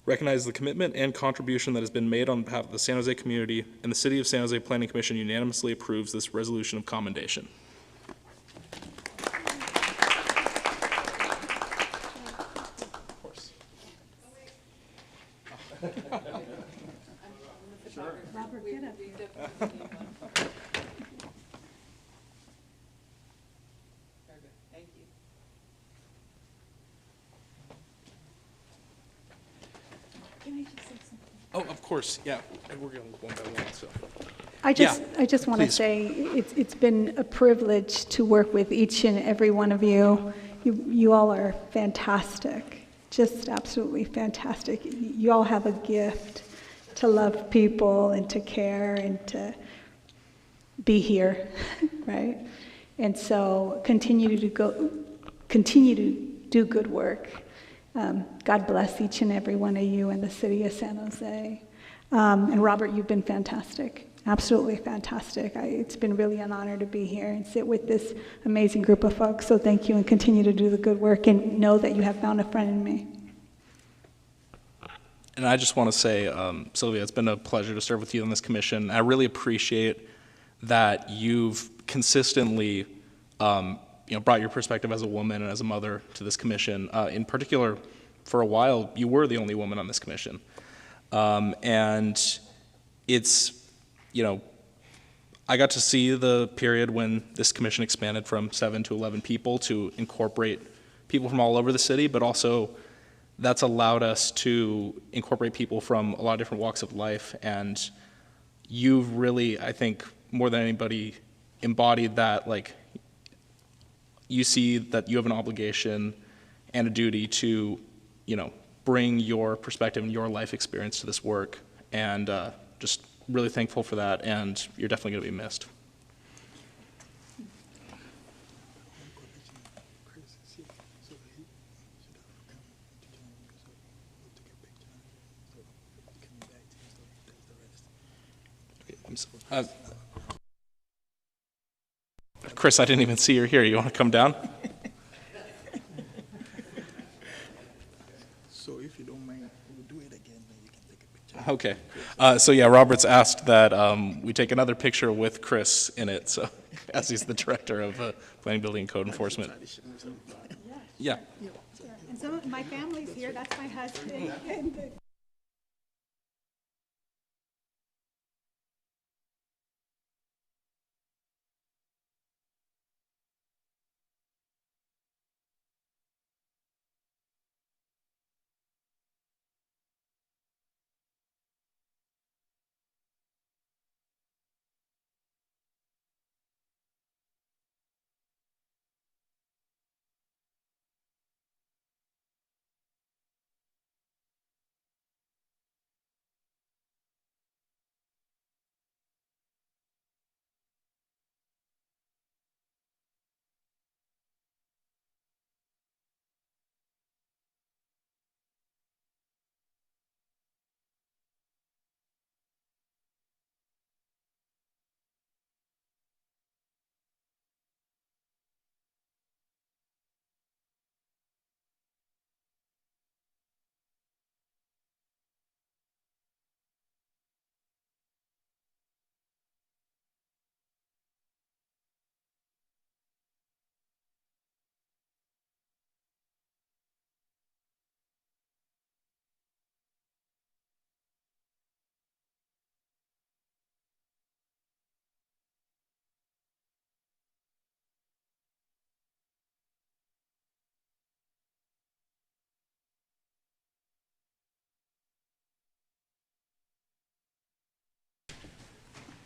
recognizes the commitment and contribution that has been made on behalf of the San Jose community, and the City of San Jose Planning Commission unanimously approves this resolution of commendation. Robert, get up here. Thank you. Can I just say something? Oh, of course, yeah. And we're going one by one, so. I just want to say it's been a privilege to work with each and every one of you. You all are fantastic, just absolutely fantastic. You all have a gift to love people and to care and to be here, right? And so continue to do good work. God bless each and every one of you in the city of San Jose. And Robert, you've been fantastic, absolutely fantastic. It's been really an honor to be here and sit with this amazing group of folks. So thank you, and continue to do the good work, and know that you have found a friend in me. And I just want to say, Sylvia, it's been a pleasure to serve with you on this commission. I really appreciate that you've consistently brought your perspective as a woman and as a mother to this commission. In particular, for a while, you were the only woman on this commission. And it's, I got to see the period when this commission expanded from 7 to 11 people to incorporate people from all over the city, but also that's allowed us to incorporate people from a lot of different walks of life. And you've really, I think, more than anybody, embodied that, you see that you have an obligation and a duty to, bring your perspective and your life experience to this work. And just really thankful for that, and you're definitely going to be missed. Chris, I didn't even see you're here. You want to come down? So if you don't mind, we'll do it again, then you can take a picture. Okay. So yeah, Robert's asked that we take another picture with Chris in it, so as he's the director of Planning, Building, and Code Enforcement. Yeah. And some of my family's here. That's my husband. And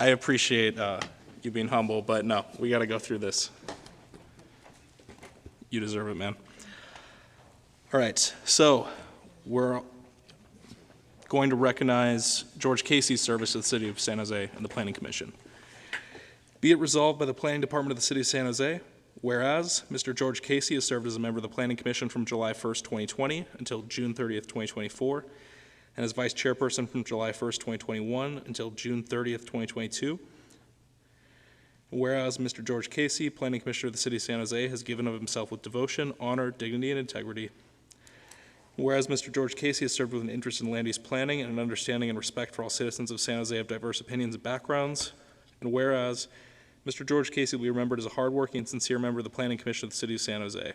I appreciate you being humble, but no, we got to go through this. You deserve it, man. All right, so we're going to recognize George Casey's service to the City of San Jose and the Planning Commission. Be it resolved by the Planning Department of the City of San Jose, whereas Mr. George Casey has served as a member of the Planning Commission from July 1st, 2020 until June 30th, 2024, and as Vice Chairperson from July 1st, 2021 until June 30th, 2022. Whereas Mr. George Casey, Planning Commissioner of the City of San Jose, has given of himself with devotion, honor, dignity, and integrity. Whereas Mr. George Casey has served with an interest in land use planning and an understanding and respect for all citizens of San Jose of diverse opinions and backgrounds. And whereas Mr. George Casey will be remembered as a hardworking and sincere member of the Planning Commission of the City of San Jose.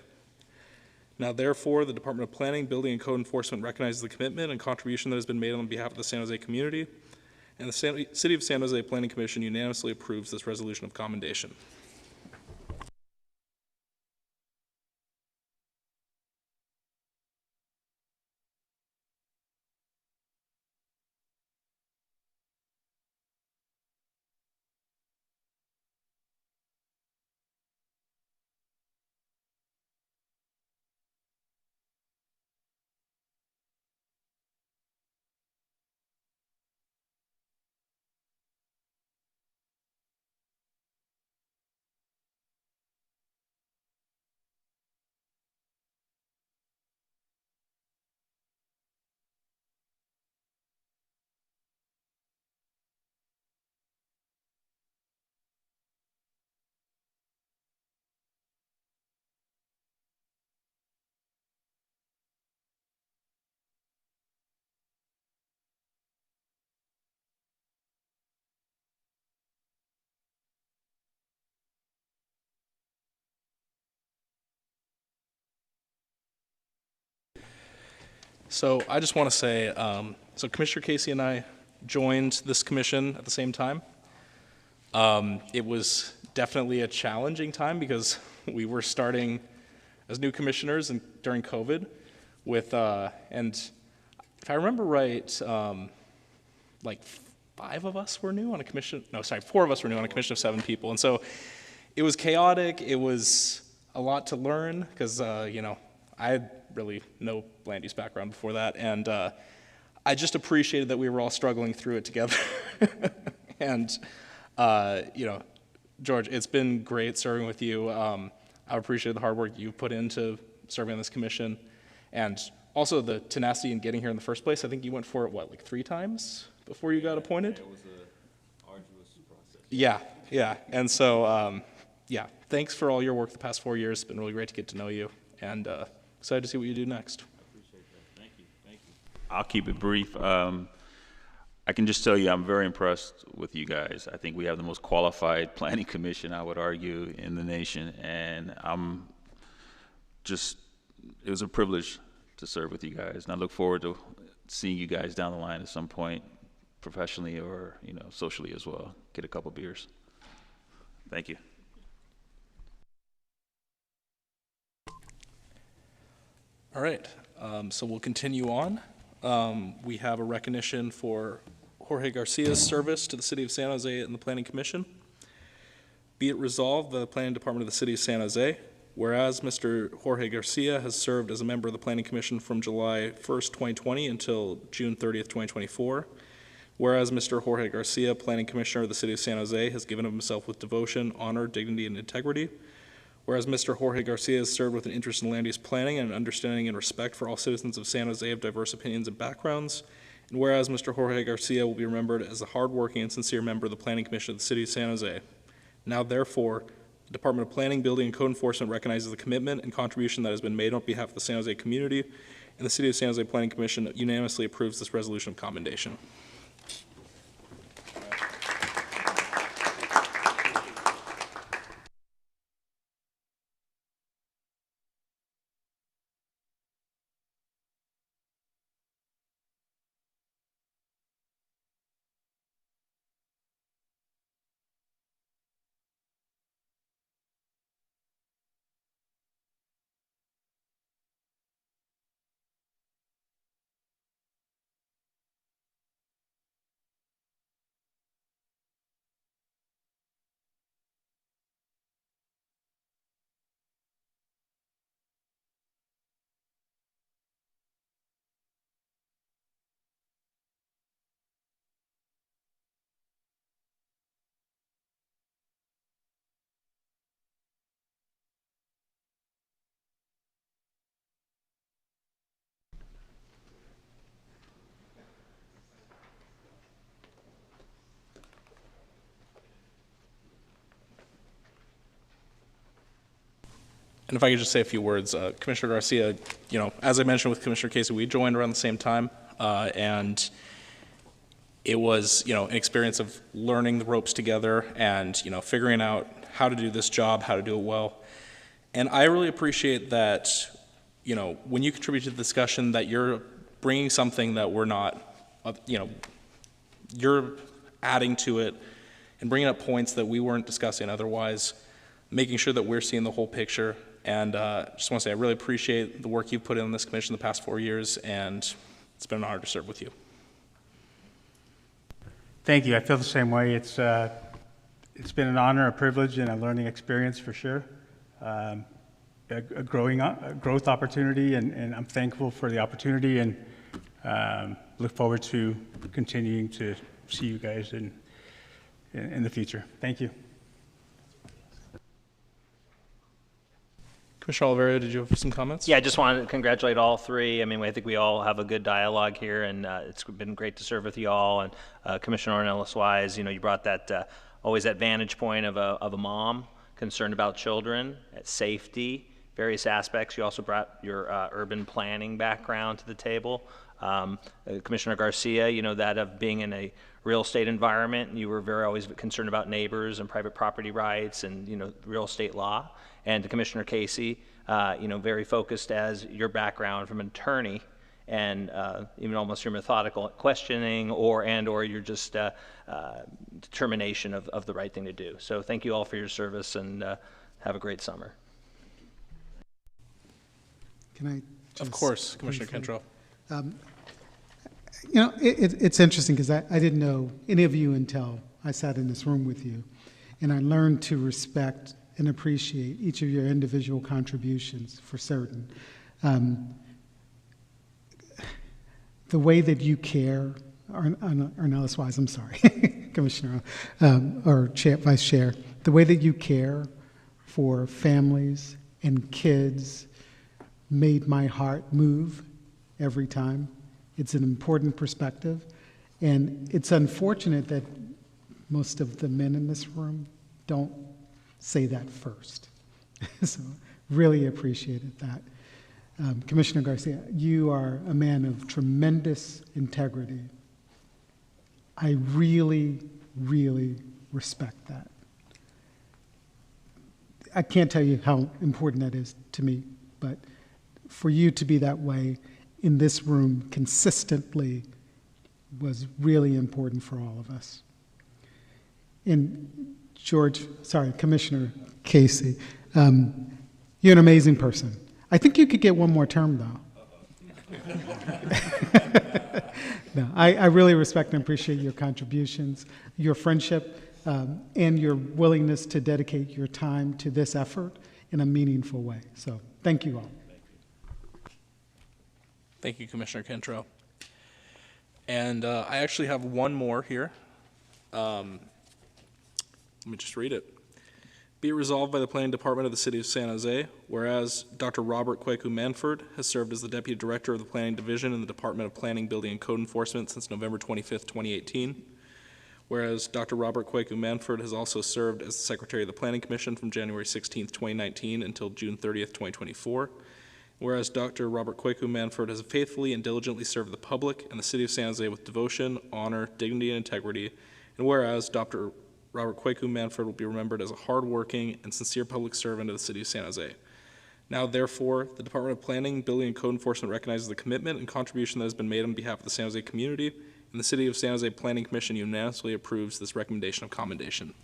Now, therefore, the Department of Planning, Building, and Code Enforcement recognizes the commitment and contribution that has been made on behalf of the San Jose community, and the City of San Jose Planning Commission unanimously approves this resolution of commendation. So I just want to say, so Commissioner Casey and I joined this commission at the same time. It was definitely a challenging time because we were starting as new commissioners and during COVID with, and if I remember right, like 5 of us were new on a commission, no, sorry, 4 of us were new on a commission of 7 people. And so it was chaotic. It was a lot to learn because, you know, I had really no land use background before that. And I just appreciated that we were all struggling through it together. And, you know, George, it's been great serving with you. I appreciate the hard work you've put into serving on this commission. And also the tenacity in getting here in the first place. I think you went for it, what, like 3 times before you got appointed? It was an arduous process. Yeah, yeah. And so, yeah, thanks for all your work the past 4 years. It's been really great to get to know you, and excited to see what you do next. Thank you. I'll keep it brief. I can just tell you I'm very impressed with you guys. I think we have the most qualified planning commission, I would argue, in the nation, and it was a privilege to serve with you guys, and I look forward to seeing you guys down the line at some point, professionally or socially as well. Get a couple beers. Thank you. All right, so we'll continue on. We have a recognition for Jorge Garcia's service to the City of San Jose and the Planning Commission. Be it resolved by the Planning Department of the City of San Jose, whereas Mr. Jorge Garcia has served as a member of the Planning Commission from July 1st, 2020 until June 30th, 2024, whereas Mr. Jorge Garcia, Planning Commissioner of the City of San Jose, has given of himself with devotion, honor, dignity, and integrity, whereas Mr. Jorge Garcia has served with an interest in land use planning and an understanding and respect for all citizens of San Jose of diverse opinions and backgrounds, and whereas Mr. Jorge Garcia will be remembered as a hardworking and sincere member of the Planning Commission of the City of San Jose. Now, therefore, the Department of Planning, Building, and Code Enforcement recognizes the commitment and contribution that has been made on behalf of the San Jose community, and the City of San Jose Planning Commission unanimously approves this resolution of commendation. And if I could just say a few words, Commissioner Garcia, as I mentioned with Commissioner Casey, we joined around the same time, and it was, an experience of learning the ropes together and, figuring out how to do this job, how to do it well. And I really appreciate that, when you contribute to the discussion, that you're bringing something that we're not, you're adding to it and bringing up points that we weren't discussing otherwise, making sure that we're seeing the whole picture. And just want to say I really appreciate the work you've put in on this commission the past 4 years, and it's been an honor to serve with you. Thank you. I feel the same way. It's been an honor, a privilege, and a learning experience for sure. A growth opportunity, and I'm thankful for the opportunity, and look forward to continuing to see you guys in the future. Thank you. Commissioner Oliveira, did you have some comments? Yeah, I just wanted to congratulate all three. I mean, I think we all have a good dialogue here, and it's been great to serve with you all. And Commissioner Ornelas-Wise, you brought that always that vantage point of a mom concerned about children, safety, various aspects. You also brought your urban planning background to the table. Commissioner Garcia, that of being in a real estate environment, you were always concerned about neighbors and private property rights and, real estate law. And to Commissioner Casey, very focused as your background from an attorney and even almost your methodical questioning or your just determination of the right thing to do. So thank you all for your service, and have a great summer. Can I just Of course, Commissioner briefly- Cantrell. It's interesting because I didn't know any of you until I sat in this room with you, and I learned to respect and appreciate each of your individual contributions for certain. The way that you care, Ornelas-Wise, I'm sorry, Commissioner, or Chair, Vice Chair, the way that you care for families and kids made my heart move every time. It's an important perspective, and it's unfortunate that most of the men in this room don't say that first. So really appreciated that. Commissioner Garcia, you are a man of tremendous integrity. I really, really respect that. I can't tell you how important that is to me, but for you to be that way in this room consistently was really important for all of us. And Commissioner Casey, you're an amazing person. I think you could get one more term, though. No, I really respect and appreciate your contributions, your friendship, and your willingness to dedicate your time to this effort in a meaningful way. So thank you all. Thank you, Commissioner Cantrell. And I actually have one more here. Let me just read it. Be it resolved by the Planning Department of the City of San Jose, whereas Dr. Robert Kweku Manford has served as the Deputy Director of the Planning Division in the Department of Planning, Building, and Code Enforcement since November 25th, 2018. Whereas Dr. Robert Kweku Manford has also served as the Secretary of the Planning Commission from January 16th, 2019 until June 30th, 2024. Whereas Dr. Robert Kweku Manford has faithfully and diligently served the public and the City of San Jose with devotion, honor, dignity, and integrity. And whereas Dr. Robert Kweku Manford will be remembered as a hardworking and sincere public servant of the City of San Jose. Now, therefore, the Department of Planning, Building, and Code Enforcement recognizes the commitment and contribution that has been made on behalf of the San Jose community, and the City of San Jose Planning Commission unanimously approves this recommendation of commendation.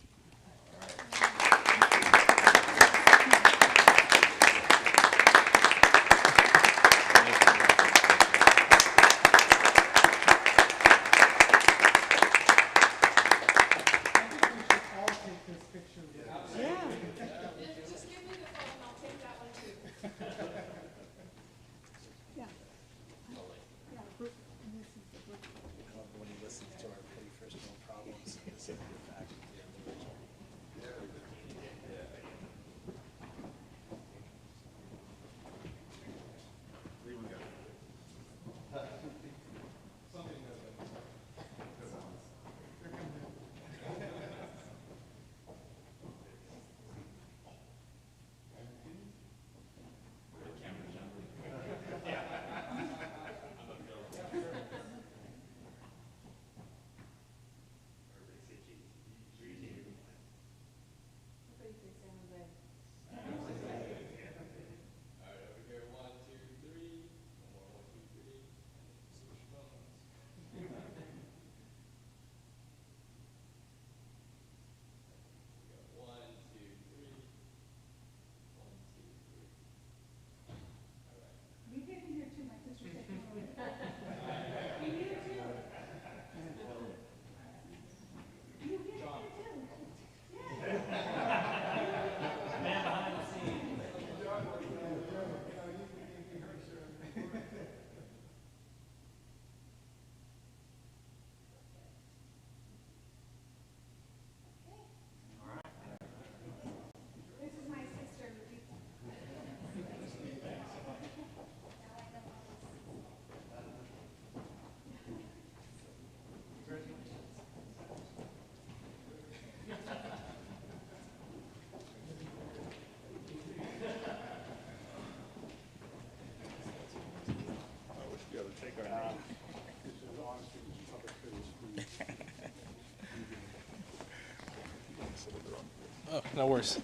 Oh, no worries.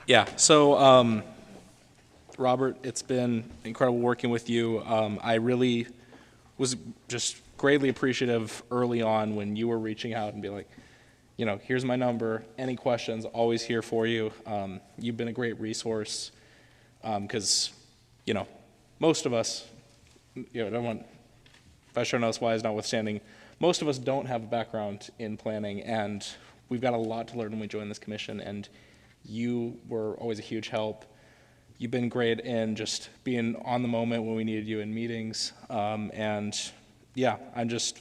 Yeah, so Robert, it's been incredible working with you. I really was just greatly appreciative early on when you were reaching out and be like, you know, here's my number, any questions, always here for you. You've been a great resource because, you know, most of us, you know, don't want, if I sure know why is notwithstanding, most of us don't have a background in planning, and we've got a lot to learn when we join this commission, and you were always a huge help. You've been great in just being on the moment when we needed you in meetings, and yeah, I'm just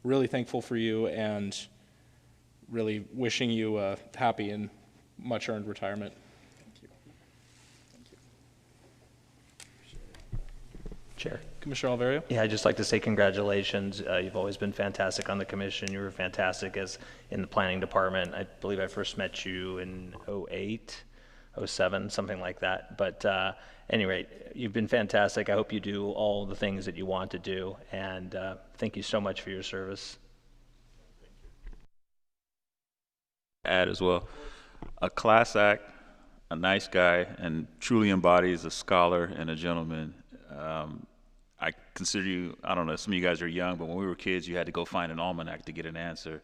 really thankful for you and really wishing you a happy and much-earned retirement. Thank you. Thank you. Chair. Commissioner Alverio? Yeah, I'd just like to say congratulations. You've always been fantastic on the commission. You were fantastic as in the planning department. I believe I first met you in 08, 07, something like that. But any rate, you've been fantastic. I hope you do all the things that you want to do. And thank you so much for your service. Add as well, a class act, a nice guy, and truly embodies a scholar and a gentleman. I consider you, I don't know, some of you guys are young, but when we were kids, you had to go find an almanac to get an answer.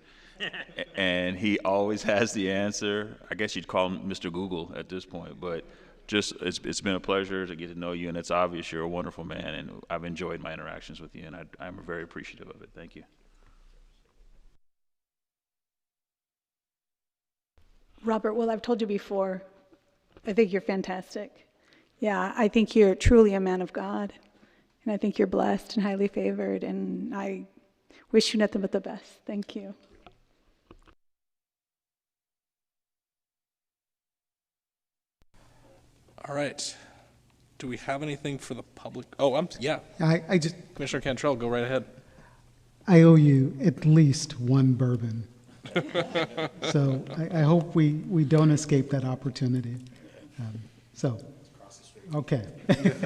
And he always has the answer. I guess you'd call him Mr. Google at this point, but just, it's been a pleasure to get to know you, and it's obvious you're a wonderful man, and I've enjoyed my interactions with you, and I'm very appreciative of it. Thank you. Robert, well, I've told you before, I think you're fantastic. Yeah, I think you're truly a man of God. And I think you're blessed and highly favored. And I wish you nothing but the best. Thank you. All right. Do we have anything for the public? Oh, yeah. I just, Commissioner Cantrell, go right ahead. I owe you at least one bourbon. So I hope we don't escape that opportunity. Okay. It's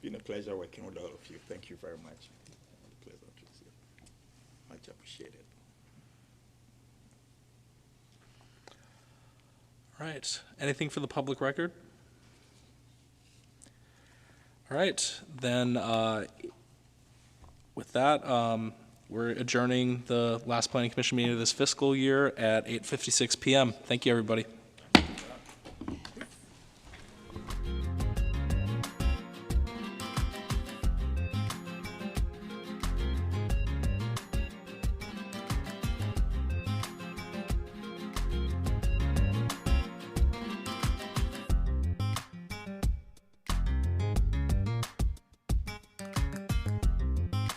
been a pleasure working with all of you. Thank you very much. Pleasure to see you. Much appreciated. All right. Anything for the public record? All right. Then with that, we're adjourning the last Planning Commission meeting of this fiscal year at 8:56 p.m. Thank you, everybody.